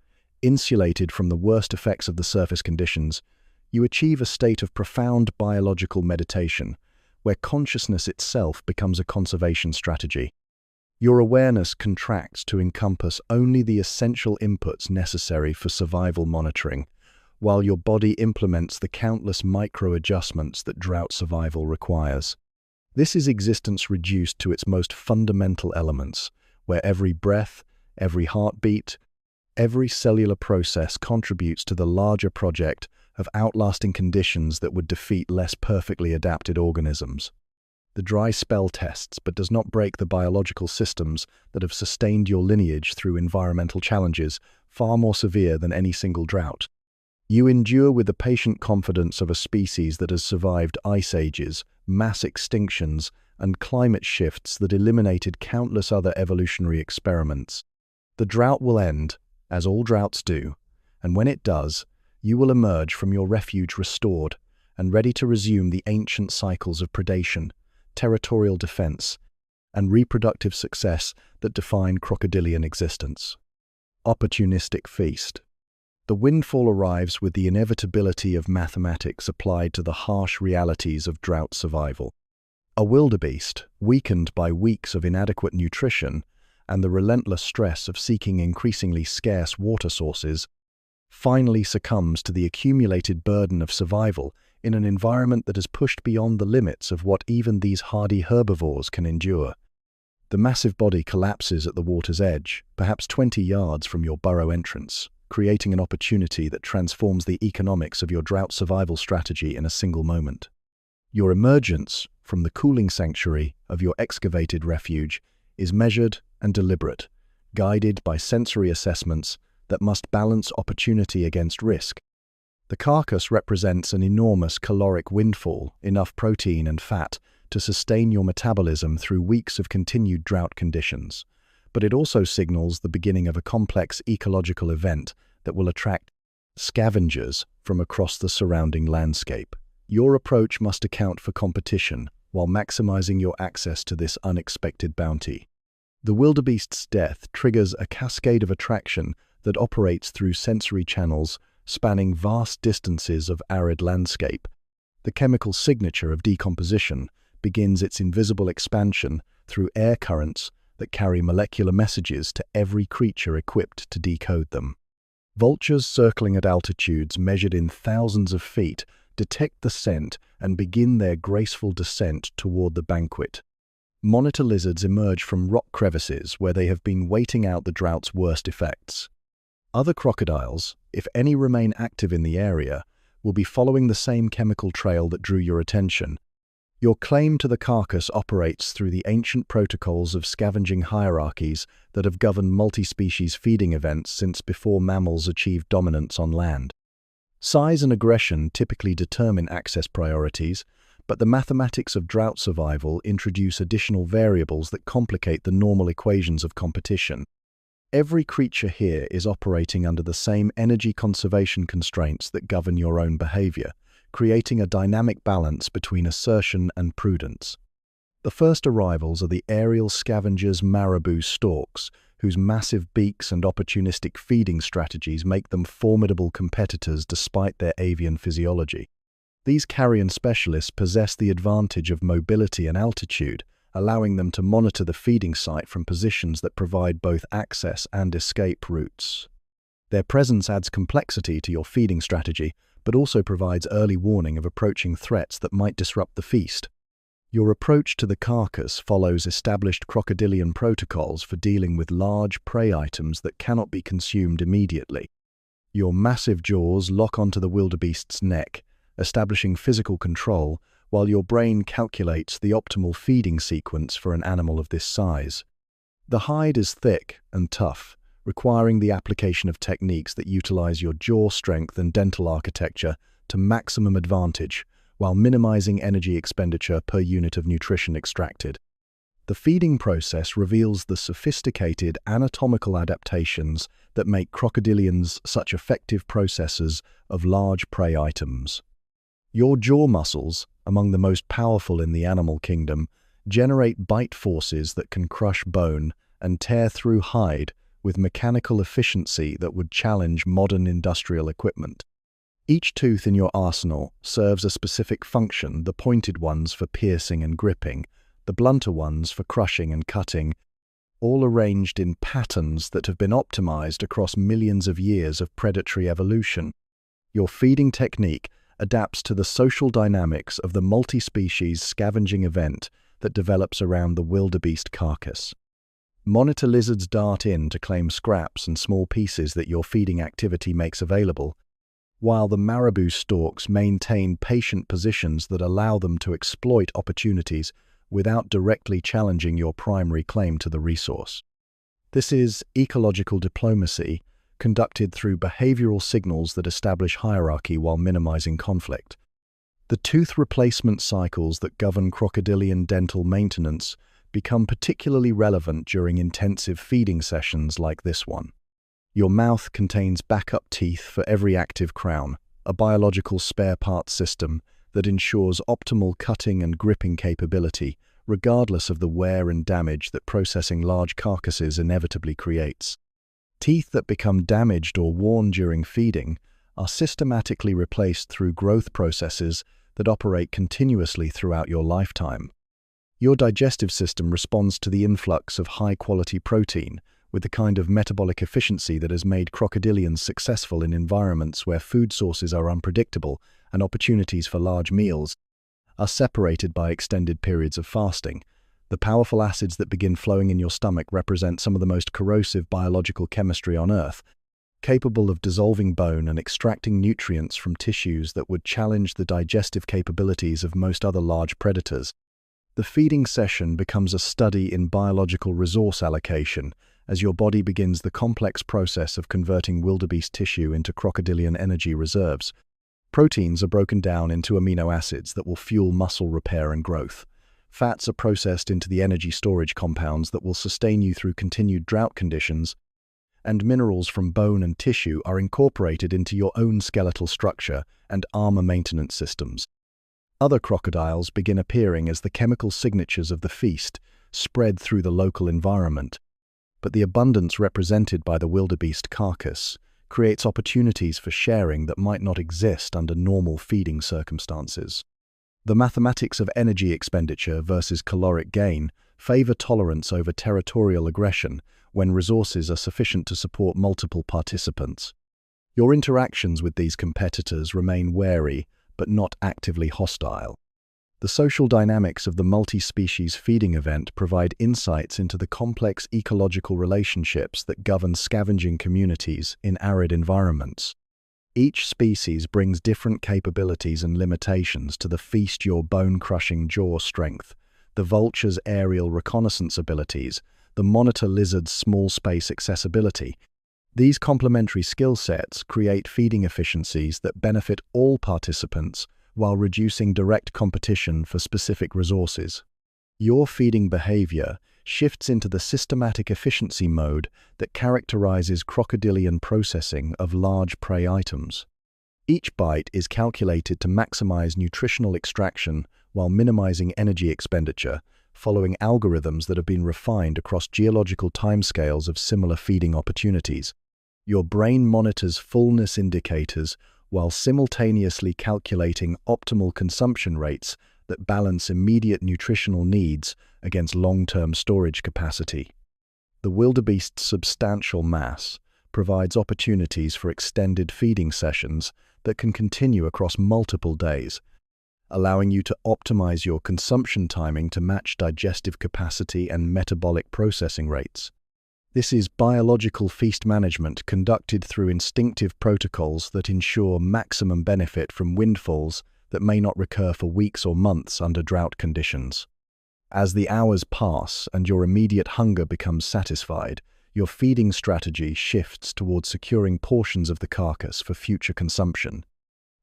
Speaker 1: insulated from the worst effects of the surface conditions, you achieve a state of profound biological meditation, where consciousness itself becomes a conservation strategy. Your awareness contracts to encompass only the essential inputs necessary for survival monitoring, while your body implements the countless micro-adjustments that drought survival requires. This is existence reduced to its most fundamental elements, where every breath, every heartbeat, every cellular process contributes to the larger project of outlasting conditions that would defeat less perfectly adapted organisms. The dry spell tests but does not break the biological systems that have sustained your lineage through environmental challenges far more severe than any single drought. You endure with the patient confidence of a species that has survived ice ages, mass extinctions, and climate shifts that eliminated countless other evolutionary experiments. The drought will end, as all droughts do, and when it does, you will emerge from your refuge restored and ready to resume the ancient cycles of predation, territorial defense, and reproductive success that define crocodilian existence. Opportunistic feast. The windfall arrives with the inevitability of mathematics applied to the harsh realities of drought survival. A wildebeest, weakened by weeks of inadequate nutrition and the relentless stress of seeking increasingly scarce water sources, finally succumbs to the accumulated burden of survival in an environment that has pushed beyond the limits of what even these hardy herbivores can endure. The massive body collapses at the water's edge, perhaps 20 yards from your burrow entrance, creating an opportunity that transforms the economics of your drought survival strategy in a single moment. Your emergence from the cooling sanctuary of your excavated refuge is measured and deliberate, guided by sensory assessments that must balance opportunity against risk. The carcass represents an enormous caloric windfall, enough protein and fat to sustain your metabolism through weeks of continued drought conditions. But it also signals the beginning of a complex ecological event that will attract scavengers from across the surrounding landscape. Your approach must account for competition while maximizing your access to this unexpected bounty. The wildebeest's death triggers a cascade of attraction that operates through sensory channels spanning vast distances of arid landscape. The chemical signature of decomposition begins its invisible expansion through air currents that carry molecular messages to every creature equipped to decode them. Vultures circling at altitudes measured in thousands of feet detect the scent and begin their graceful descent toward the banquet. Monitor lizards emerge from rock crevices where they have been waiting out the drought's worst effects. Other crocodiles, if any remain active in the area, will be following the same chemical trail that drew your attention. Your claim to the carcass operates through the ancient protocols of scavenging hierarchies that have governed multi-species feeding events since before mammals achieved dominance on land. Size and aggression typically determine access priorities, but the mathematics of drought survival introduce additional variables that complicate the normal equations of competition. Every creature here is operating under the same energy conservation constraints that govern your own behavior, creating a dynamic balance between assertion and prudence. The first arrivals are the aerial scavengers marabou storks, whose massive beaks and opportunistic feeding strategies make them formidable competitors despite their avian physiology. These carrion specialists possess the advantage of mobility and altitude, allowing them to monitor the feeding site from positions that provide both access and escape routes. Their presence adds complexity to your feeding strategy, but also provides early warning of approaching threats that might disrupt the feast. Your approach to the carcass follows established crocodilian protocols for dealing with large prey items that cannot be consumed immediately. Your massive jaws lock onto the wildebeest's neck, establishing physical control, while your brain calculates the optimal feeding sequence for an animal of this size. The hide is thick and tough, requiring the application of techniques that utilize your jaw strength and dental architecture to maximum advantage, while minimizing energy expenditure per unit of nutrition extracted. The feeding process reveals the sophisticated anatomical adaptations that make crocodilians such effective processors of large prey items. Your jaw muscles, among the most powerful in the animal kingdom, generate bite forces that can crush bone and tear through hide with mechanical efficiency that would challenge modern industrial equipment. Each tooth in your arsenal serves a specific function, the pointed ones for piercing and gripping, the blunter ones for crushing and cutting, all arranged in patterns that have been optimized across millions of years of predatory evolution. Your feeding technique adapts to the social dynamics of the multi-species scavenging event that develops around the wildebeest carcass. Monitor lizards dart in to claim scraps and small pieces that your feeding activity makes available, while the marabou storks maintain patient positions that allow them to exploit opportunities without directly challenging your primary claim to the resource. This is ecological diplomacy, conducted through behavioral signals that establish hierarchy while minimizing conflict. The tooth replacement cycles that govern crocodilian dental maintenance become particularly relevant during intensive feeding sessions like this one. Your mouth contains backup teeth for every active crown, a biological spare parts system that ensures optimal cutting and gripping capability, regardless of the wear and damage that processing large carcasses inevitably creates. Teeth that become damaged or worn during feeding are systematically replaced through growth processes that operate continuously throughout your lifetime. Your digestive system responds to the influx of high-quality protein with the kind of metabolic efficiency that has made crocodilians successful in environments where food sources are unpredictable and opportunities for large meals are separated by extended periods of fasting. The powerful acids that begin flowing in your stomach represent some of the most corrosive biological chemistry on Earth, capable of dissolving bone and extracting nutrients from tissues that would challenge the digestive capabilities of most other large predators. The feeding session becomes a study in biological resource allocation as your body begins the complex process of converting wildebeest tissue into crocodilian energy reserves. Proteins are broken down into amino acids that will fuel muscle repair and growth. Fats are processed into the energy storage compounds that will sustain you through continued drought conditions, and minerals from bone and tissue are incorporated into your own skeletal structure and armor maintenance systems. Other crocodiles begin appearing as the chemical signatures of the feast spread through the local environment, but the abundance represented by the wildebeest carcass creates opportunities for sharing that might not exist under normal feeding circumstances. The mathematics of energy expenditure versus caloric gain favor tolerance over territorial aggression when resources are sufficient to support multiple participants. Your interactions with these competitors remain wary but not actively hostile. The social dynamics of the multi-species feeding event provide insights into the complex ecological relationships that govern scavenging communities in arid environments. Each species brings different capabilities and limitations to the feast: your bone-crushing jaw strength, the vulture's aerial reconnaissance abilities, the monitor lizard's small space accessibility. These complementary skill sets create feeding efficiencies that benefit all participants while reducing direct competition for specific resources. Your feeding behavior shifts into the systematic efficiency mode that characterizes crocodilian processing of large prey items. Each bite is calculated to maximize nutritional extraction while minimizing energy expenditure, following algorithms that have been refined across geological timescales of similar feeding opportunities. Your brain monitors fullness indicators while simultaneously calculating optimal consumption rates that balance immediate nutritional needs against long-term storage capacity. The wildebeest's substantial mass provides opportunities for extended feeding sessions that can continue across multiple days, allowing you to optimize your consumption timing to match digestive capacity and metabolic processing rates. This is biological feast management conducted through instinctive protocols that ensure maximum benefit from windfalls that may not recur for weeks or months under drought conditions. As the hours pass and your immediate hunger becomes satisfied, your feeding strategy shifts towards securing portions of the carcass for future consumption.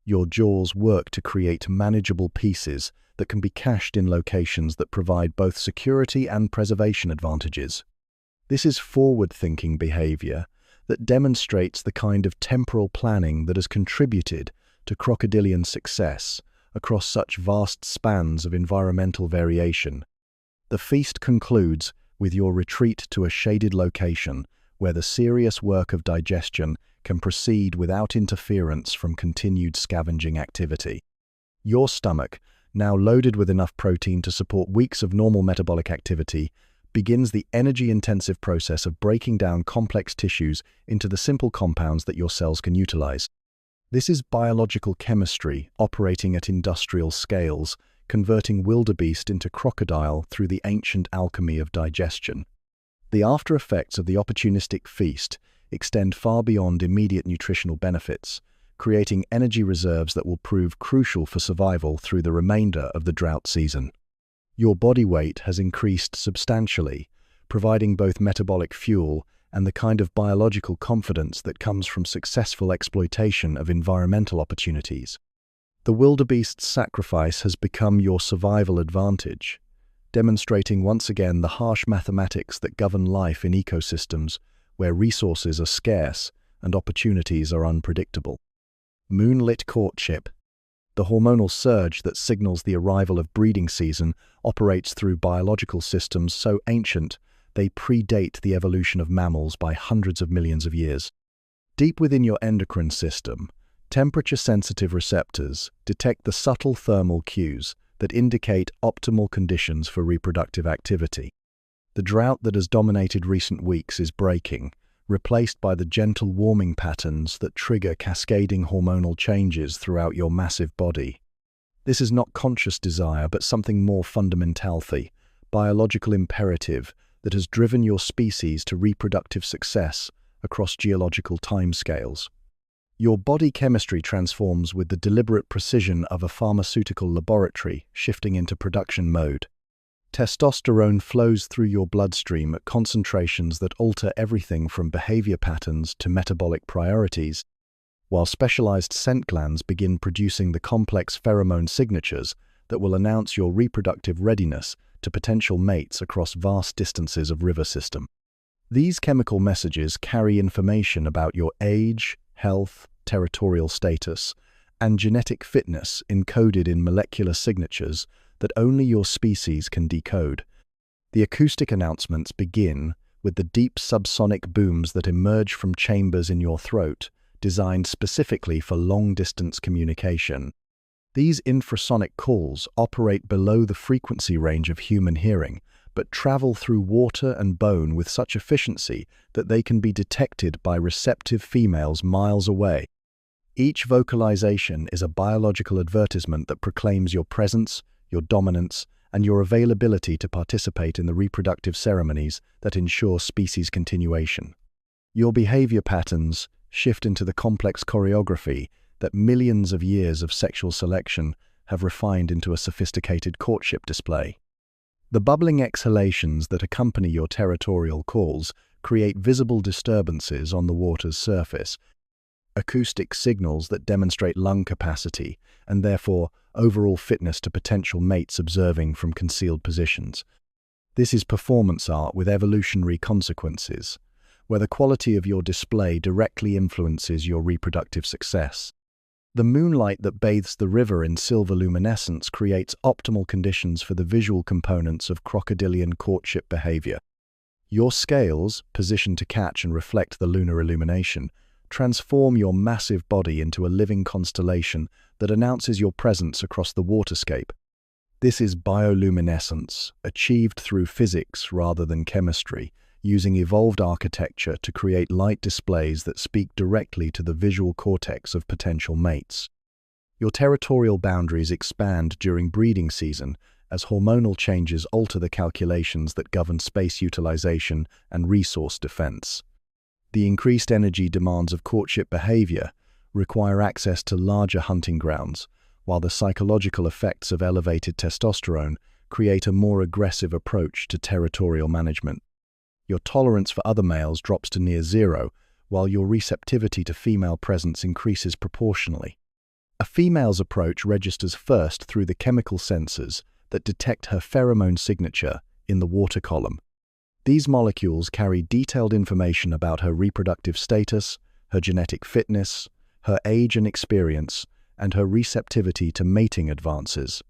Speaker 1: Your jaws work to create manageable pieces that can be cached in locations that provide both security and preservation advantages. This is forward-thinking behavior that demonstrates the kind of temporal planning that has contributed to crocodilian success across such vast spans of environmental variation. The feast concludes with your retreat to a shaded location where the serious work of digestion can proceed without interference from continued scavenging activity. Your stomach, now loaded with enough protein to support weeks of normal metabolic activity, begins the energy-intensive process of breaking down complex tissues into the simple compounds that your cells can utilize. This is biological chemistry operating at industrial scales, converting wildebeest into crocodile through the ancient alchemy of digestion. The after effects of the opportunistic feast extend far beyond immediate nutritional benefits, creating energy reserves that will prove crucial for survival through the remainder of the drought season. Your body weight has increased substantially, providing both metabolic fuel and the kind of biological confidence that comes from successful exploitation of environmental opportunities. The wildebeest's sacrifice has become your survival advantage, demonstrating once again the harsh mathematics that govern life in ecosystems where resources are scarce and opportunities are unpredictable. Moonlit courtship. The hormonal surge that signals the arrival of breeding season operates through biological systems so ancient they predate the evolution of mammals by hundreds of millions of years. Deep within your endocrine system, temperature-sensitive receptors detect the subtle thermal cues that indicate optimal conditions for reproductive activity. The drought that has dominated recent weeks is breaking, replaced by the gentle warming patterns that trigger cascading hormonal changes throughout your massive body. This is not conscious desire, but something more fundamental, the biological imperative that has driven your species to reproductive success across geological timescales. Your body chemistry transforms with the deliberate precision of a pharmaceutical laboratory shifting into production mode. Testosterone flows through your bloodstream at concentrations that alter everything from behavior patterns to metabolic priorities, while specialized scent glands begin producing the complex pheromone signatures that will announce your reproductive readiness to potential mates across vast distances of river system. These chemical messages carry information about your age, health, territorial status, and genetic fitness encoded in molecular signatures that only your species can decode. The acoustic announcements begin with the deep subsonic booms that emerge from chambers in your throat, designed specifically for long-distance communication. These infrasonic calls operate below the frequency range of human hearing, but travel through water and bone with such efficiency that they can be detected by receptive females miles away. Each vocalization is a biological advertisement that proclaims your presence, your dominance, and your availability to participate in the reproductive ceremonies that ensure species continuation. Your behavior patterns shift into the complex choreography that millions of years of sexual selection have refined into a sophisticated courtship display. The bubbling exhalations that accompany your territorial calls create visible disturbances on the water's surface, acoustic signals that demonstrate lung capacity and therefore overall fitness to potential mates observing from concealed positions. This is performance art with evolutionary consequences, where the quality of your display directly influences your reproductive success. The moonlight that bathes the river in silver luminescence creates optimal conditions for the visual components of crocodilian courtship behavior. Your scales, positioned to catch and reflect the lunar illumination, transform your massive body into a living constellation that announces your presence across the waterscape. This is bioluminescence, achieved through physics rather than chemistry, using evolved architecture to create light displays that speak directly to the visual cortex of potential mates. Your territorial boundaries expand during breeding season as hormonal changes alter the calculations that govern space utilization and resource defense. The increased energy demands of courtship behavior require access to larger hunting grounds, while the psychological effects of elevated testosterone create a more aggressive approach to territorial management. Your tolerance for other males drops to near zero, while your receptivity to female presence increases proportionally. A female's approach registers first through the chemical sensors that detect her pheromone signature in the water column. These molecules carry detailed information about her reproductive status, her genetic fitness, her age and experience, and her receptivity to mating advances.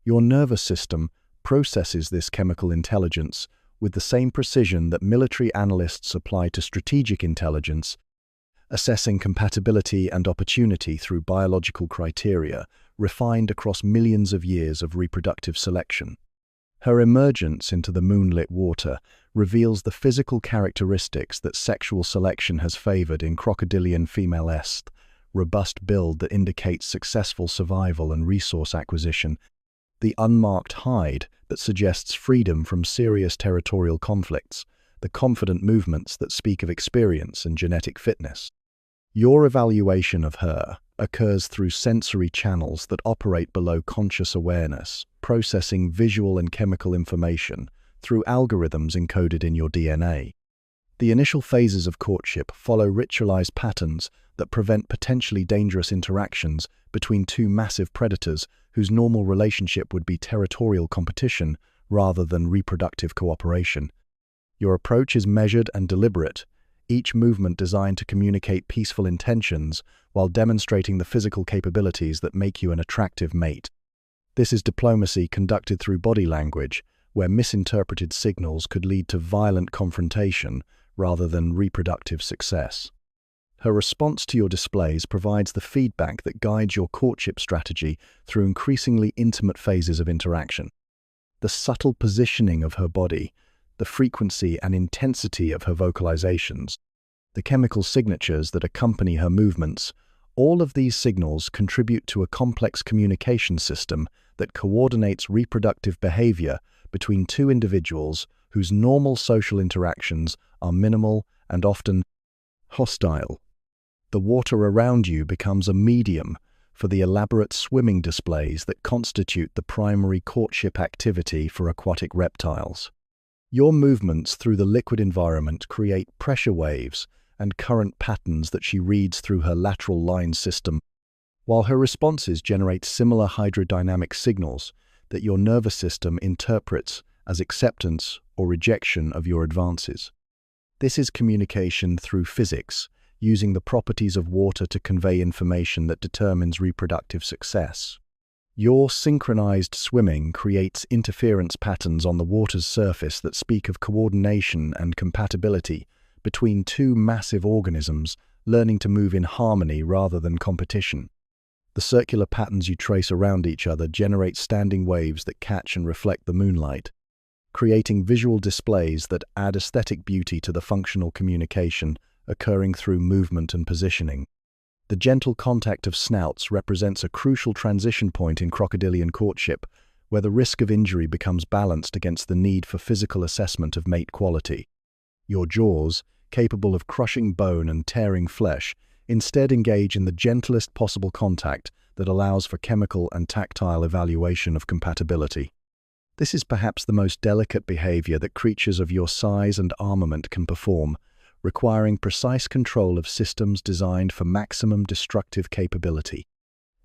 Speaker 1: Your nervous system processes this chemical intelligence with the same precision that military analysts apply to strategic intelligence, assessing compatibility and opportunity through biological criteria refined across millions of years of reproductive selection. Her emergence into the moonlit water reveals the physical characteristics that sexual selection has favored in crocodilian females: robust build that indicates successful survival and resource acquisition, the unmarked hide that suggests freedom from serious territorial conflicts, the confident movements that speak of experience and genetic fitness. Your evaluation of her occurs through sensory channels that operate below conscious awareness, processing visual and chemical information through algorithms encoded in your DNA. The initial phases of courtship follow ritualized patterns that prevent potentially dangerous interactions between two massive predators whose normal relationship would be territorial competition rather than reproductive cooperation. Your approach is measured and deliberate, each movement designed to communicate peaceful intentions while demonstrating the physical capabilities that make you an attractive mate. This is diplomacy conducted through body language, where misinterpreted signals could lead to violent confrontation rather than reproductive success. Her response to your displays provides the feedback that guides your courtship strategy through increasingly intimate phases of interaction. The subtle positioning of her body, the frequency and intensity of her vocalizations, the chemical signatures that accompany her movements, all of these signals contribute to a complex communication system that coordinates reproductive behavior between two individuals whose normal social interactions are minimal and often hostile. The water around you becomes a medium for the elaborate swimming displays that constitute the primary courtship activity for aquatic reptiles. Your movements through the liquid environment create pressure waves and current patterns that she reads through her lateral line system, while her responses generate similar hydrodynamic signals that your nervous system interprets as acceptance or rejection of your advances. This is communication through physics, using the properties of water to convey information that determines reproductive success. Your synchronized swimming creates interference patterns on the water's surface that speak of coordination and compatibility between two massive organisms learning to move in harmony rather than competition. The circular patterns you trace around each other generate standing waves that catch and reflect the moonlight, creating visual displays that add aesthetic beauty to the functional communication occurring through movement and positioning. The gentle contact of snouts represents a crucial transition point in crocodilian courtship, where the risk of injury becomes balanced against the need for physical assessment of mate quality. Your jaws, capable of crushing bone and tearing flesh, instead engage in the gentlest possible contact that allows for chemical and tactile evaluation of compatibility. This is perhaps the most delicate behavior that creatures of your size and armament can perform, requiring precise control of systems designed for maximum destructive capability.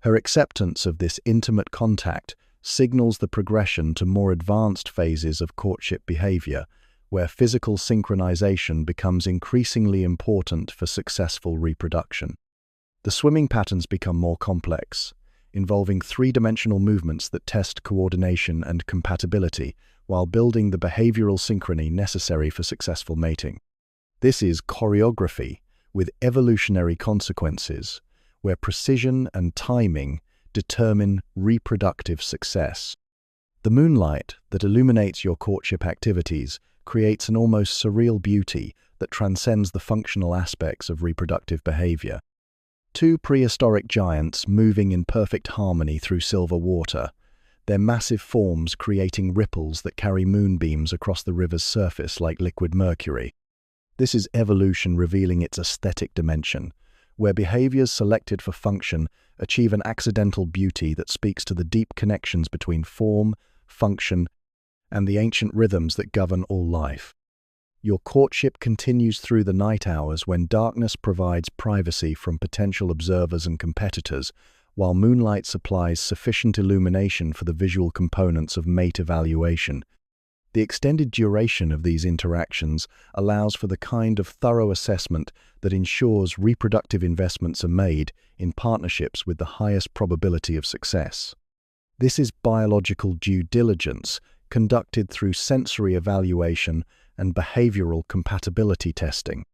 Speaker 1: Her acceptance of this intimate contact signals the progression to more advanced phases of courtship behavior, where physical synchronization becomes increasingly important for successful reproduction. The swimming patterns become more complex, involving three-dimensional movements that test coordination and compatibility while building the behavioral synchrony necessary for successful mating. This is choreography with evolutionary consequences, where precision and timing determine reproductive success. The moonlight that illuminates your courtship activities creates an almost surreal beauty that transcends the functional aspects of reproductive behavior. Two prehistoric giants moving in perfect harmony through silver water, their massive forms creating ripples that carry moonbeams across the river's surface like liquid mercury. This is evolution revealing its aesthetic dimension, where behaviors selected for function achieve an accidental beauty that speaks to the deep connections between form, function, and the ancient rhythms that govern all life. Your courtship continues through the night hours when darkness provides privacy from potential observers and competitors, while moonlight supplies sufficient illumination for the visual components of mate evaluation. The extended duration of these interactions allows for the kind of thorough assessment that ensures reproductive investments are made in partnerships with the highest probability of success. This is biological due diligence conducted through sensory evaluation and behavioral compatibility testing.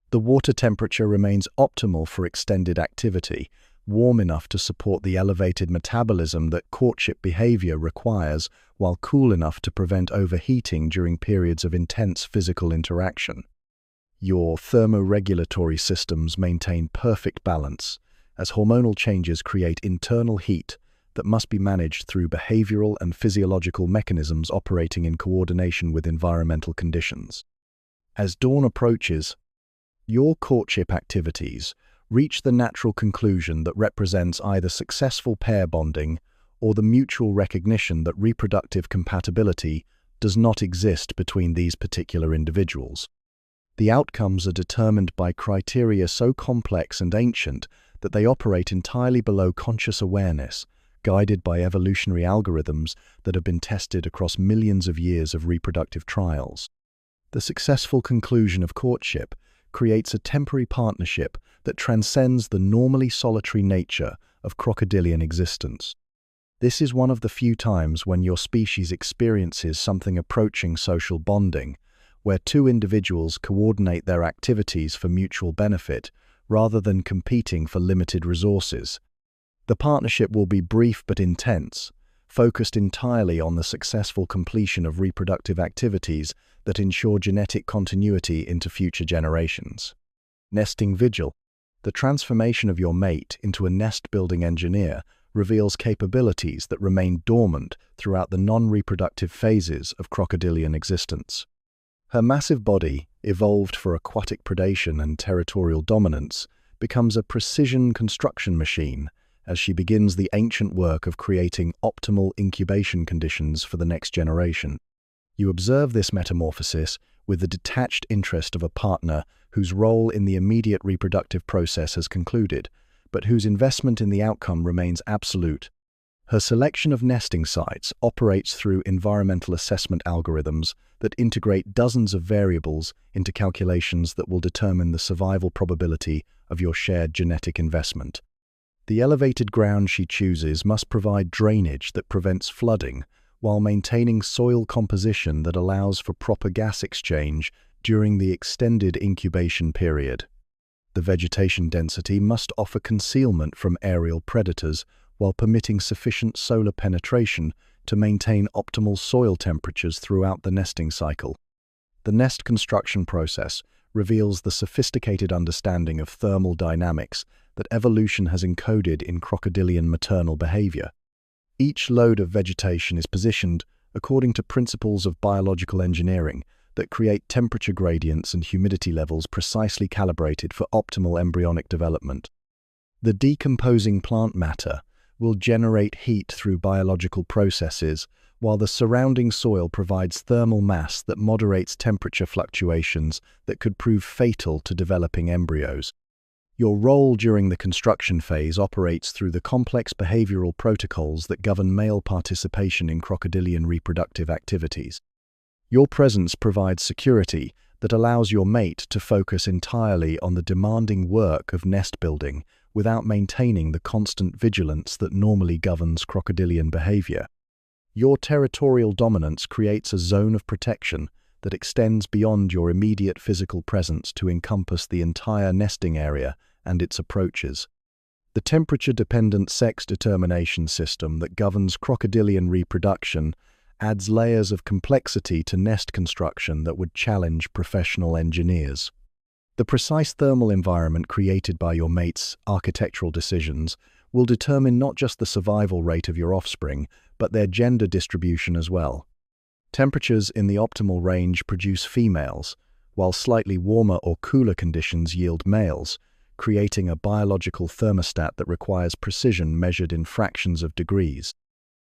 Speaker 1: The water temperature remains optimal for extended activity, warm enough to support the elevated metabolism that courtship behavior requires, while cool enough to prevent overheating during periods of intense physical interaction. Your thermoregulatory systems maintain perfect balance, as hormonal changes create internal heat that must be managed through behavioral and physiological mechanisms operating in coordination with environmental conditions. As dawn approaches, your courtship activities reach the natural conclusion that represents either successful pair bonding or the mutual recognition that reproductive compatibility does not exist between these particular individuals. The outcomes are determined by criteria so complex and ancient that they operate entirely below conscious awareness, guided by evolutionary algorithms that have been tested across millions of years of reproductive trials. The successful conclusion of courtship creates a temporary partnership that transcends the normally solitary nature of crocodilian existence. This is one of the few times when your species experiences something approaching social bonding, where two individuals coordinate their activities for mutual benefit rather than competing for limited resources. The partnership will be brief but intense, focused entirely on the successful completion of reproductive activities that ensure genetic continuity into future generations. Nesting vigil. The transformation of your mate into a nest-building engineer reveals capabilities that remain dormant throughout the non-reproductive phases of crocodilian existence. Her massive body, evolved for aquatic predation and territorial dominance, becomes a precision construction machine as she begins the ancient work of creating optimal incubation conditions for the next generation. You observe this metamorphosis with the detached interest of a partner whose role in the immediate reproductive process has concluded, but whose investment in the outcome remains absolute. Her selection of nesting sites operates through environmental assessment algorithms that integrate dozens of variables into calculations that will determine the survival probability of your shared genetic investment. The elevated ground she chooses must provide drainage that prevents flooding, while maintaining soil composition that allows for proper gas exchange during the extended incubation period. The vegetation density must offer concealment from aerial predators while permitting sufficient solar penetration to maintain optimal soil temperatures throughout the nesting cycle. The nest construction process reveals the sophisticated understanding of thermal dynamics that evolution has encoded in crocodilian maternal behavior. Each load of vegetation is positioned according to principles of biological engineering that create temperature gradients and humidity levels precisely calibrated for optimal embryonic development. The decomposing plant matter will generate heat through biological processes, while the surrounding soil provides thermal mass that moderates temperature fluctuations that could prove fatal to developing embryos. Your role during the construction phase operates through the complex behavioral protocols that govern male participation in crocodilian reproductive activities. Your presence provides security that allows your mate to focus entirely on the demanding work of nest building without maintaining the constant vigilance that normally governs crocodilian behavior. Your territorial dominance creates a zone of protection that extends beyond your immediate physical presence to encompass the entire nesting area and its approaches. The temperature-dependent sex determination system that governs crocodilian reproduction adds layers of complexity to nest construction that would challenge professional engineers. The precise thermal environment created by your mate's architectural decisions will determine not just the survival rate of your offspring, but their gender distribution as well. Temperatures in the optimal range produce females, while slightly warmer or cooler conditions yield males, creating a biological thermostat that requires precision measured in fractions of degrees.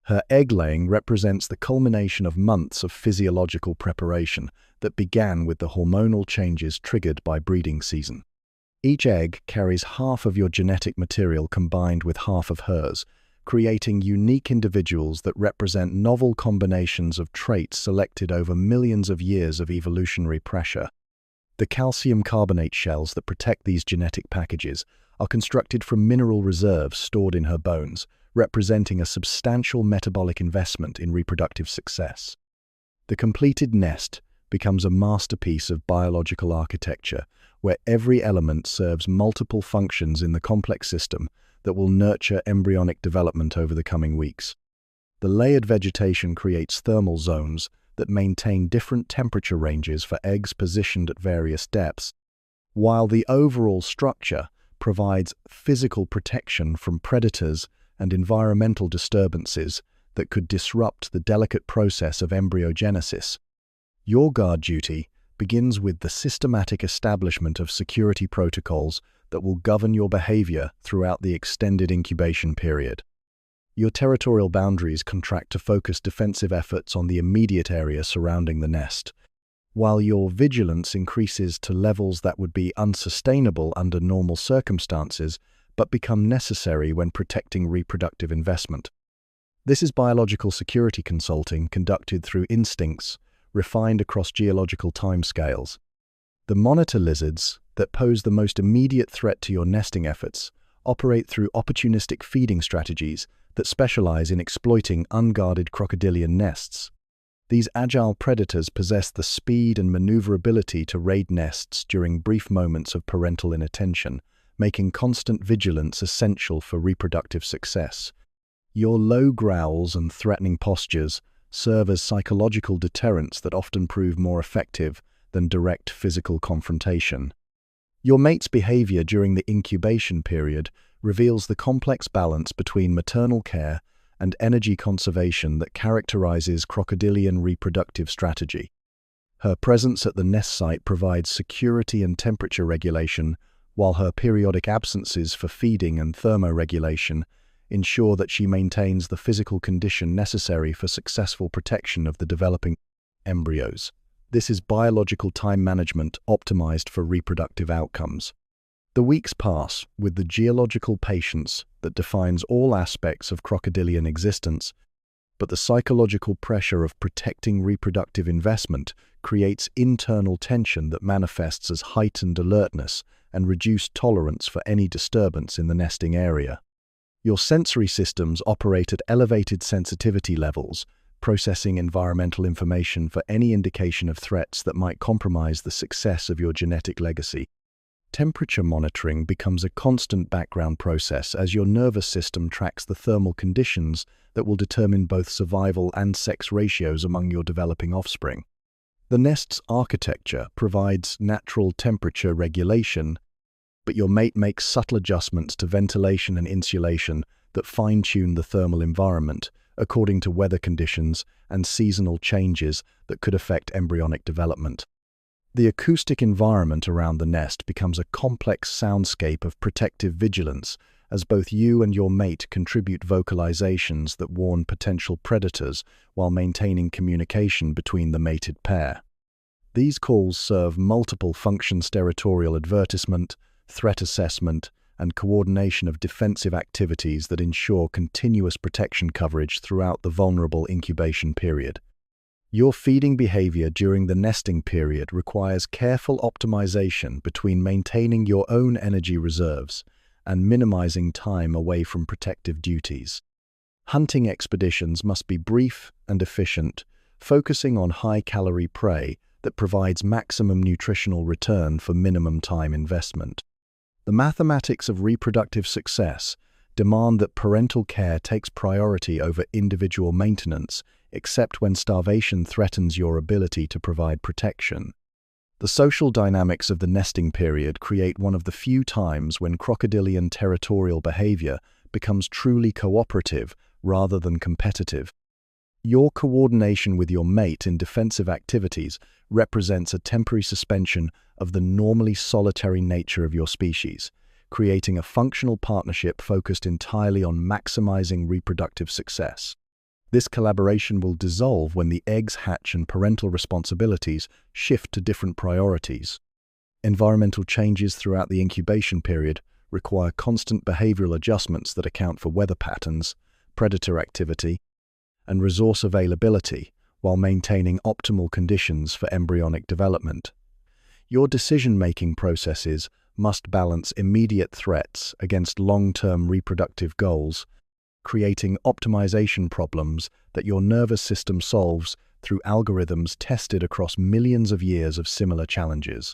Speaker 1: Her egg-laying represents the culmination of months of physiological preparation that began with the hormonal changes triggered by breeding season. Each egg carries half of your genetic material combined with half of hers, creating unique individuals that represent novel combinations of traits selected over millions of years of evolutionary pressure. The calcium carbonate shells that protect these genetic packages are constructed from mineral reserves stored in her bones, representing a substantial metabolic investment in reproductive success. The completed nest becomes a masterpiece of biological architecture, where every element serves multiple functions in the complex system that will nurture embryonic development over the coming weeks. The layered vegetation creates thermal zones that maintain different temperature ranges for eggs positioned at various depths, while the overall structure provides physical protection from predators and environmental disturbances that could disrupt the delicate process of embryogenesis. Your guard duty begins with the systematic establishment of security protocols that will govern your behavior throughout the extended incubation period. Your territorial boundaries contract to focus defensive efforts on the immediate area surrounding the nest, while your vigilance increases to levels that would be unsustainable under normal circumstances but become necessary when protecting reproductive investment. This is biological security consulting conducted through instincts refined across geological timescales. The monitor lizards, that pose the most immediate threat to your nesting efforts, operate through opportunistic feeding strategies that specialize in exploiting unguarded crocodilian nests. These agile predators possess the speed and maneuverability to raid nests during brief moments of parental inattention, making constant vigilance essential for reproductive success. Your low growls and threatening postures serve as psychological deterrents that often prove more effective than direct physical confrontation. Your mate's behavior during the incubation period reveals the complex balance between maternal care and energy conservation that characterizes crocodilian reproductive strategy. Her presence at the nest site provides security and temperature regulation, while her periodic absences for feeding and thermoregulation ensure that she maintains the physical condition necessary for successful protection of the developing embryos. This is biological time management optimized for reproductive outcomes. The weeks pass with the geological patience that defines all aspects of crocodilian existence, but the psychological pressure of protecting reproductive investment creates internal tension that manifests as heightened alertness and reduced tolerance for any disturbance in the nesting area. Your sensory systems operate at elevated sensitivity levels, processing environmental information for any indication of threats that might compromise the success of your genetic legacy. Temperature monitoring becomes a constant background process as your nervous system tracks the thermal conditions that will determine both survival and sex ratios among your developing offspring. The nest's architecture provides natural temperature regulation, but your mate makes subtle adjustments to ventilation and insulation that fine-tune the thermal environment according to weather conditions and seasonal changes that could affect embryonic development. The acoustic environment around the nest becomes a complex soundscape of protective vigilance as both you and your mate contribute vocalizations that warn potential predators while maintaining communication between the mated pair. These calls serve multiple functions: territorial advertisement, threat assessment, and coordination of defensive activities that ensure continuous protection coverage throughout the vulnerable incubation period. Your feeding behavior during the nesting period requires careful optimization between maintaining your own energy reserves and minimizing time away from protective duties. Hunting expeditions must be brief and efficient, focusing on high-calorie prey that provides maximum nutritional return for minimum time investment. The mathematics of reproductive success demand that parental care takes priority over individual maintenance, except when starvation threatens your ability to provide protection. The social dynamics of the nesting period create one of the few times when crocodilian territorial behavior becomes truly cooperative rather than competitive. Your coordination with your mate in defensive activities represents a temporary suspension of the normally solitary nature of your species, creating a functional partnership focused entirely on maximizing reproductive success. This collaboration will dissolve when the eggs hatch and parental responsibilities shift to different priorities. Environmental changes throughout the incubation period require constant behavioral adjustments that account for weather patterns, predator activity, and resource availability while maintaining optimal conditions for embryonic development. Your decision-making processes must balance immediate threats against long-term reproductive goals, creating optimization problems that your nervous system solves through algorithms tested across millions of years of similar challenges.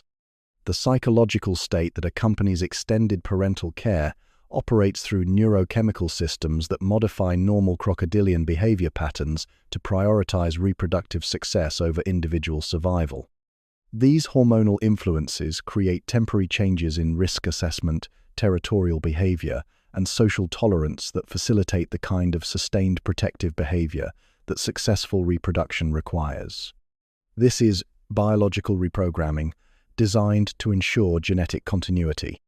Speaker 1: The psychological state that accompanies extended parental care operates through neurochemical systems that modify normal crocodilian behavior patterns to prioritize reproductive success over individual survival. These hormonal influences create temporary changes in risk assessment, territorial behavior, and social tolerance that facilitate the kind of sustained protective behavior that successful reproduction requires. This is biological reprogramming designed to ensure genetic continuity.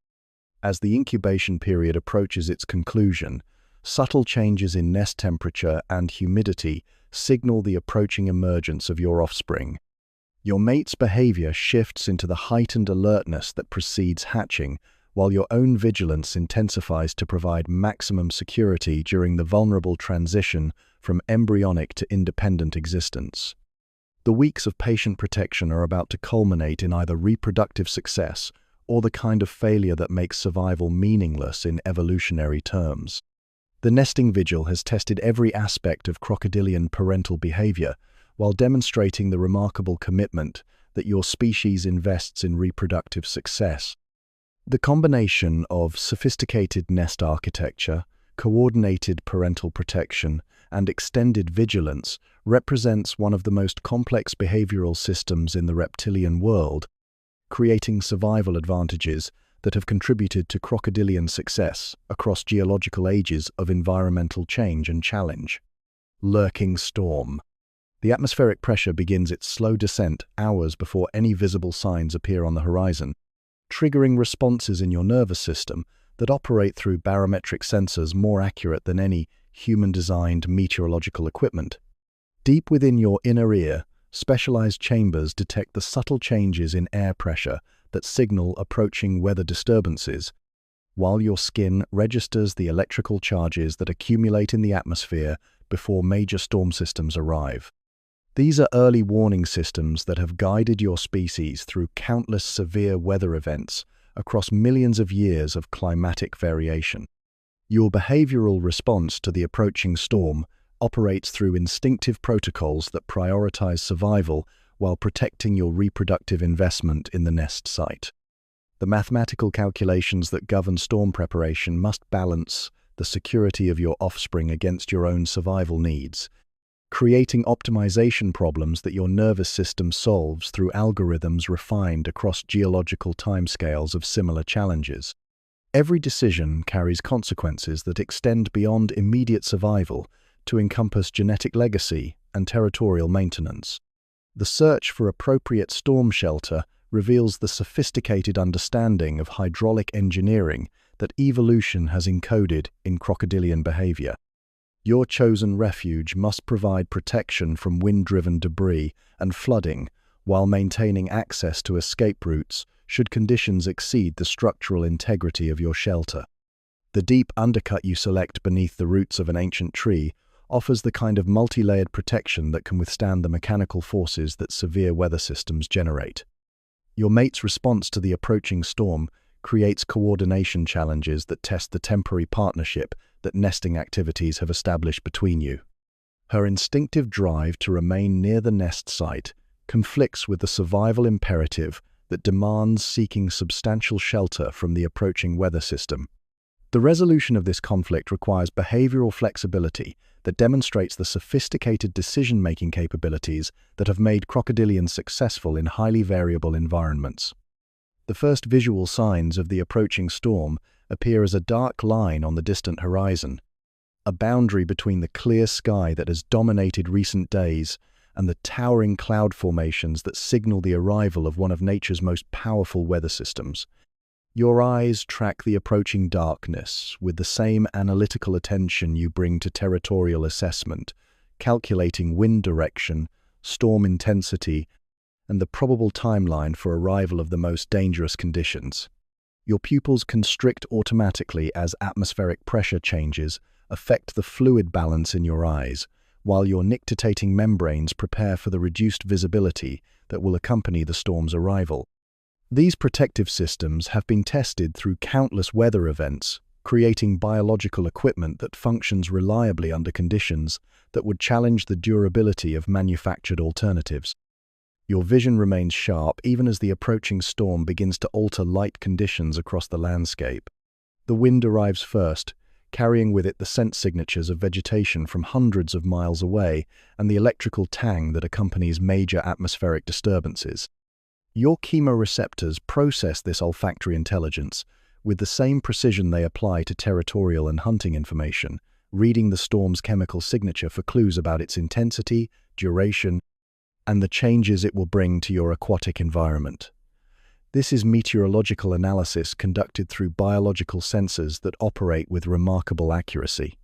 Speaker 1: As the incubation period approaches its conclusion, subtle changes in nest temperature and humidity signal the approaching emergence of your offspring. Your mate's behavior shifts into the heightened alertness that precedes hatching, while your own vigilance intensifies to provide maximum security during the vulnerable transition from embryonic to independent existence. The weeks of patient protection are about to culminate in either reproductive success or the kind of failure that makes survival meaningless in evolutionary terms. The nesting vigil has tested every aspect of crocodilian parental behavior while demonstrating the remarkable commitment that your species invests in reproductive success. The combination of sophisticated nest architecture, coordinated parental protection, and extended vigilance represents one of the most complex behavioral systems in the reptilian world, creating survival advantages that have contributed to crocodilian success across geological ages of environmental change and challenge. Lurking storm. The atmospheric pressure begins its slow descent hours before any visible signs appear on the horizon, triggering responses in your nervous system that operate through barometric sensors more accurate than any human-designed meteorological equipment. Deep within your inner ear, specialized chambers detect the subtle changes in air pressure that signal approaching weather disturbances, while your skin registers the electrical charges that accumulate in the atmosphere before major storm systems arrive. These are early warning systems that have guided your species through countless severe weather events across millions of years of climatic variation. Your behavioral response to the approaching storm operates through instinctive protocols that prioritize survival while protecting your reproductive investment in the nest site. The mathematical calculations that govern storm preparation must balance the security of your offspring against your own survival needs, creating optimization problems that your nervous system solves through algorithms refined across geological timescales of similar challenges. Every decision carries consequences that extend beyond immediate survival to encompass genetic legacy and territorial maintenance. The search for appropriate storm shelter reveals the sophisticated understanding of hydraulic engineering that evolution has encoded in crocodilian behavior. Your chosen refuge must provide protection from wind-driven debris and flooding while maintaining access to escape routes should conditions exceed the structural integrity of your shelter. The deep undercut you select beneath the roots of an ancient tree offers the kind of multi-layered protection that can withstand the mechanical forces that severe weather systems generate. Your mate's response to the approaching storm creates coordination challenges that test the temporary partnership that nesting activities have established between you. Her instinctive drive to remain near the nest site conflicts with the survival imperative that demands seeking substantial shelter from the approaching weather system. The resolution of this conflict requires behavioral flexibility that demonstrates the sophisticated decision-making capabilities that have made crocodilians successful in highly variable environments. The first visual signs of the approaching storm appear as a dark line on the distant horizon, a boundary between the clear sky that has dominated recent days and the towering cloud formations that signal the arrival of one of nature's most powerful weather systems. Your eyes track the approaching darkness with the same analytical attention you bring to territorial assessment, calculating wind direction, storm intensity, and the probable timeline for arrival of the most dangerous conditions. Your pupils constrict automatically as atmospheric pressure changes affect the fluid balance in your eyes, while your nictitating membranes prepare for the reduced visibility that will accompany the storm's arrival. These protective systems have been tested through countless weather events, creating biological equipment that functions reliably under conditions that would challenge the durability of manufactured alternatives. Your vision remains sharp even as the approaching storm begins to alter light conditions across the landscape. The wind arrives first, carrying with it the scent signatures of vegetation from hundreds of miles away and the electrical tang that accompanies major atmospheric disturbances. Your chemoreceptors process this olfactory intelligence with the same precision they apply to territorial and hunting information, reading the storm's chemical signature for clues about its intensity, duration, and the changes it will bring to your aquatic environment. This is meteorological analysis conducted through biological sensors that operate with remarkable accuracy.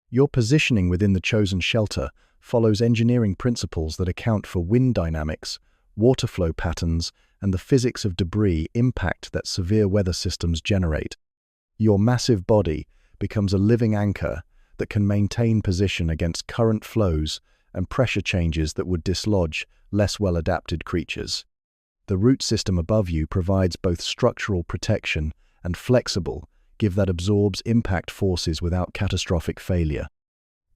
Speaker 1: Your positioning within the chosen shelter follows engineering principles that account for wind dynamics, water flow patterns, and the physics of debris impact that severe weather systems generate. Your massive body becomes a living anchor that can maintain position against current flows and pressure changes that would dislodge less well-adapted creatures. The root system above you provides both structural protection and flexible give that absorbs impact forces without catastrophic failure.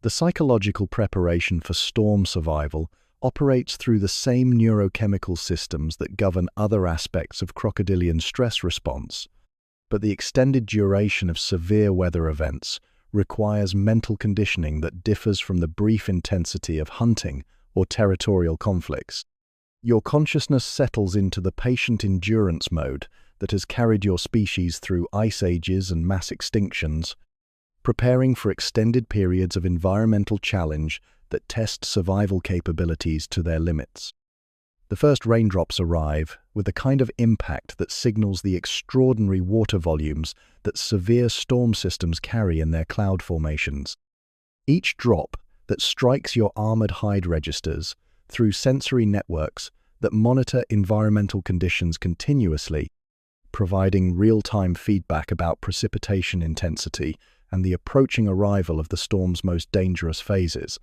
Speaker 1: The psychological preparation for storm survival operates through the same neurochemical systems that govern other aspects of crocodilian stress response, but the extended duration of severe weather events requires mental conditioning that differs from the brief intensity of hunting or territorial conflicts. Your consciousness settles into the patient endurance mode that has carried your species through ice ages and mass extinctions, preparing for extended periods of environmental challenge that test survival capabilities to their limits. The first raindrops arrive with a kind of impact that signals the extraordinary water volumes that severe storm systems carry in their cloud formations. Each drop that strikes your armored hide registers through sensory networks that monitor environmental conditions continuously, providing real-time feedback about precipitation intensity and the approaching arrival of the storm's most dangerous phases.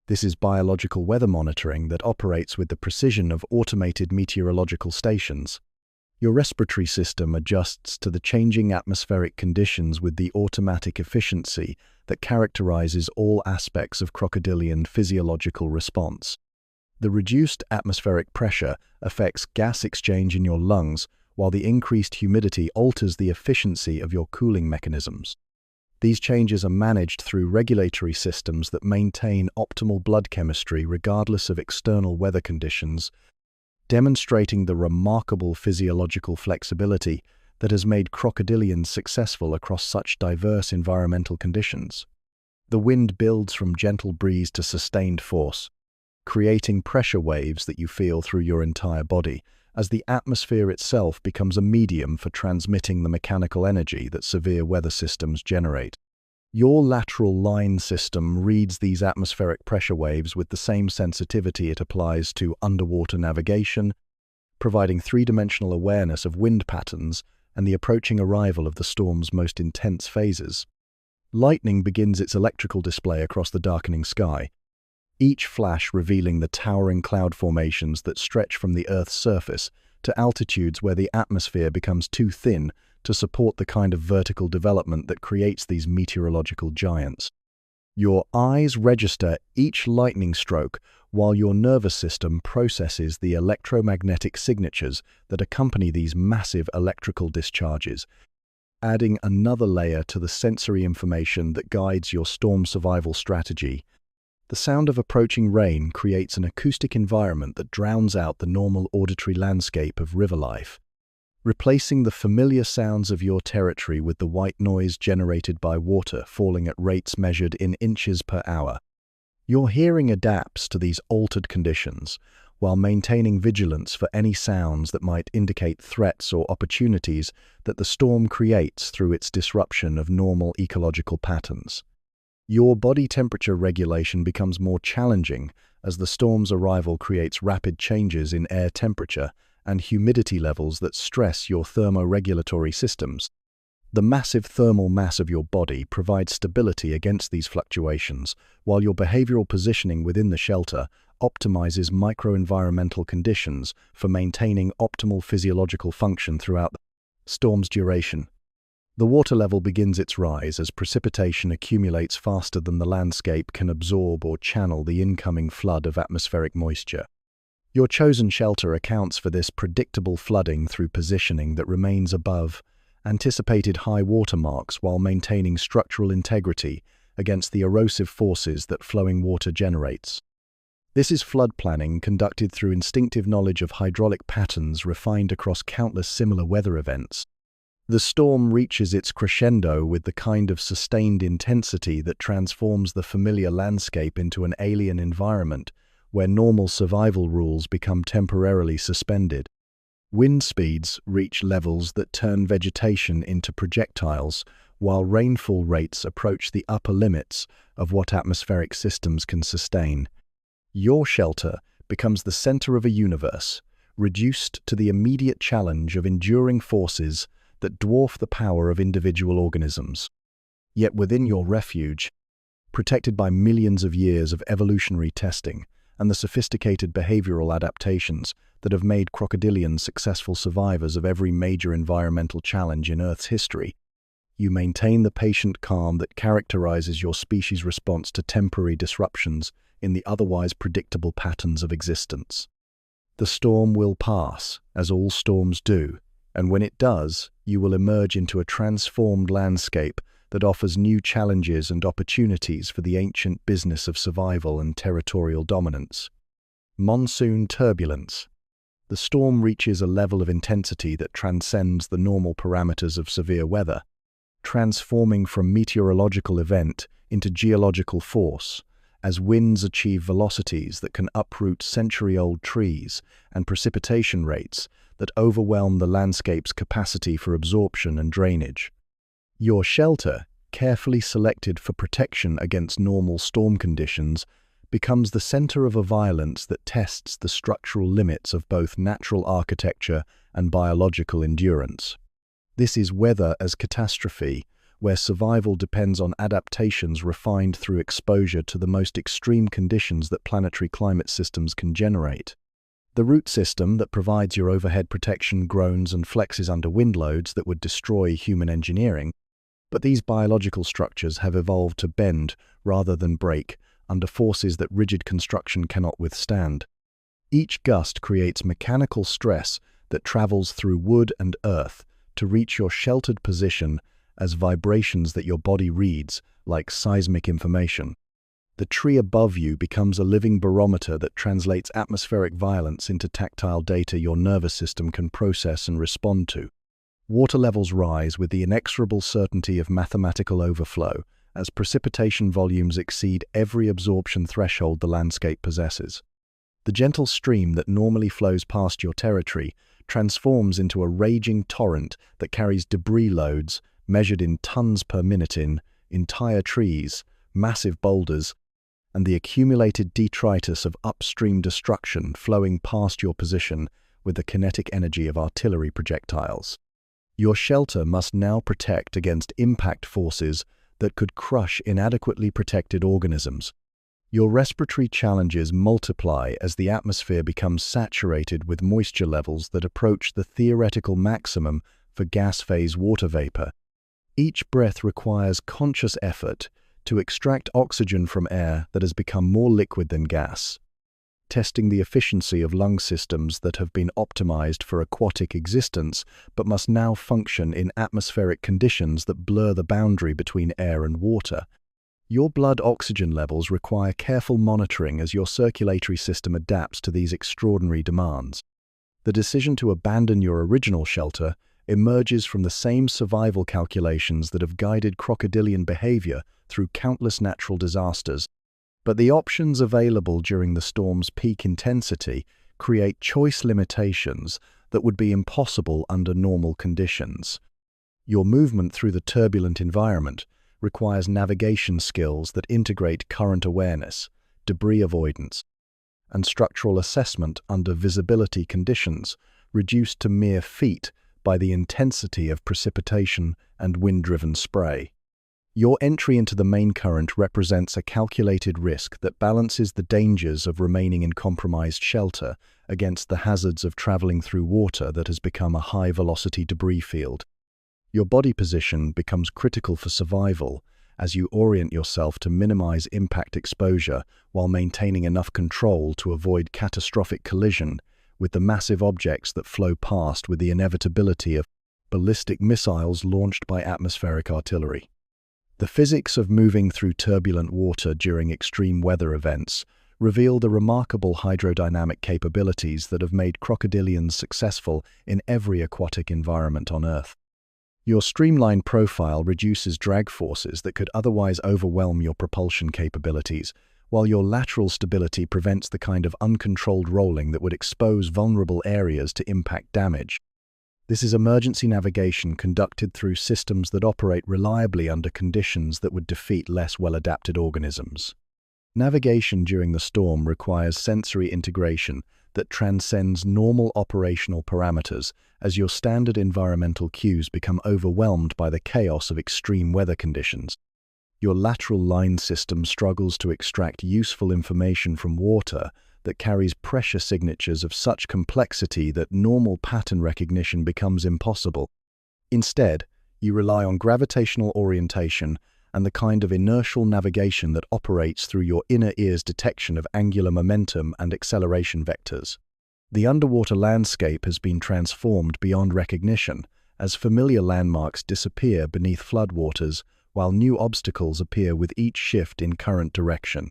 Speaker 1: This is biological weather monitoring that operates with the precision of automated meteorological stations. Your respiratory system adjusts to the changing atmospheric conditions with the automatic efficiency that characterizes all aspects of crocodilian physiological response. The reduced atmospheric pressure affects gas exchange in your lungs, while the increased humidity alters the efficiency of your cooling mechanisms. These changes are managed through regulatory systems that maintain optimal blood chemistry regardless of external weather conditions, demonstrating the remarkable physiological flexibility that has made crocodilians successful across such diverse environmental conditions. The wind builds from gentle breeze to sustained force, creating pressure waves that you feel through your entire body, as the atmosphere itself becomes a medium for transmitting the mechanical energy that severe weather systems generate. Your lateral line system reads these atmospheric pressure waves with the same sensitivity it applies to underwater navigation, providing three-dimensional awareness of wind patterns and the approaching arrival of the storm's most intense phases. Lightning begins its electrical display across the darkening sky, each flash revealing the towering cloud formations that stretch from the Earth's surface to altitudes where the atmosphere becomes too thin to support the kind of vertical development that creates these meteorological giants. Your eyes register each lightning stroke while your nervous system processes the electromagnetic signatures that accompany these massive electrical discharges, adding another layer to the sensory information that guides your storm survival strategy. The sound of approaching rain creates an acoustic environment that drowns out the normal auditory landscape of river life, replacing the familiar sounds of your territory with the white noise generated by water falling at rates measured in inches per hour. Your hearing adapts to these altered conditions, while maintaining vigilance for any sounds that might indicate threats or opportunities that the storm creates through its disruption of normal ecological patterns. Your body temperature regulation becomes more challenging as the storm's arrival creates rapid changes in air temperature and humidity levels that stress your thermoregulatory systems. The massive thermal mass of your body provides stability against these fluctuations, while your behavioral positioning within the shelter optimizes microenvironmental conditions for maintaining optimal physiological function throughout the storm's duration. The water level begins its rise as precipitation accumulates faster than the landscape can absorb or channel the incoming flood of atmospheric moisture. Your chosen shelter accounts for this predictable flooding through positioning that remains above anticipated high water marks while maintaining structural integrity against the erosive forces that flowing water generates. This is flood planning conducted through instinctive knowledge of hydraulic patterns refined across countless similar weather events. The storm reaches its crescendo with the kind of sustained intensity that transforms the familiar landscape into an alien environment where normal survival rules become temporarily suspended. Wind speeds reach levels that turn vegetation into projectiles, while rainfall rates approach the upper limits of what atmospheric systems can sustain. Your shelter becomes the center of a universe, reduced to the immediate challenge of enduring forces that dwarf the power of individual organisms. Yet within your refuge, protected by millions of years of evolutionary testing and the sophisticated behavioral adaptations that have made crocodilians successful survivors of every major environmental challenge in Earth's history. You maintain the patient calm that characterizes your species' response to temporary disruptions in the otherwise predictable patterns of existence. The storm will pass, as all storms do, and when it does, you will emerge into a transformed landscape that offers new challenges and opportunities for the ancient business of survival and territorial dominance. Monsoon turbulence. The storm reaches a level of intensity that transcends the normal parameters of severe weather, transforming from meteorological event into geological force, as winds achieve velocities that can uproot century-old trees and precipitation rates that overwhelm the landscape's capacity for absorption and drainage. Your shelter, carefully selected for protection against normal storm conditions, becomes the center of a violence that tests the structural limits of both natural architecture and biological endurance. This is weather as catastrophe, where survival depends on adaptations refined through exposure to the most extreme conditions that planetary climate systems can generate. The root system that provides your overhead protection groans and flexes under wind loads that would destroy human engineering, but these biological structures have evolved to bend rather than break under forces that rigid construction cannot withstand. Each gust creates mechanical stress that travels through wood and earth to reach your sheltered position as vibrations that your body reads like seismic information. The tree above you becomes a living barometer that translates atmospheric violence into tactile data your nervous system can process and respond to. Water levels rise with the inexorable certainty of mathematical overflow as precipitation volumes exceed every absorption threshold the landscape possesses. The gentle stream that normally flows past your territory transforms into a raging torrent that carries debris loads measured in tons per minute in entire trees, massive boulders, and the accumulated detritus of upstream destruction flowing past your position with the kinetic energy of artillery projectiles. Your shelter must now protect against impact forces that could crush inadequately protected organisms. Your respiratory challenges multiply as the atmosphere becomes saturated with moisture levels that approach the theoretical maximum for gas-phase water vapor. Each breath requires conscious effort to extract oxygen from air that has become more liquid than gas, testing the efficiency of lung systems that have been optimized for aquatic existence but must now function in atmospheric conditions that blur the boundary between air and water. Your blood oxygen levels require careful monitoring as your circulatory system adapts to these extraordinary demands. The decision to abandon your original shelter emerges from the same survival calculations that have guided crocodilian behavior through countless natural disasters, but the options available during the storm's peak intensity create choice limitations that would be impossible under normal conditions. Your movement through the turbulent environment requires navigation skills that integrate current awareness, debris avoidance, and structural assessment under visibility conditions reduced to mere feet by the intensity of precipitation and wind-driven spray. Your entry into the main current represents a calculated risk that balances the dangers of remaining in compromised shelter against the hazards of traveling through water that has become a high-velocity debris field. Your body position becomes critical for survival as you orient yourself to minimize impact exposure while maintaining enough control to avoid catastrophic collision with the massive objects that flow past with the inevitability of ballistic missiles launched by atmospheric artillery. The physics of moving through turbulent water during extreme weather events reveal the remarkable hydrodynamic capabilities that have made crocodilians successful in every aquatic environment on Earth. Your streamlined profile reduces drag forces that could otherwise overwhelm your propulsion capabilities, while your lateral stability prevents the kind of uncontrolled rolling that would expose vulnerable areas to impact damage. This is emergency navigation conducted through systems that operate reliably under conditions that would defeat less well-adapted organisms. Navigation during the storm requires sensory integration that transcends normal operational parameters as your standard environmental cues become overwhelmed by the chaos of extreme weather conditions. Your lateral line system struggles to extract useful information from water that carries pressure signatures of such complexity that normal pattern recognition becomes impossible. Instead, you rely on gravitational orientation and the kind of inertial navigation that operates through your inner ear's detection of angular momentum and acceleration vectors. The underwater landscape has been transformed beyond recognition as familiar landmarks disappear beneath floodwaters while new obstacles appear with each shift in current direction.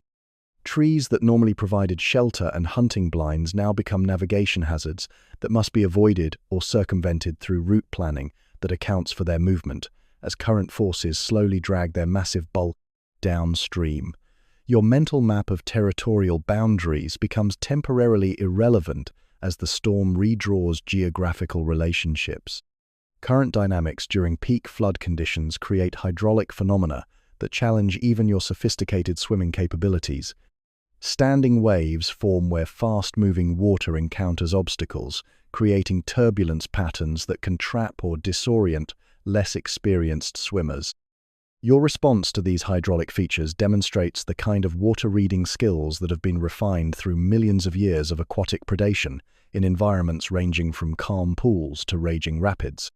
Speaker 1: Trees that normally provided shelter and hunting blinds now become navigation hazards that must be avoided or circumvented through route planning that accounts for their movement, as current forces slowly drag their massive bulk downstream. Your mental map of territorial boundaries becomes temporarily irrelevant as the storm redraws geographical relationships. Current dynamics during peak flood conditions create hydraulic phenomena that challenge even your sophisticated swimming capabilities. Standing waves form where fast-moving water encounters obstacles, creating turbulence patterns that can trap or disorient less experienced swimmers. Your response to these hydraulic features demonstrates the kind of water-reading skills that have been refined through millions of years of aquatic predation in environments ranging from calm pools to raging rapids.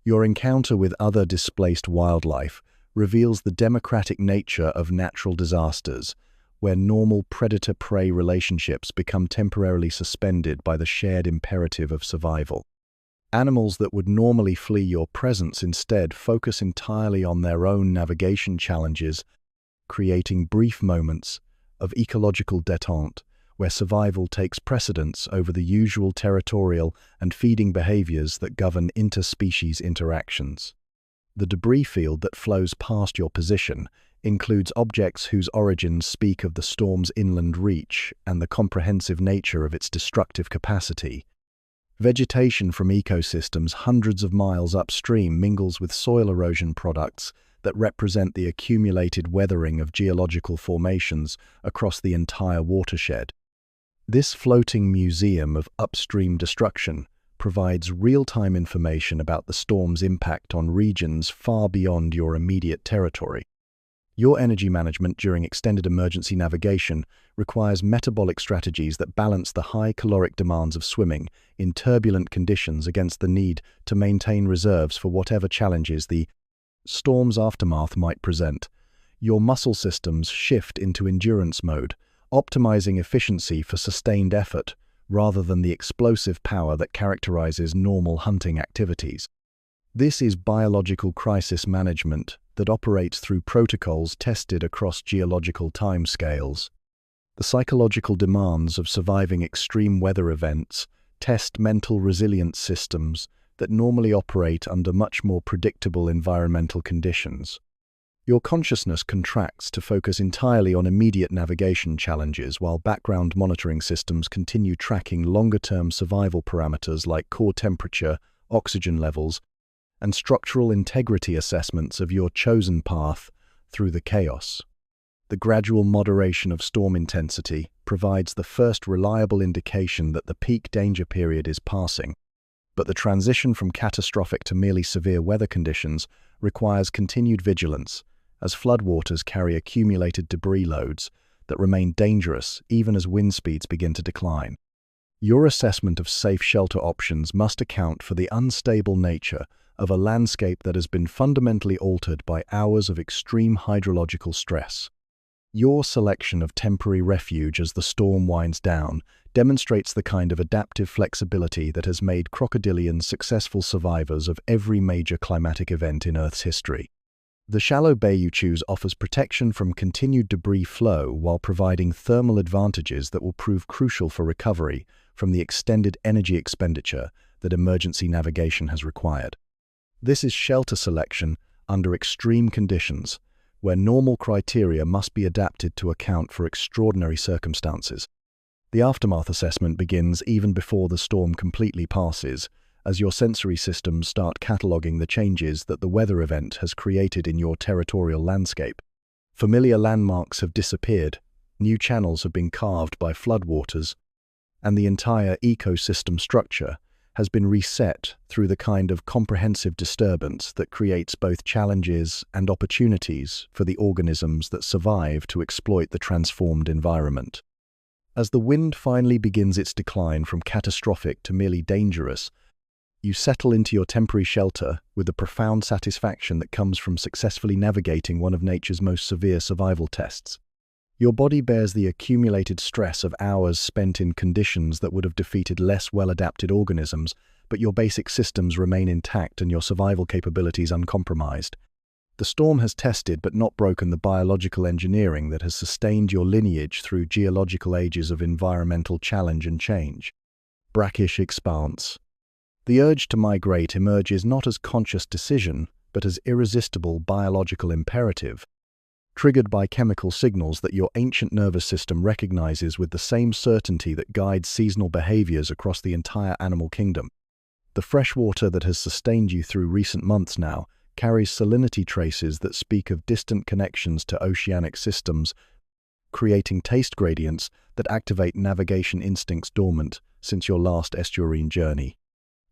Speaker 1: Your encounter with other displaced wildlife reveals the democratic nature of natural disasters, where normal predator-prey relationships become temporarily suspended by the shared imperative of survival. Animals that would normally flee your presence instead focus entirely on their own navigation challenges, creating brief moments of ecological détente where survival takes precedence over the usual territorial and feeding behaviors that govern interspecies interactions. The debris field that flows past your position includes objects whose origins speak of the storm's inland reach and the comprehensive nature of its destructive capacity. Vegetation from ecosystems hundreds of miles upstream mingles with soil erosion products that represent the accumulated weathering of geological formations across the entire watershed. This floating museum of upstream destruction provides real-time information about the storm's impact on regions far beyond your immediate territory. Your energy management during extended emergency navigation requires metabolic strategies that balance the high caloric demands of swimming in turbulent conditions against the need to maintain reserves for whatever challenges the storm's aftermath might present. Your muscle systems shift into endurance mode, optimizing efficiency for sustained effort rather than the explosive power that characterizes normal hunting activities. This is biological crisis management that operates through protocols tested across geological timescales. The psychological demands of surviving extreme weather events test mental resilience systems that normally operate under much more predictable environmental conditions. Your consciousness contracts to focus entirely on immediate navigation challenges while background monitoring systems continue tracking longer-term survival parameters like core temperature, oxygen levels, and structural integrity assessments of your chosen path through the chaos. The gradual moderation of storm intensity provides the first reliable indication that the peak danger period is passing, but the transition from catastrophic to merely severe weather conditions requires continued vigilance, as floodwaters carry accumulated debris loads that remain dangerous even as wind speeds begin to decline. Your assessment of safe shelter options must account for the unstable nature of a landscape that has been fundamentally altered by hours of extreme hydrological stress. Your selection of temporary refuge as the storm winds down demonstrates the kind of adaptive flexibility that has made crocodilians successful survivors of every major climatic event in Earth's history. The shallow bay you choose offers protection from continued debris flow while providing thermal advantages that will prove crucial for recovery from the extended energy expenditure that emergency navigation has required. This is shelter selection under extreme conditions, where normal criteria must be adapted to account for extraordinary circumstances. The aftermath assessment begins even before the storm completely passes, as your sensory systems start cataloging the changes that the weather event has created in your territorial landscape. Familiar landmarks have disappeared, new channels have been carved by floodwaters, and the entire ecosystem structure has been reset through the kind of comprehensive disturbance that creates both challenges and opportunities for the organisms that survive to exploit the transformed environment. As the wind finally begins its decline from catastrophic to merely dangerous, you settle into your temporary shelter with the profound satisfaction that comes from successfully navigating one of nature's most severe survival tests. Your body bears the accumulated stress of hours spent in conditions that would have defeated less well-adapted organisms, but your basic systems remain intact and your survival capabilities uncompromised. The storm has tested but not broken the biological engineering that has sustained your lineage through geological ages of environmental challenge and change. Brackish expanse. The urge to migrate emerges not as conscious decision, but as irresistible biological imperative, triggered by chemical signals that your ancient nervous system recognizes with the same certainty that guides seasonal behaviors across the entire animal kingdom. The fresh water that has sustained you through recent months now carries salinity traces that speak of distant connections to oceanic systems, creating taste gradients that activate navigation instincts dormant since your last estuarine journey.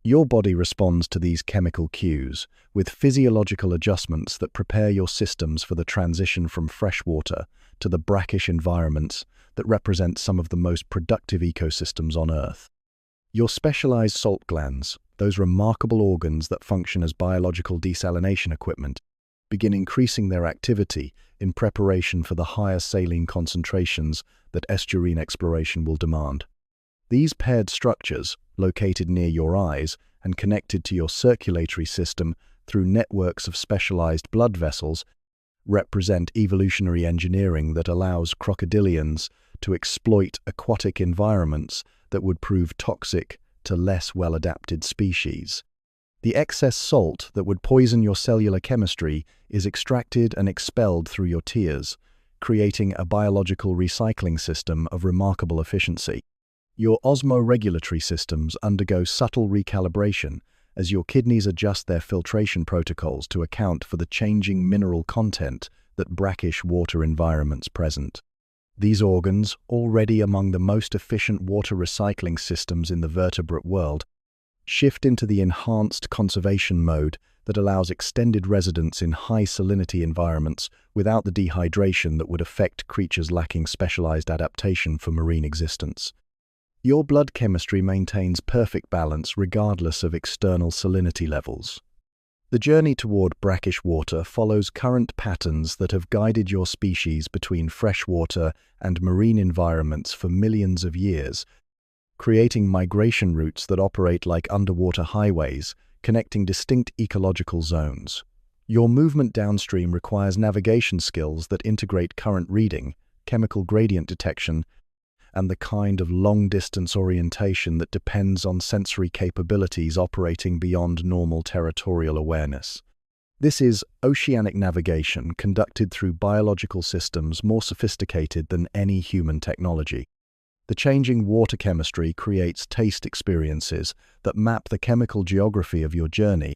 Speaker 1: Your body responds to these chemical cues with physiological adjustments that prepare your systems for the transition from freshwater to the brackish environments that represent some of the most productive ecosystems on Earth. Your specialized salt glands, those remarkable organs that function as biological desalination equipment, begin increasing their activity in preparation for the higher saline concentrations that estuarine exploration will demand. These paired structures, located near your eyes and connected to your circulatory system through networks of specialized blood vessels, represent evolutionary engineering that allows crocodilians to exploit aquatic environments that would prove toxic to less well-adapted species. The excess salt that would poison your cellular chemistry is extracted and expelled through your tears, creating a biological recycling system of remarkable efficiency. Your osmoregulatory systems undergo subtle recalibration as your kidneys adjust their filtration protocols to account for the changing mineral content that brackish water environments present. These organs, already among the most efficient water recycling systems in the vertebrate world, shift into the enhanced conservation mode that allows extended residence in high salinity environments without the dehydration that would affect creatures lacking specialized adaptation for marine existence. Your blood chemistry maintains perfect balance regardless of external salinity levels. The journey toward brackish water follows current patterns that have guided your species between freshwater and marine environments for millions of years, creating migration routes that operate like underwater highways, connecting distinct ecological zones. Your movement downstream requires navigation skills that integrate current reading, chemical gradient detection, and the kind of long-distance orientation that depends on sensory capabilities operating beyond normal territorial awareness. This is oceanic navigation conducted through biological systems more sophisticated than any human technology. The changing water chemistry creates taste experiences that map the chemical geography of your journey,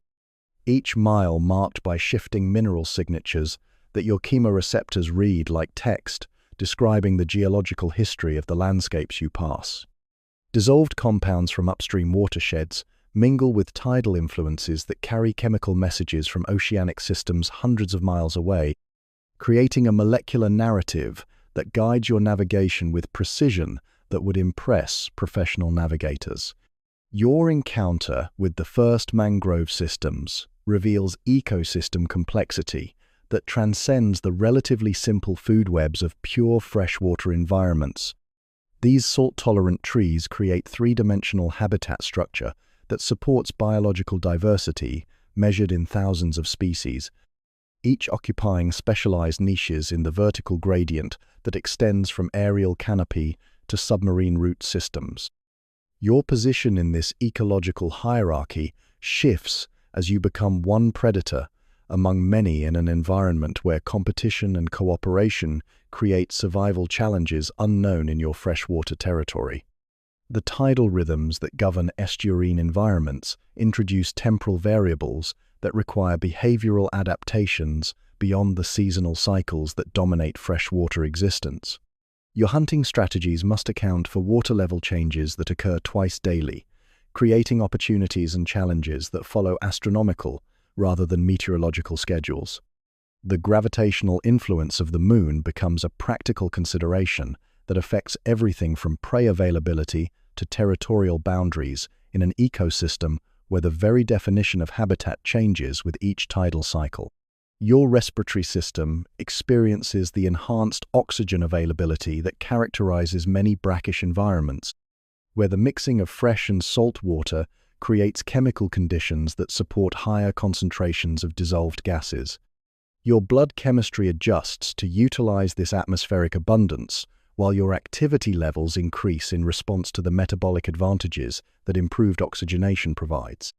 Speaker 1: each mile marked by shifting mineral signatures that your chemoreceptors read like text, describing the geological history of the landscapes you pass. Dissolved compounds from upstream watersheds mingle with tidal influences that carry chemical messages from oceanic systems hundreds of miles away, creating a molecular narrative that guides your navigation with precision that would impress professional navigators. Your encounter with the first mangrove systems reveals ecosystem complexity that transcends the relatively simple food webs of pure freshwater environments. These salt-tolerant trees create three-dimensional habitat structure that supports biological diversity measured in thousands of species, each occupying specialized niches in the vertical gradient that extends from aerial canopy to submarine root systems. Your position in this ecological hierarchy shifts as you become one predator among many in an environment where competition and cooperation create survival challenges unknown in your freshwater territory. The tidal rhythms that govern estuarine environments introduce temporal variables that require behavioral adaptations beyond the seasonal cycles that dominate freshwater existence. Your hunting strategies must account for water level changes that occur twice daily, creating opportunities and challenges that follow astronomical rather than meteorological schedules. The gravitational influence of the Moon becomes a practical consideration that affects everything from prey availability to territorial boundaries in an ecosystem where the very definition of habitat changes with each tidal cycle. Your respiratory system experiences the enhanced oxygen availability that characterizes many brackish environments, where the mixing of fresh and salt water creates chemical conditions that support higher concentrations of dissolved gases. Your blood chemistry adjusts to utilize this atmospheric abundance, while your activity levels increase in response to the metabolic advantages that improved oxygenation provides.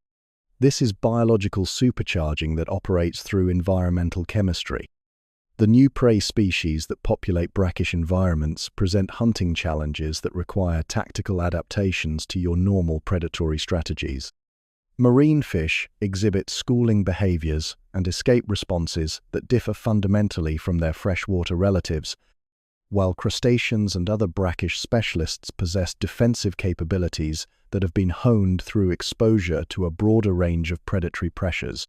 Speaker 1: This is biological supercharging that operates through environmental chemistry. The new prey species that populate brackish environments present hunting challenges that require tactical adaptations to your normal predatory strategies. Marine fish exhibit schooling behaviors and escape responses that differ fundamentally from their freshwater relatives, while crustaceans and other brackish specialists possess defensive capabilities that have been honed through exposure to a broader range of predatory pressures.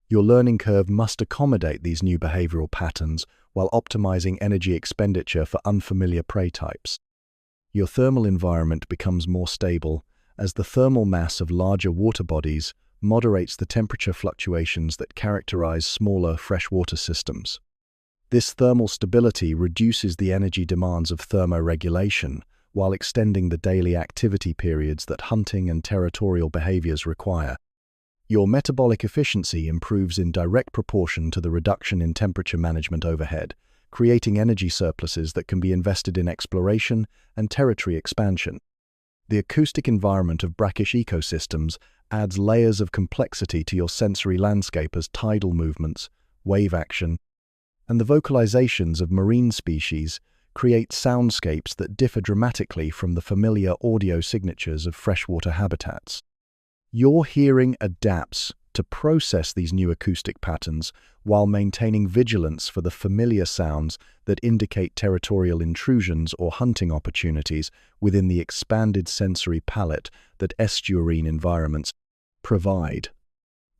Speaker 1: Your learning curve must accommodate these new behavioral patterns while optimizing energy expenditure for unfamiliar prey types. Your thermal environment becomes more stable as the thermal mass of larger water bodies moderates the temperature fluctuations that characterize smaller freshwater systems. This thermal stability reduces the energy demands of thermoregulation while extending the daily activity periods that hunting and territorial behaviors require. Your metabolic efficiency improves in direct proportion to the reduction in temperature management overhead, creating energy surpluses that can be invested in exploration and territory expansion. The acoustic environment of brackish ecosystems adds layers of complexity to your sensory landscape as tidal movements, wave action, and the vocalizations of marine species create soundscapes that differ dramatically from the familiar audio signatures of freshwater habitats. Your hearing adapts to process these new acoustic patterns while maintaining vigilance for the familiar sounds that indicate territorial intrusions or hunting opportunities within the expanded sensory palette that estuarine environments provide.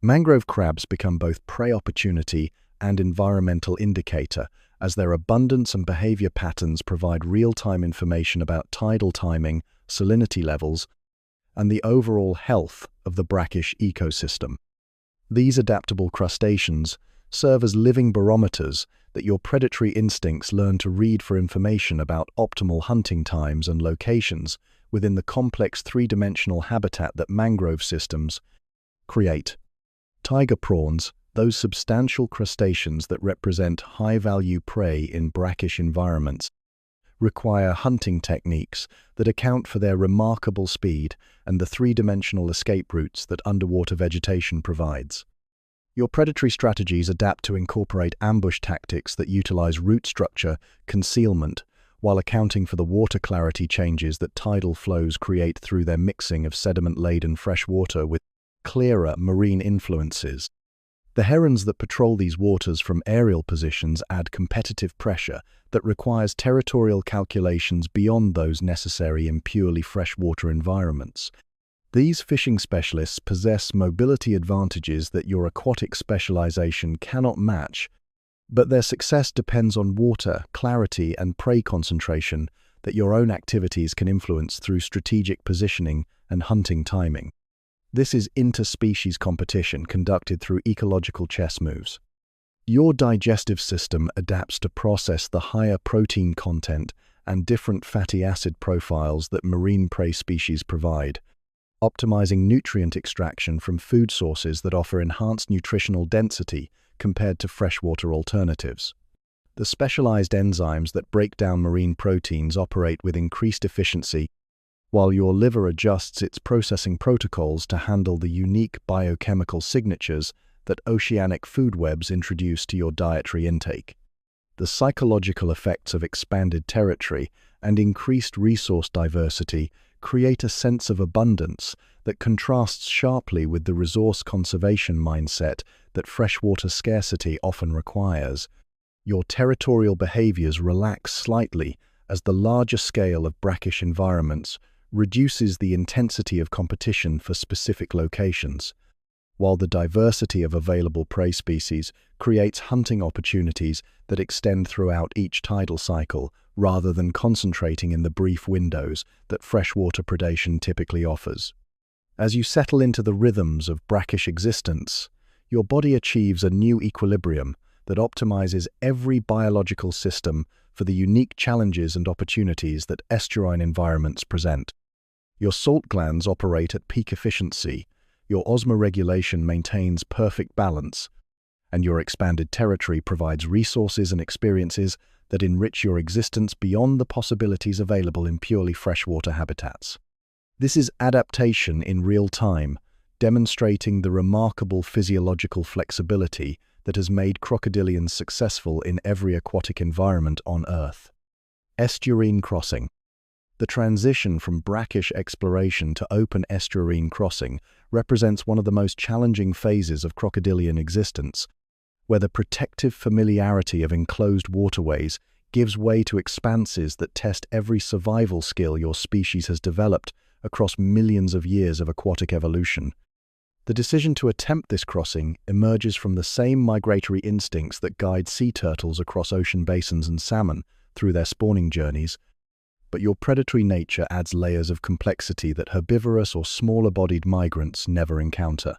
Speaker 1: Mangrove crabs become both prey opportunity and environmental indicator, as their abundance and behavior patterns provide real-time information about tidal timing, salinity levels, and the overall health of the brackish ecosystem. These adaptable crustaceans serve as living barometers that your predatory instincts learn to read for information about optimal hunting times and locations within the complex three-dimensional habitat that mangrove systems create. Tiger prawns, those substantial crustaceans that represent high-value prey in brackish environments, require hunting techniques that account for their remarkable speed and the three-dimensional escape routes that underwater vegetation provides. Your predatory strategies adapt to incorporate ambush tactics that utilize root structure, concealment, while accounting for the water clarity changes that tidal flows create through their mixing of sediment-laden fresh water with clearer marine influences. The herons that patrol these waters from aerial positions add competitive pressure that requires territorial calculations beyond those necessary in purely freshwater environments. These fishing specialists possess mobility advantages that your aquatic specialization cannot match, but their success depends on water, clarity, and prey concentration that your own activities can influence through strategic positioning and hunting timing. This is interspecies competition conducted through ecological chess moves. Your digestive system adapts to process the higher protein content and different fatty acid profiles that marine prey species provide, optimizing nutrient extraction from food sources that offer enhanced nutritional density compared to freshwater alternatives. The specialized enzymes that break down marine proteins operate with increased efficiency, while your liver adjusts its processing protocols to handle the unique biochemical signatures that oceanic food webs introduce to your dietary intake. The psychological effects of expanded territory and increased resource diversity create a sense of abundance that contrasts sharply with the resource conservation mindset that freshwater scarcity often requires. Your territorial behaviors relax slightly as the larger scale of brackish environments reduces the intensity of competition for specific locations, while the diversity of available prey species creates hunting opportunities that extend throughout each tidal cycle rather than concentrating in the brief windows that freshwater predation typically offers. As you settle into the rhythms of brackish existence, your body achieves a new equilibrium that optimizes every biological system for the unique challenges and opportunities that estuarine environments present. Your salt glands operate at peak efficiency, your osmoregulation maintains perfect balance, and your expanded territory provides resources and experiences that enrich your existence beyond the possibilities available in purely freshwater habitats. This is adaptation in real time, demonstrating the remarkable physiological flexibility that has made crocodilians successful in every aquatic environment on Earth. Estuarine crossing. The transition from brackish exploration to open estuarine crossing represents one of the most challenging phases of crocodilian existence, where the protective familiarity of enclosed waterways gives way to expanses that test every survival skill your species has developed across millions of years of aquatic evolution. The decision to attempt this crossing emerges from the same migratory instincts that guide sea turtles across ocean basins and salmon through their spawning journeys, but your predatory nature adds layers of complexity that herbivorous or smaller-bodied migrants never encounter.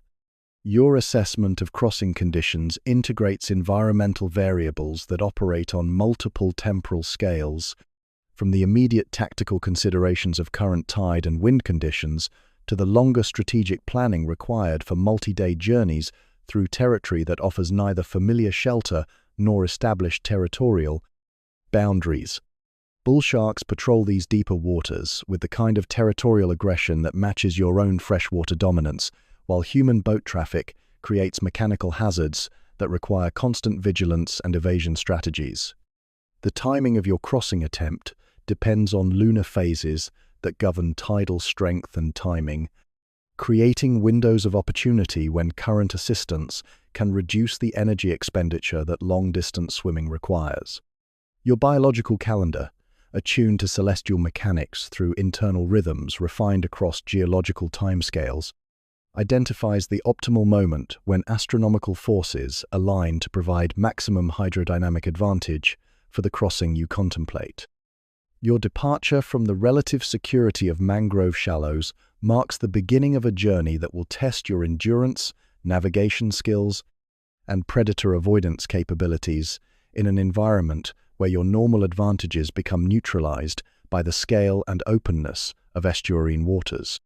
Speaker 1: Your assessment of crossing conditions integrates environmental variables that operate on multiple temporal scales, from the immediate tactical considerations of current tide and wind conditions to the longer strategic planning required for multi-day journeys through territory that offers neither familiar shelter nor established territorial boundaries. Bull sharks patrol these deeper waters with the kind of territorial aggression that matches your own freshwater dominance, while human boat traffic creates mechanical hazards that require constant vigilance and evasion strategies. The timing of your crossing attempt depends on lunar phases that govern tidal strength and timing, creating windows of opportunity when current assistance can reduce the energy expenditure that long-distance swimming requires. Your biological calendar, attuned to celestial mechanics through internal rhythms refined across geological timescales, identifies the optimal moment when astronomical forces align to provide maximum hydrodynamic advantage for the crossing you contemplate. Your departure from the relative security of mangrove shallows marks the beginning of a journey that will test your endurance, navigation skills, and predator avoidance capabilities in an environment where your normal advantages become neutralized by the scale and openness of estuarine waters.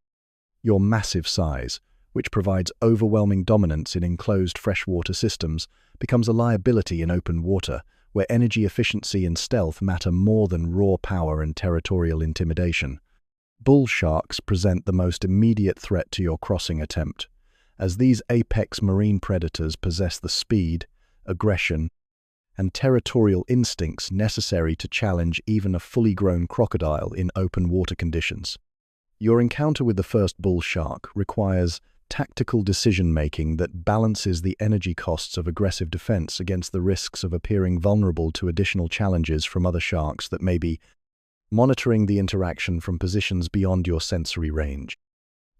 Speaker 1: Your massive size, which provides overwhelming dominance in enclosed freshwater systems, becomes a liability in open water, where energy efficiency and stealth matter more than raw power and territorial intimidation. Bull sharks present the most immediate threat to your crossing attempt, as these apex marine predators possess the speed, aggression, and territorial instincts necessary to challenge even a fully grown crocodile in open water conditions. Your encounter with the first bull shark requires tactical decision-making that balances the energy costs of aggressive defense against the risks of appearing vulnerable to additional challenges from other sharks that may be monitoring the interaction from positions beyond your sensory range.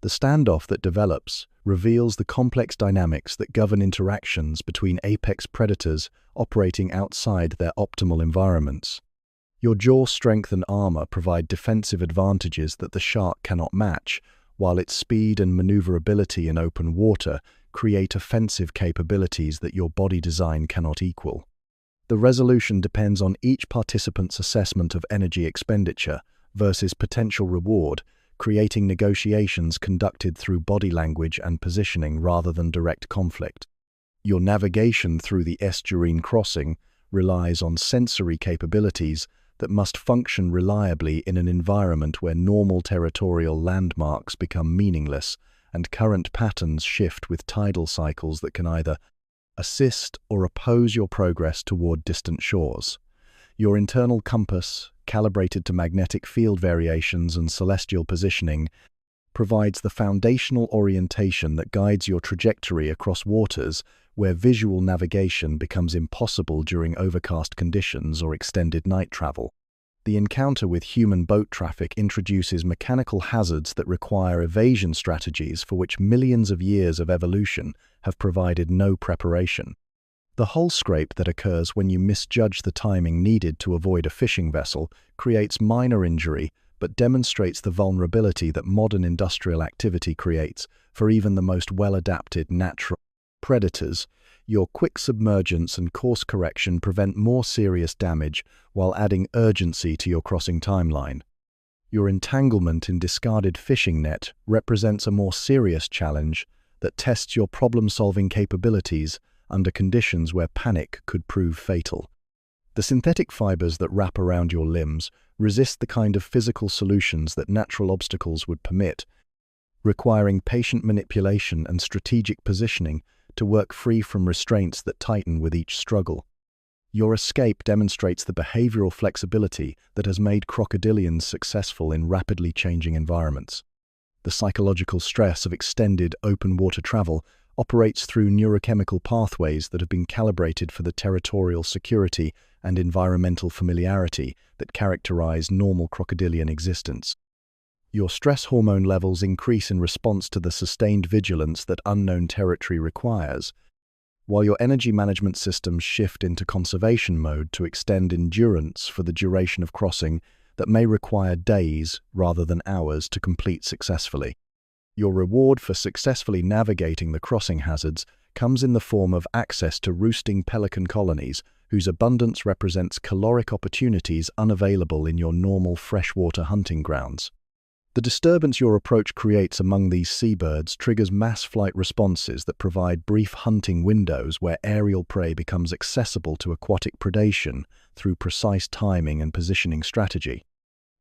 Speaker 1: The standoff that develops reveals the complex dynamics that govern interactions between apex predators operating outside their optimal environments. Your jaw strength and armor provide defensive advantages that the shark cannot match, while its speed and maneuverability in open water create offensive capabilities that your body design cannot equal. The resolution depends on each participant's assessment of energy expenditure versus potential reward, creating negotiations conducted through body language and positioning rather than direct conflict. Your navigation through the estuarine crossing relies on sensory capabilities that must function reliably in an environment where normal territorial landmarks become meaningless and current patterns shift with tidal cycles that can either assist or oppose your progress toward distant shores. Your internal compass, calibrated to magnetic field variations and celestial positioning, provides the foundational orientation that guides your trajectory across waters where visual navigation becomes impossible during overcast conditions or extended night travel. The encounter with human boat traffic introduces mechanical hazards that require evasion strategies for which millions of years of evolution have provided no preparation. The hull scrape that occurs when you misjudge the timing needed to avoid a fishing vessel creates minor injury but demonstrates the vulnerability that modern industrial activity creates for even the most well-adapted natural predators. Your quick submergence and course correction prevent more serious damage while adding urgency to your crossing timeline. Your entanglement in discarded fishing net represents a more serious challenge that tests your problem-solving capabilities under conditions where panic could prove fatal. The synthetic fibers that wrap around your limbs resist the kind of physical solutions that natural obstacles would permit, requiring patient manipulation and strategic positioning to work free from restraints that tighten with each struggle. Your escape demonstrates the behavioral flexibility that has made crocodilians successful in rapidly changing environments. The psychological stress of extended open water travel operates through neurochemical pathways that have been calibrated for the territorial security and environmental familiarity that characterize normal crocodilian existence. Your stress hormone levels increase in response to the sustained vigilance that unknown territory requires, while your energy management systems shift into conservation mode to extend endurance for the duration of crossing that may require days rather than hours to complete successfully. Your reward for successfully navigating the crossing hazards comes in the form of access to roosting pelican colonies, whose abundance represents caloric opportunities unavailable in your normal freshwater hunting grounds. The disturbance your approach creates among these seabirds triggers mass flight responses that provide brief hunting windows where aerial prey becomes accessible to aquatic predation through precise timing and positioning strategy.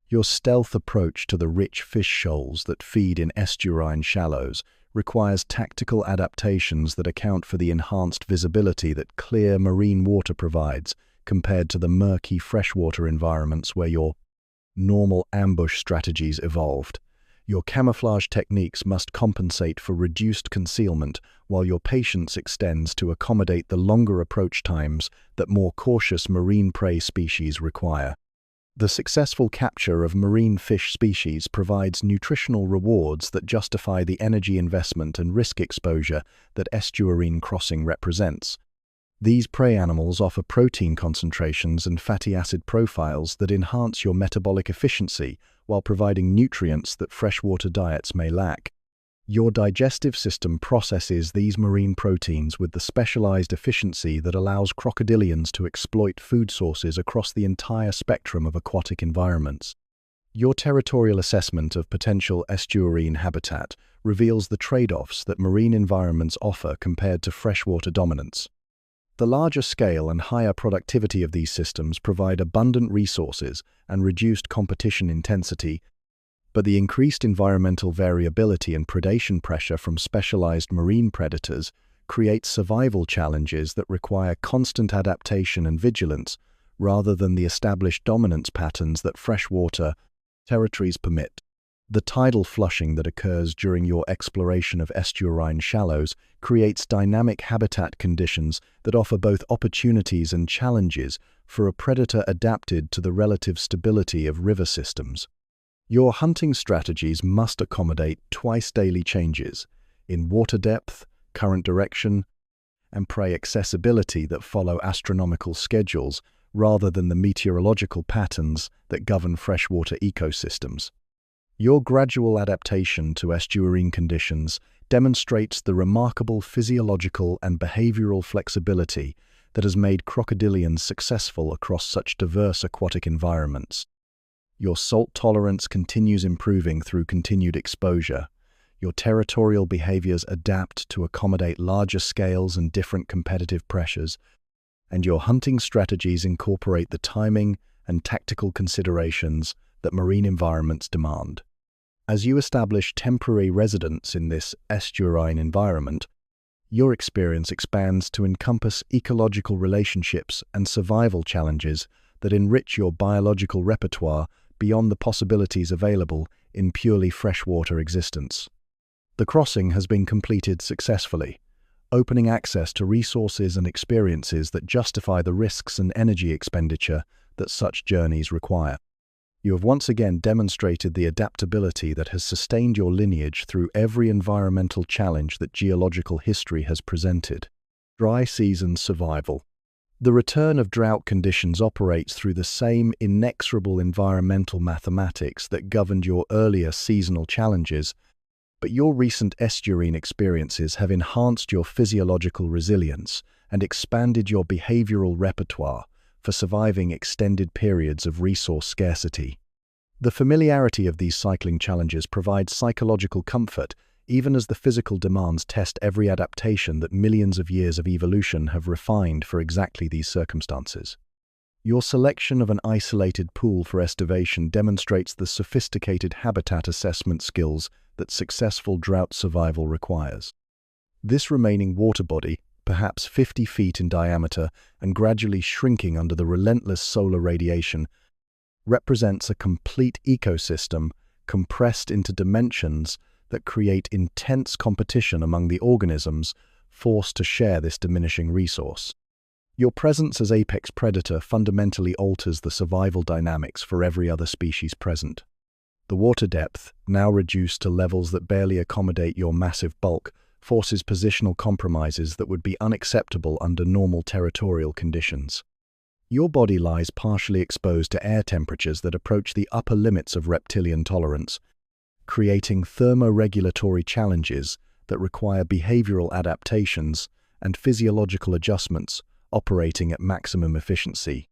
Speaker 1: Your stealth approach to the rich fish shoals that feed in estuarine shallows requires tactical adaptations that account for the enhanced visibility that clear marine water provides compared to the murky freshwater environments where your normal ambush strategies evolved. Your camouflage techniques must compensate for reduced concealment, while your patience extends to accommodate the longer approach times that more cautious marine prey species require. The successful capture of marine fish species provides nutritional rewards that justify the energy investment and risk exposure that estuarine crossing represents. These prey animals offer protein concentrations and fatty acid profiles that enhance your metabolic efficiency while providing nutrients that freshwater diets may lack. Your digestive system processes these marine proteins with the specialized efficiency that allows crocodilians to exploit food sources across the entire spectrum of aquatic environments. Your territorial assessment of potential estuarine habitat reveals the trade-offs that marine environments offer compared to freshwater dominance. The larger scale and higher productivity of these systems provide abundant resources and reduced competition intensity, but the increased environmental variability and predation pressure from specialized marine predators creates survival challenges that require constant adaptation and vigilance rather than the established dominance patterns that freshwater territories permit. The tidal flushing that occurs during your exploration of estuarine shallows creates dynamic habitat conditions that offer both opportunities and challenges for a predator adapted to the relative stability of river systems. Your hunting strategies must accommodate twice-daily changes in water depth, current direction, and prey accessibility that follow astronomical schedules rather than the meteorological patterns that govern freshwater ecosystems. Your gradual adaptation to estuarine conditions demonstrates the remarkable physiological and behavioral flexibility that has made crocodilians successful across such diverse aquatic environments. Your salt tolerance continues improving through continued exposure. Your territorial behaviors adapt to accommodate larger scales and different competitive pressures, and your hunting strategies incorporate the timing and tactical considerations that marine environments demand. As you establish temporary residence in this estuarine environment, your experience expands to encompass ecological relationships and survival challenges that enrich your biological repertoire beyond the possibilities available in purely freshwater existence. The crossing has been completed successfully, opening access to resources and experiences that justify the risks and energy expenditure that such journeys require. You have once again demonstrated the adaptability that has sustained your lineage through every environmental challenge that geological history has presented. Dry season survival. The return of drought conditions operates through the same inexorable environmental mathematics that governed your earlier seasonal challenges, but your recent estuarine experiences have enhanced your physiological resilience and expanded your behavioral repertoire for surviving extended periods of resource scarcity. The familiarity of these cycling challenges provides psychological comfort, even as the physical demands test every adaptation that millions of years of evolution have refined for exactly these circumstances. Your selection of an isolated pool for estivation demonstrates the sophisticated habitat assessment skills that successful drought survival requires. This remaining water body, perhaps 50 feet in diameter and gradually shrinking under the relentless solar radiation, represents a complete ecosystem compressed into dimensions that create intense competition among the organisms forced to share this diminishing resource. Your presence as apex predator fundamentally alters the survival dynamics for every other species present. The water depth, now reduced to levels that barely accommodate your massive bulk, forces positional compromises that would be unacceptable under normal territorial conditions. Your body lies partially exposed to air temperatures that approach the upper limits of reptilian tolerance, creating thermoregulatory challenges that require behavioral adaptations and physiological adjustments operating at maximum efficiency.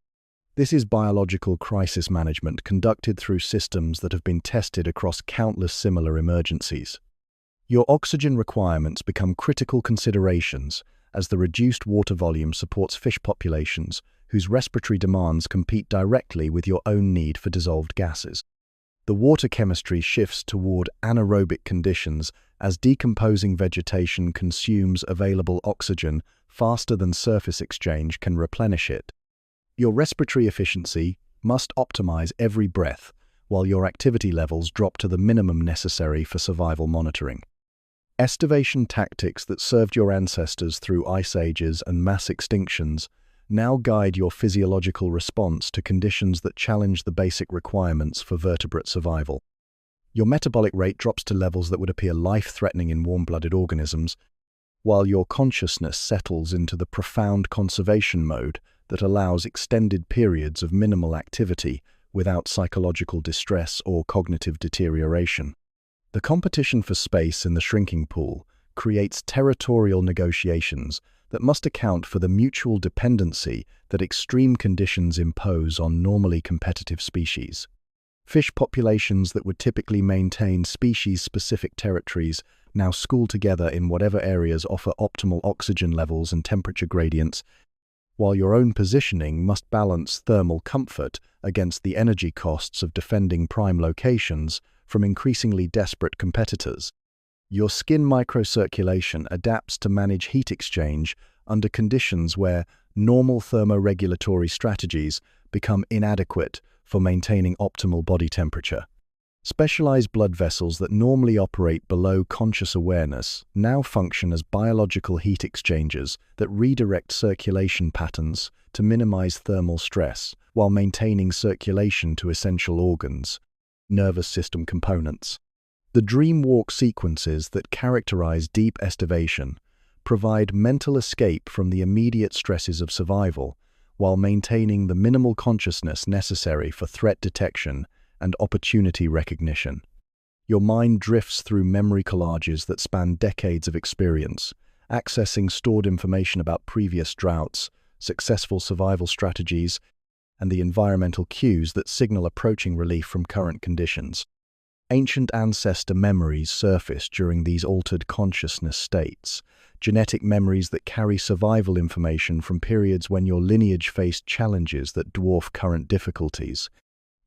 Speaker 1: This is biological crisis management conducted through systems that have been tested across countless similar emergencies. Your oxygen requirements become critical considerations as the reduced water volume supports fish populations whose respiratory demands compete directly with your own need for dissolved gases. The water chemistry shifts toward anaerobic conditions as decomposing vegetation consumes available oxygen faster than surface exchange can replenish it. Your respiratory efficiency must optimize every breath, while your activity levels drop to the minimum necessary for survival monitoring. Estivation tactics that served your ancestors through ice ages and mass extinctions now guide your physiological response to conditions that challenge the basic requirements for vertebrate survival. Your metabolic rate drops to levels that would appear life-threatening in warm-blooded organisms, while your consciousness settles into the profound conservation mode that allows extended periods of minimal activity without psychological distress or cognitive deterioration. The competition for space in the shrinking pool creates territorial negotiations that must account for the mutual dependency that extreme conditions impose on normally competitive species. Fish populations that would typically maintain species-specific territories now school together in whatever areas offer optimal oxygen levels and temperature gradients, while your own positioning must balance thermal comfort against the energy costs of defending prime locations from increasingly desperate competitors. Your skin microcirculation adapts to manage heat exchange under conditions where normal thermoregulatory strategies become inadequate for maintaining optimal body temperature. Specialized blood vessels that normally operate below conscious awareness now function as biological heat exchangers that redirect circulation patterns to minimize thermal stress while maintaining circulation to essential organs, nervous system components. The dream walk sequences that characterize deep estivation provide mental escape from the immediate stresses of survival while maintaining the minimal consciousness necessary for threat detection and opportunity recognition. Your mind drifts through memory collages that span decades of experience, accessing stored information about previous droughts, successful survival strategies, and the environmental cues that signal approaching relief from current conditions. Ancient ancestor memories surface during these altered consciousness states, genetic memories that carry survival information from periods when your lineage faced challenges that dwarf current difficulties.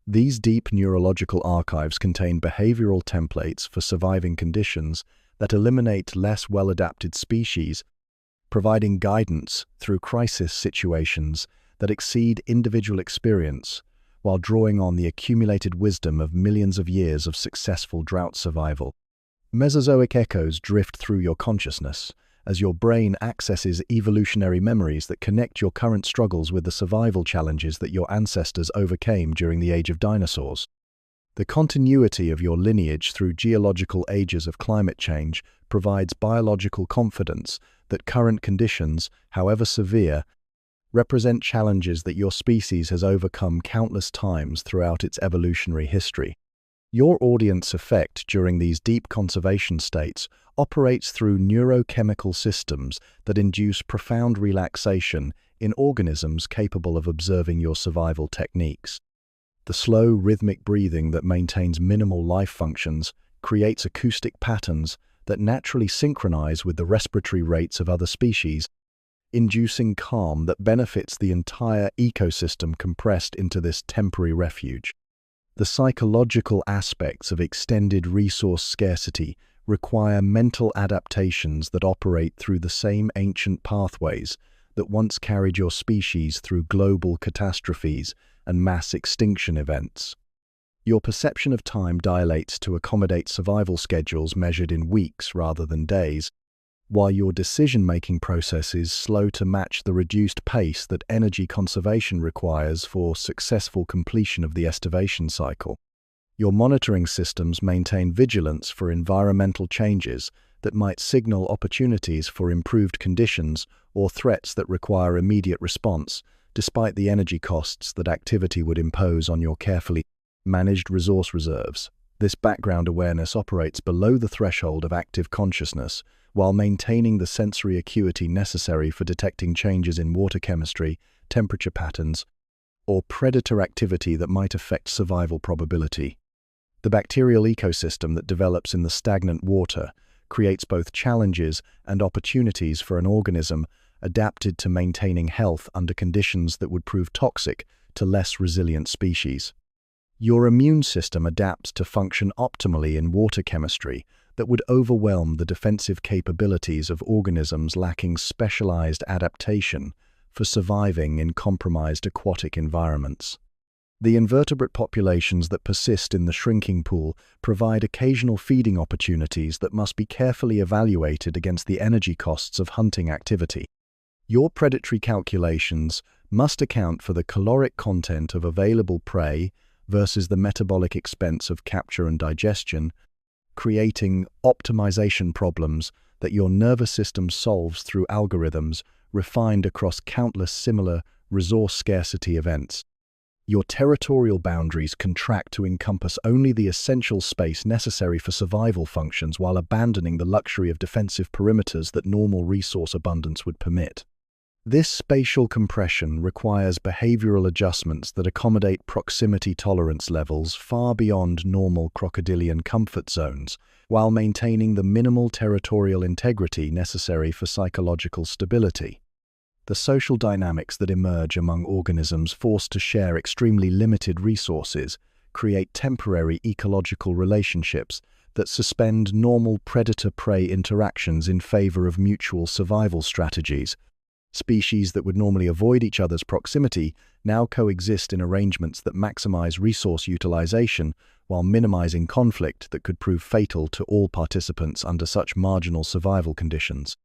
Speaker 1: These deep neurological archives contain behavioral templates for surviving conditions that eliminate less well-adapted species, providing guidance through crisis situations that exceed individual experience, while drawing on the accumulated wisdom of millions of years of successful drought survival. Mesozoic echoes drift through your consciousness as your brain accesses evolutionary memories that connect your current struggles with the survival challenges that your ancestors overcame during the age of dinosaurs. The continuity of your lineage through geological ages of climate change provides biological confidence that current conditions, however severe, represent challenges that your species has overcome countless times throughout its evolutionary history. Your audience effect during these deep conservation states operates through neurochemical systems that induce profound relaxation in organisms capable of observing your survival techniques. The slow, rhythmic breathing that maintains minimal life functions creates acoustic patterns that naturally synchronize with the respiratory rates of other species, inducing calm that benefits the entire ecosystem compressed into this temporary refuge. The psychological aspects of extended resource scarcity require mental adaptations that operate through the same ancient pathways that once carried your species through global catastrophes and mass extinction events. Your perception of time dilates to accommodate survival schedules measured in weeks rather than days, while your decision-making processes slow to match the reduced pace that energy conservation requires for successful completion of the estivation cycle. Your monitoring systems maintain vigilance for environmental changes that might signal opportunities for improved conditions or threats that require immediate response, despite the energy costs that activity would impose on your carefully managed resource reserves. This background awareness operates below the threshold of active consciousness, while maintaining the sensory acuity necessary for detecting changes in water chemistry, temperature patterns, or predator activity that might affect survival probability. The bacterial ecosystem that develops in the stagnant water creates both challenges and opportunities for an organism adapted to maintaining health under conditions that would prove toxic to less resilient species. Your immune system adapts to function optimally in water chemistry that would overwhelm the defensive capabilities of organisms lacking specialized adaptation for surviving in compromised aquatic environments. The invertebrate populations that persist in the shrinking pool provide occasional feeding opportunities that must be carefully evaluated against the energy costs of hunting activity. Your predatory calculations must account for the caloric content of available prey versus the metabolic expense of capture and digestion, creating optimization problems that your nervous system solves through algorithms refined across countless similar resource scarcity events. Your territorial boundaries contract to encompass only the essential space necessary for survival functions while abandoning the luxury of defensive perimeters that normal resource abundance would permit. This spatial compression requires behavioral adjustments that accommodate proximity tolerance levels far beyond normal crocodilian comfort zones, while maintaining the minimal territorial integrity necessary for psychological stability. The social dynamics that emerge among organisms forced to share extremely limited resources create temporary ecological relationships that suspend normal predator-prey interactions in favor of mutual survival strategies. Species that would normally avoid each other's proximity now coexist in arrangements that maximize resource utilization while minimizing conflict that could prove fatal to all participants under such marginal survival conditions.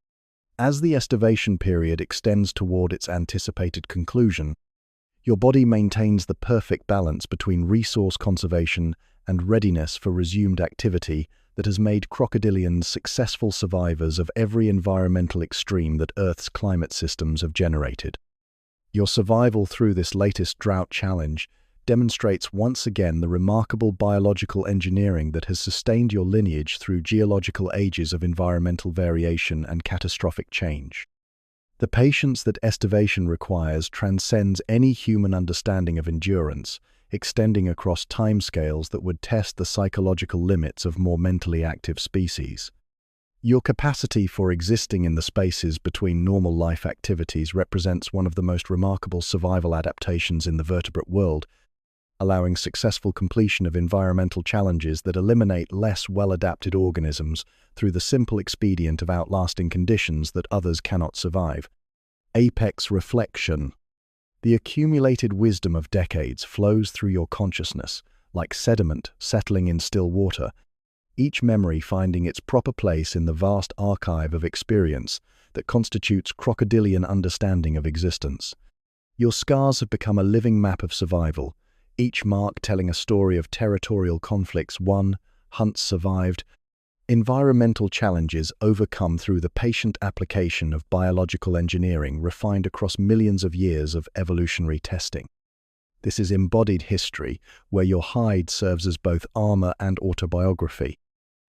Speaker 1: As the estivation period extends toward its anticipated conclusion, your body maintains the perfect balance between resource conservation and readiness for resumed activity that has made crocodilians successful survivors of every environmental extreme that Earth's climate systems have generated. Your survival through this latest drought challenge demonstrates once again the remarkable biological engineering that has sustained your lineage through geological ages of environmental variation and catastrophic change. The patience that estivation requires transcends any human understanding of endurance, extending across timescales that would test the psychological limits of more mentally active species. Your capacity for existing in the spaces between normal life activities represents one of the most remarkable survival adaptations in the vertebrate world, allowing successful completion of environmental challenges that eliminate less well-adapted organisms through the simple expedient of outlasting conditions that others cannot survive. Apex reflection. The accumulated wisdom of decades flows through your consciousness, like sediment settling in still water, each memory finding its proper place in the vast archive of experience that constitutes crocodilian understanding of existence. Your scars have become a living map of survival, each mark telling a story of territorial conflicts won, hunts survived, environmental challenges overcome through the patient application of biological engineering refined across millions of years of evolutionary testing. This is embodied history, where your hide serves as both armor and autobiography.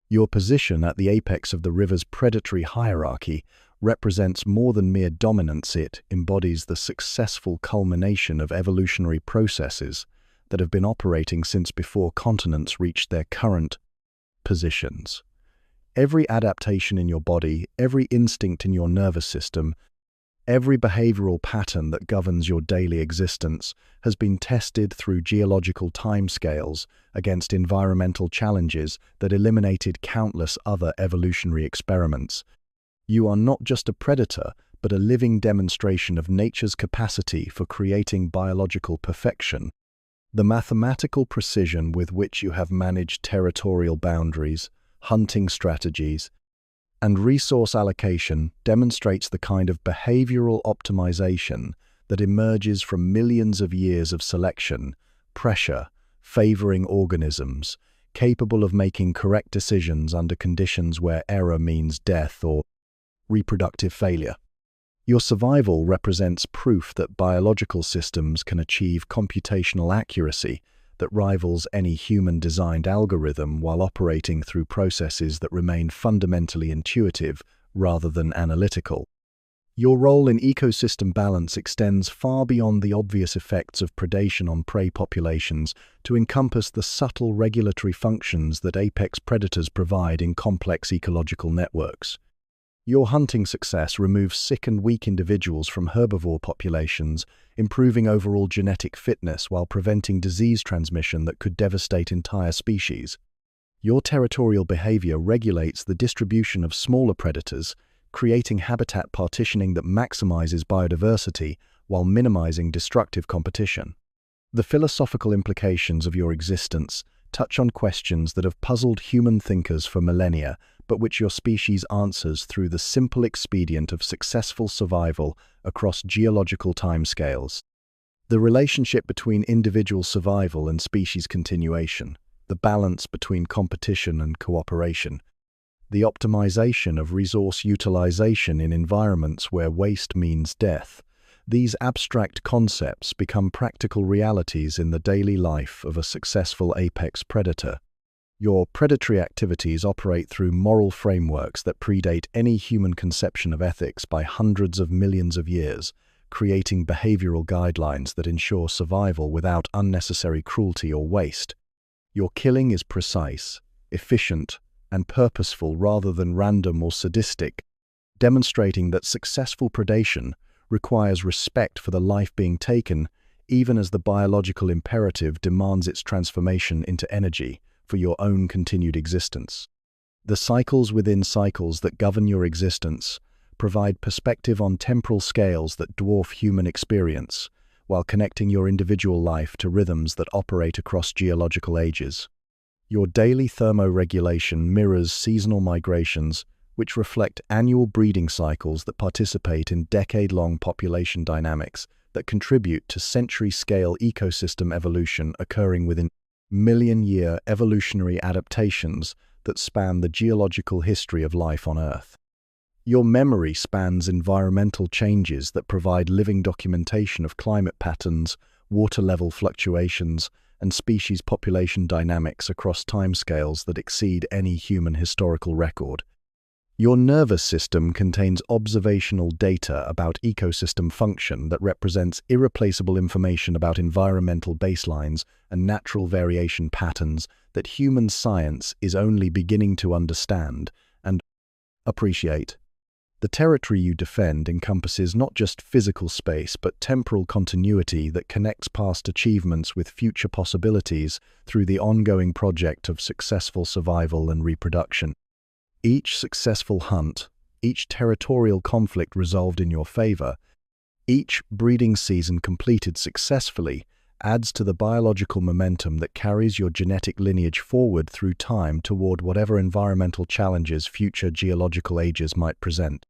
Speaker 1: Your position at the apex of the river's predatory hierarchy represents more than mere dominance. It embodies the successful culmination of evolutionary processes that have been operating since before continents reached their current positions. Every adaptation in your body, every instinct in your nervous system, every behavioral pattern that governs your daily existence has been tested through geological timescales against environmental challenges that eliminated countless other evolutionary experiments. You are not just a predator, but a living demonstration of nature's capacity for creating biological perfection. The mathematical precision with which you have managed territorial boundaries, hunting strategies, and resource allocation demonstrates the kind of behavioral optimization that emerges from millions of years of selection, pressure, favoring organisms, capable of making correct decisions under conditions where error means death or reproductive failure. Your survival represents proof that biological systems can achieve computational accuracy that rivals any human-designed algorithm while operating through processes that remain fundamentally intuitive rather than analytical. Your role in ecosystem balance extends far beyond the obvious effects of predation on prey populations to encompass the subtle regulatory functions that apex predators provide in complex ecological networks. Your hunting success removes sick and weak individuals from herbivore populations, improving overall genetic fitness while preventing disease transmission that could devastate entire species. Your territorial behavior regulates the distribution of smaller predators, creating habitat partitioning that maximizes biodiversity while minimizing destructive competition. The philosophical implications of your existence touch on questions that have puzzled human thinkers for millennia, but which your species answers through the simple expedient of successful survival across geological timescales. The relationship between individual survival and species continuation, the balance between competition and cooperation, the optimization of resource utilization in environments where waste means death. These abstract concepts become practical realities in the daily life of a successful apex predator. Your predatory activities operate through moral frameworks that predate any human conception of ethics by hundreds of millions of years, creating behavioral guidelines that ensure survival without unnecessary cruelty or waste. Your killing is precise, efficient, and purposeful rather than random or sadistic, demonstrating that successful predation requires respect for the life being taken, even as the biological imperative demands its transformation into energy for your own continued existence. The cycles within cycles that govern your existence provide perspective on temporal scales that dwarf human experience, while connecting your individual life to rhythms that operate across geological ages. Your daily thermoregulation mirrors seasonal migrations, which reflect annual breeding cycles that participate in decade-long population dynamics that contribute to century-scale ecosystem evolution occurring within million-year evolutionary adaptations that span the geological history of life on Earth. Your memory spans environmental changes that provide living documentation of climate patterns, water level fluctuations, and species population dynamics across timescales that exceed any human historical record. Your nervous system contains observational data about ecosystem function that represents irreplaceable information about environmental baselines and natural variation patterns that human science is only beginning to understand and appreciate. The territory you defend encompasses not just physical space but temporal continuity that connects past achievements with future possibilities through the ongoing project of successful survival and reproduction. Each successful hunt, each territorial conflict resolved in your favor, each breeding season completed successfully adds to the biological momentum that carries your genetic lineage forward through time toward whatever environmental challenges future geological ages might present.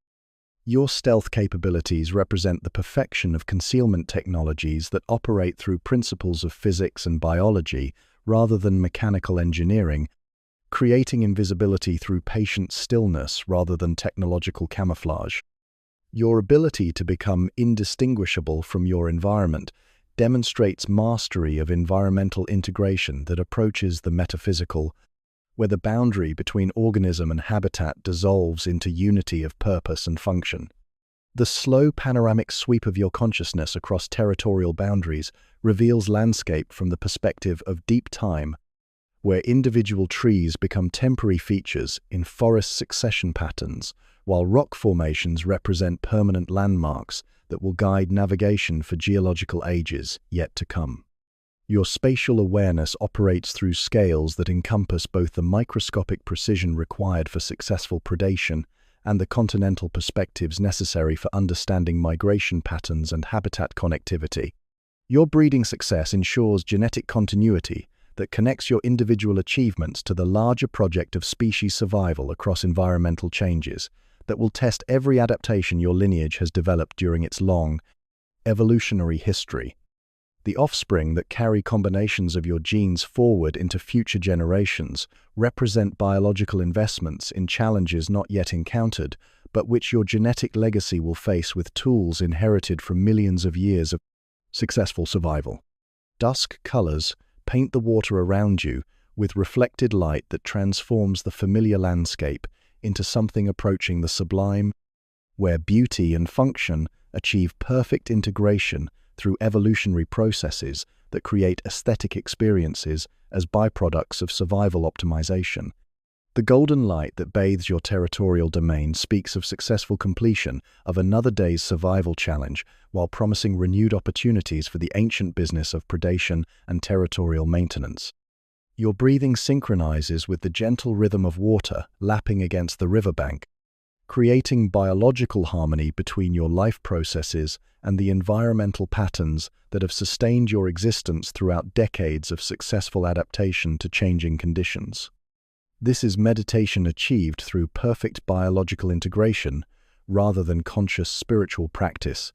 Speaker 1: Your stealth capabilities represent the perfection of concealment technologies that operate through principles of physics and biology rather than mechanical engineering, creating invisibility through patient stillness rather than technological camouflage. Your ability to become indistinguishable from your environment demonstrates mastery of environmental integration that approaches the metaphysical, where the boundary between organism and habitat dissolves into unity of purpose and function. The slow panoramic sweep of your consciousness across territorial boundaries reveals landscape from the perspective of deep time, where individual trees become temporary features in forest succession patterns, while rock formations represent permanent landmarks that will guide navigation for geological ages yet to come. Your spatial awareness operates through scales that encompass both the microscopic precision required for successful predation and the continental perspectives necessary for understanding migration patterns and habitat connectivity. Your breeding success ensures genetic continuity that connects your individual achievements to the larger project of species survival across environmental changes that will test every adaptation your lineage has developed during its long, evolutionary history. The offspring that carry combinations of your genes forward into future generations represent biological investments in challenges not yet encountered, but which your genetic legacy will face with tools inherited from millions of years of successful survival. Dusk colors paint the water around you with reflected light that transforms the familiar landscape into something approaching the sublime, where beauty and function achieve perfect integration through evolutionary processes that create aesthetic experiences as byproducts of survival optimization. The golden light that bathes your territorial domain speaks of successful completion of another day's survival challenge while promising renewed opportunities for the ancient business of predation and territorial maintenance. Your breathing synchronizes with the gentle rhythm of water lapping against the riverbank, creating biological harmony between your life processes and the environmental patterns that have sustained your existence throughout decades of successful adaptation to changing conditions. This is meditation achieved through perfect biological integration rather than conscious spiritual practice,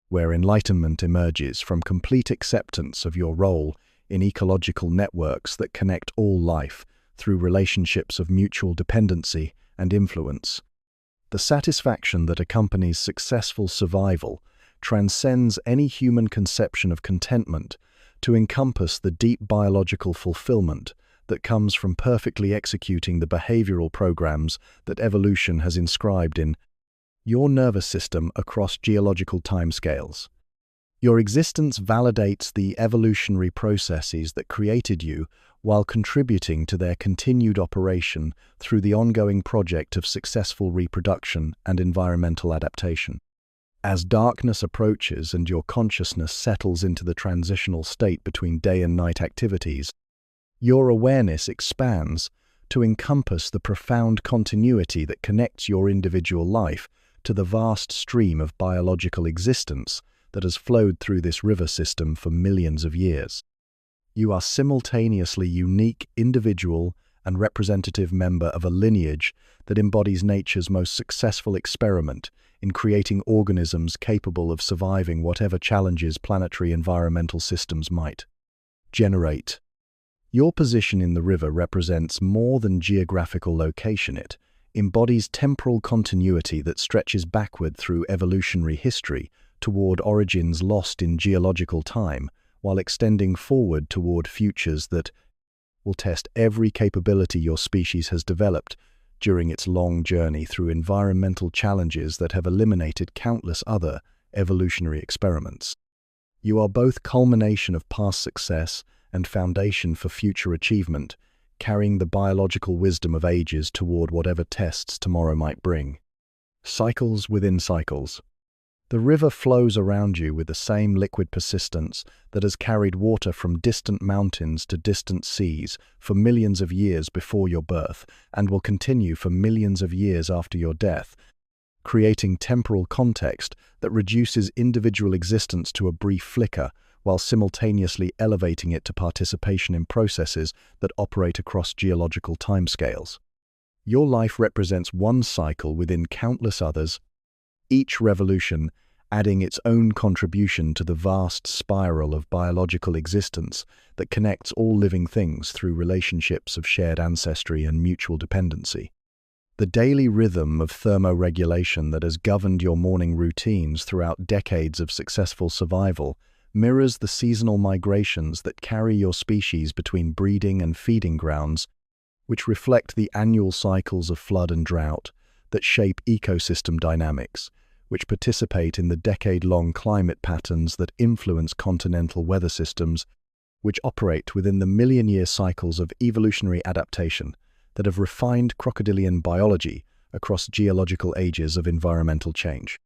Speaker 1: where enlightenment emerges from complete acceptance of your role in ecological networks that connect all life through relationships of mutual dependency and influence. The satisfaction that accompanies successful survival transcends any human conception of contentment to encompass the deep biological fulfillment that comes from perfectly executing the behavioral programs that evolution has inscribed in your nervous system across geological timescales. Your existence validates the evolutionary processes that created you while contributing to their continued operation through the ongoing project of successful reproduction and environmental adaptation. As darkness approaches and your consciousness settles into the transitional state between day and night activities, your awareness expands to encompass the profound continuity that connects your individual life to the vast stream of biological existence that has flowed through this river system for millions of years. You are simultaneously unique, individual, and representative member of a lineage that embodies nature's most successful experiment in creating organisms capable of surviving whatever challenges planetary environmental systems might generate. Your position in the river represents more than geographical location. It embodies temporal continuity that stretches backward through evolutionary history toward origins lost in geological time, while extending forward toward futures that will test every capability your species has developed during its long journey through environmental challenges that have eliminated countless other evolutionary experiments. You are both culmination of past success and foundation for future achievement, carrying the biological wisdom of ages toward whatever tests tomorrow might bring. Cycles within cycles. The river flows around you with the same liquid persistence that has carried water from distant mountains to distant seas for millions of years before your birth and will continue for millions of years after your death, creating temporal context that reduces individual existence to a brief flicker while simultaneously elevating it to participation in processes that operate across geological timescales. Your life represents one cycle within countless others, each revolution adding its own contribution to the vast spiral of biological existence that connects all living things through relationships of shared ancestry and mutual dependency. The daily rhythm of thermoregulation that has governed your morning routines throughout decades of successful survival mirrors the seasonal migrations that carry your species between breeding and feeding grounds, which reflect the annual cycles of flood and drought that shape ecosystem dynamics, which participate in the decade-long climate patterns that influence continental weather systems, which operate within the million-year cycles of evolutionary adaptation that have refined crocodilian biology across geological ages of environmental change.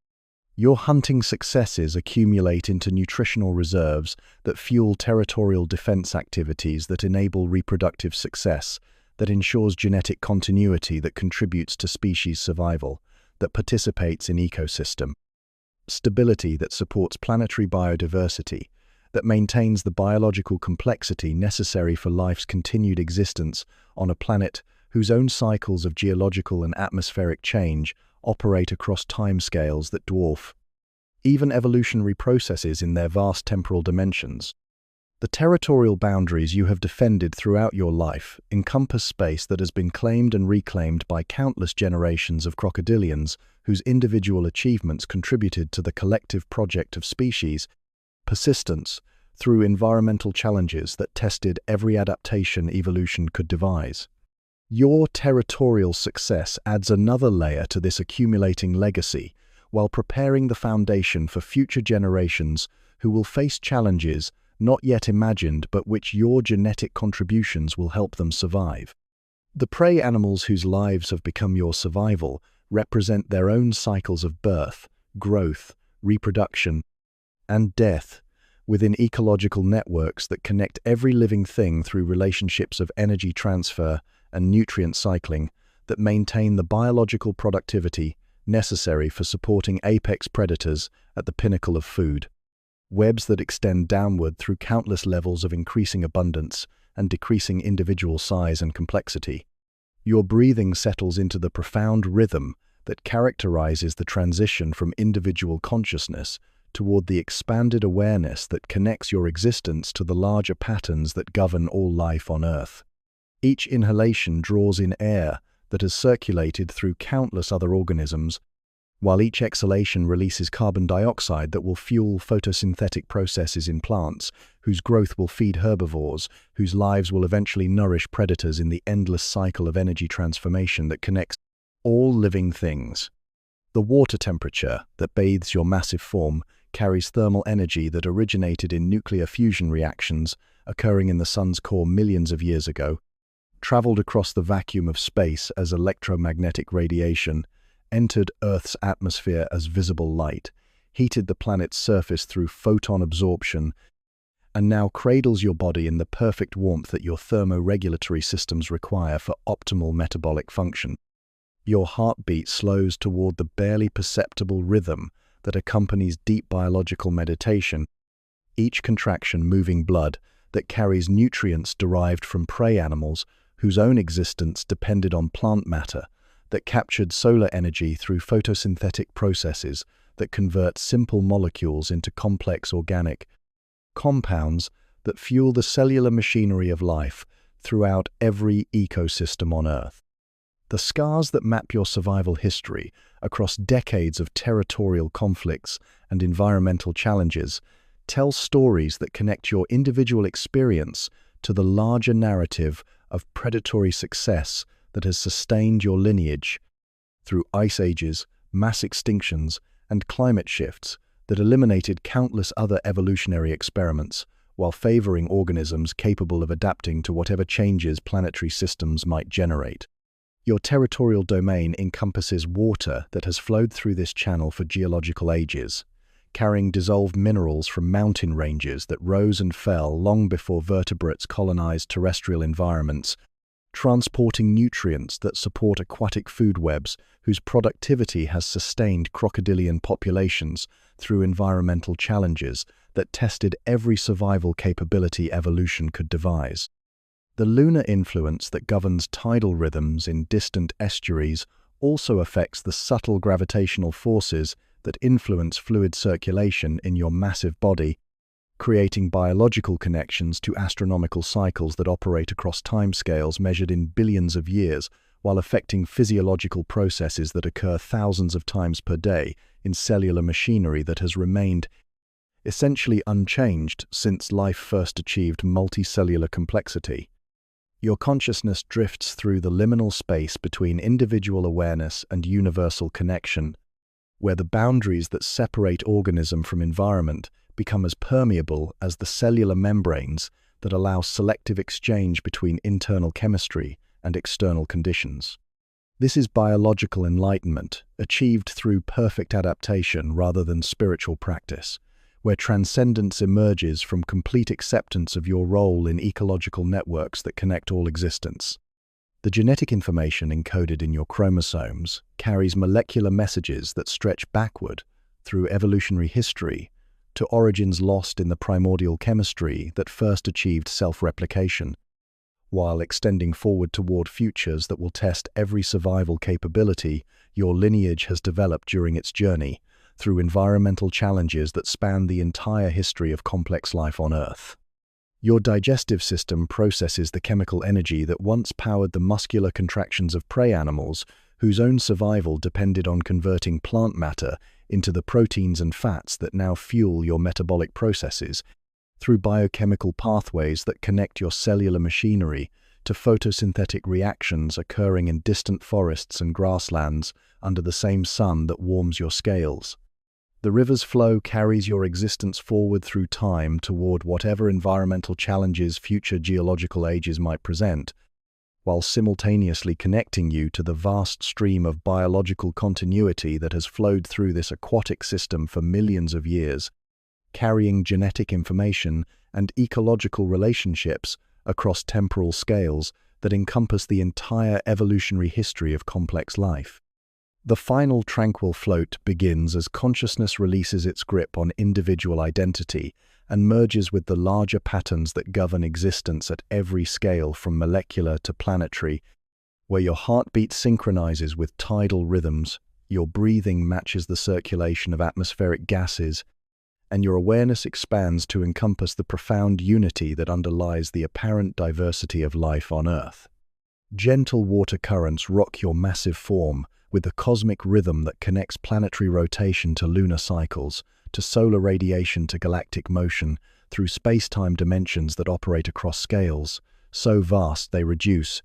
Speaker 1: Your hunting successes accumulate into nutritional reserves that fuel territorial defense activities that enable reproductive success, that ensures genetic continuity that contributes to species survival, that participates in ecosystem stability that supports planetary biodiversity, that maintains the biological complexity necessary for life's continued existence on a planet whose own cycles of geological and atmospheric change operate across timescales that dwarf even evolutionary processes in their vast temporal dimensions. The territorial boundaries you have defended throughout your life encompass space that has been claimed and reclaimed by countless generations of crocodilians whose individual achievements contributed to the collective project of species persistence through environmental challenges that tested every adaptation evolution could devise. Your territorial success adds another layer to this accumulating legacy while preparing the foundation for future generations who will face challenges not yet imagined but which your genetic contributions will help them survive. The prey animals whose lives have become your survival represent their own cycles of birth, growth, reproduction, and death within ecological networks that connect every living thing through relationships of energy transfer and nutrient cycling that maintain the biological productivity necessary for supporting apex predators at the pinnacle of food. Webs that extend downward through countless levels of increasing abundance and decreasing individual size and complexity. Your breathing settles into the profound rhythm that characterizes the transition from individual consciousness toward the expanded awareness that connects your existence to the larger patterns that govern all life on Earth. Each inhalation draws in air that has circulated through countless other organisms, while each exhalation releases carbon dioxide that will fuel photosynthetic processes in plants, whose growth will feed herbivores, whose lives will eventually nourish predators in the endless cycle of energy transformation that connects all living things. The water temperature that bathes your massive form carries thermal energy that originated in nuclear fusion reactions occurring in the sun's core millions of years ago, traveled across the vacuum of space as electromagnetic radiation, entered Earth's atmosphere as visible light, heated the planet's surface through photon absorption, and now cradles your body in the perfect warmth that your thermoregulatory systems require for optimal metabolic function. Your heartbeat slows toward the barely perceptible rhythm that accompanies deep biological meditation, each contraction moving blood that carries nutrients derived from prey animals whose own existence depended on plant matter, that captured solar energy through photosynthetic processes that convert simple molecules into complex organic compounds that fuel the cellular machinery of life throughout every ecosystem on Earth. The scars that map your survival history across decades of territorial conflicts and environmental challenges tell stories that connect your individual experience to the larger narrative of predatory success that has sustained your lineage through ice ages, mass extinctions, and climate shifts that eliminated countless other evolutionary experiments while favoring organisms capable of adapting to whatever changes planetary systems might generate. Your territorial domain encompasses water that has flowed through this channel for geological ages, carrying dissolved minerals from mountain ranges that rose and fell long before vertebrates colonized terrestrial environments, transporting nutrients that support aquatic food webs whose productivity has sustained crocodilian populations through environmental challenges that tested every survival capability evolution could devise. The lunar influence that governs tidal rhythms in distant estuaries also affects the subtle gravitational forces that influence fluid circulation in your massive body, creating biological connections to astronomical cycles that operate across timescales measured in billions of years, while affecting physiological processes that occur thousands of times per day in cellular machinery that has remained essentially unchanged since life first achieved multicellular complexity. Your consciousness drifts through the liminal space between individual awareness and universal connection, where the boundaries that separate organism from environment become as permeable as the cellular membranes that allow selective exchange between internal chemistry and external conditions. This is biological enlightenment, achieved through perfect adaptation rather than spiritual practice, where transcendence emerges from complete acceptance of your role in ecological networks that connect all existence. The genetic information encoded in your chromosomes carries molecular messages that stretch backward through evolutionary history to origins lost in the primordial chemistry that first achieved self-replication, while extending forward toward futures that will test every survival capability your lineage has developed during its journey through environmental challenges that span the entire history of complex life on Earth. Your digestive system processes the chemical energy that once powered the muscular contractions of prey animals, whose own survival depended on converting plant matter into the proteins and fats that now fuel your metabolic processes, through biochemical pathways that connect your cellular machinery to photosynthetic reactions occurring in distant forests and grasslands under the same sun that warms your scales. The river's flow carries your existence forward through time toward whatever environmental challenges future geological ages might present, while simultaneously connecting you to the vast stream of biological continuity that has flowed through this aquatic system for millions of years, carrying genetic information and ecological relationships across temporal scales that encompass the entire evolutionary history of complex life. The final tranquil float begins as consciousness releases its grip on individual identity and merges with the larger patterns that govern existence at every scale from molecular to planetary, where your heartbeat synchronizes with tidal rhythms, your breathing matches the circulation of atmospheric gases, and your awareness expands to encompass the profound unity that underlies the apparent diversity of life on Earth. Gentle water currents rock your massive form with the cosmic rhythm that connects planetary rotation to lunar cycles, to solar radiation to galactic motion, through space-time dimensions that operate across scales, so vast they reduce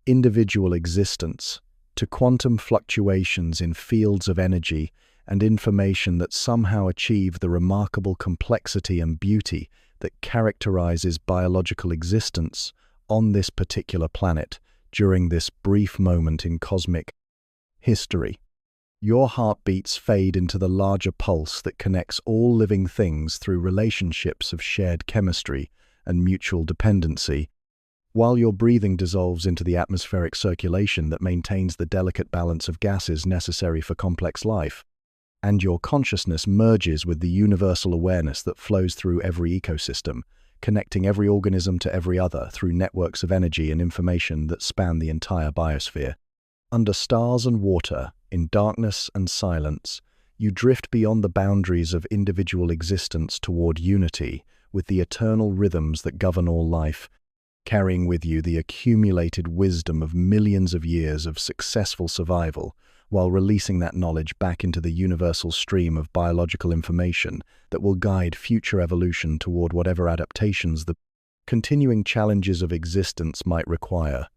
Speaker 1: individual existence to quantum fluctuations in fields of energy and information that somehow achieve the remarkable complexity and beauty that characterizes biological existence on this particular planet during this brief moment in cosmic history. Your heartbeats fade into the larger pulse that connects all living things through relationships of shared chemistry and mutual dependency, while your breathing dissolves into the atmospheric circulation that maintains the delicate balance of gases necessary for complex life, and your consciousness merges with the universal awareness that flows through every ecosystem, connecting every organism to every other through networks of energy and information that span the entire biosphere. Under stars and water, in darkness and silence, you drift beyond the boundaries of individual existence toward unity with the eternal rhythms that govern all life, carrying with you the accumulated wisdom of millions of years of successful survival, while releasing that knowledge back into the universal stream of biological information that will guide future evolution toward whatever adaptations the continuing challenges of existence might require.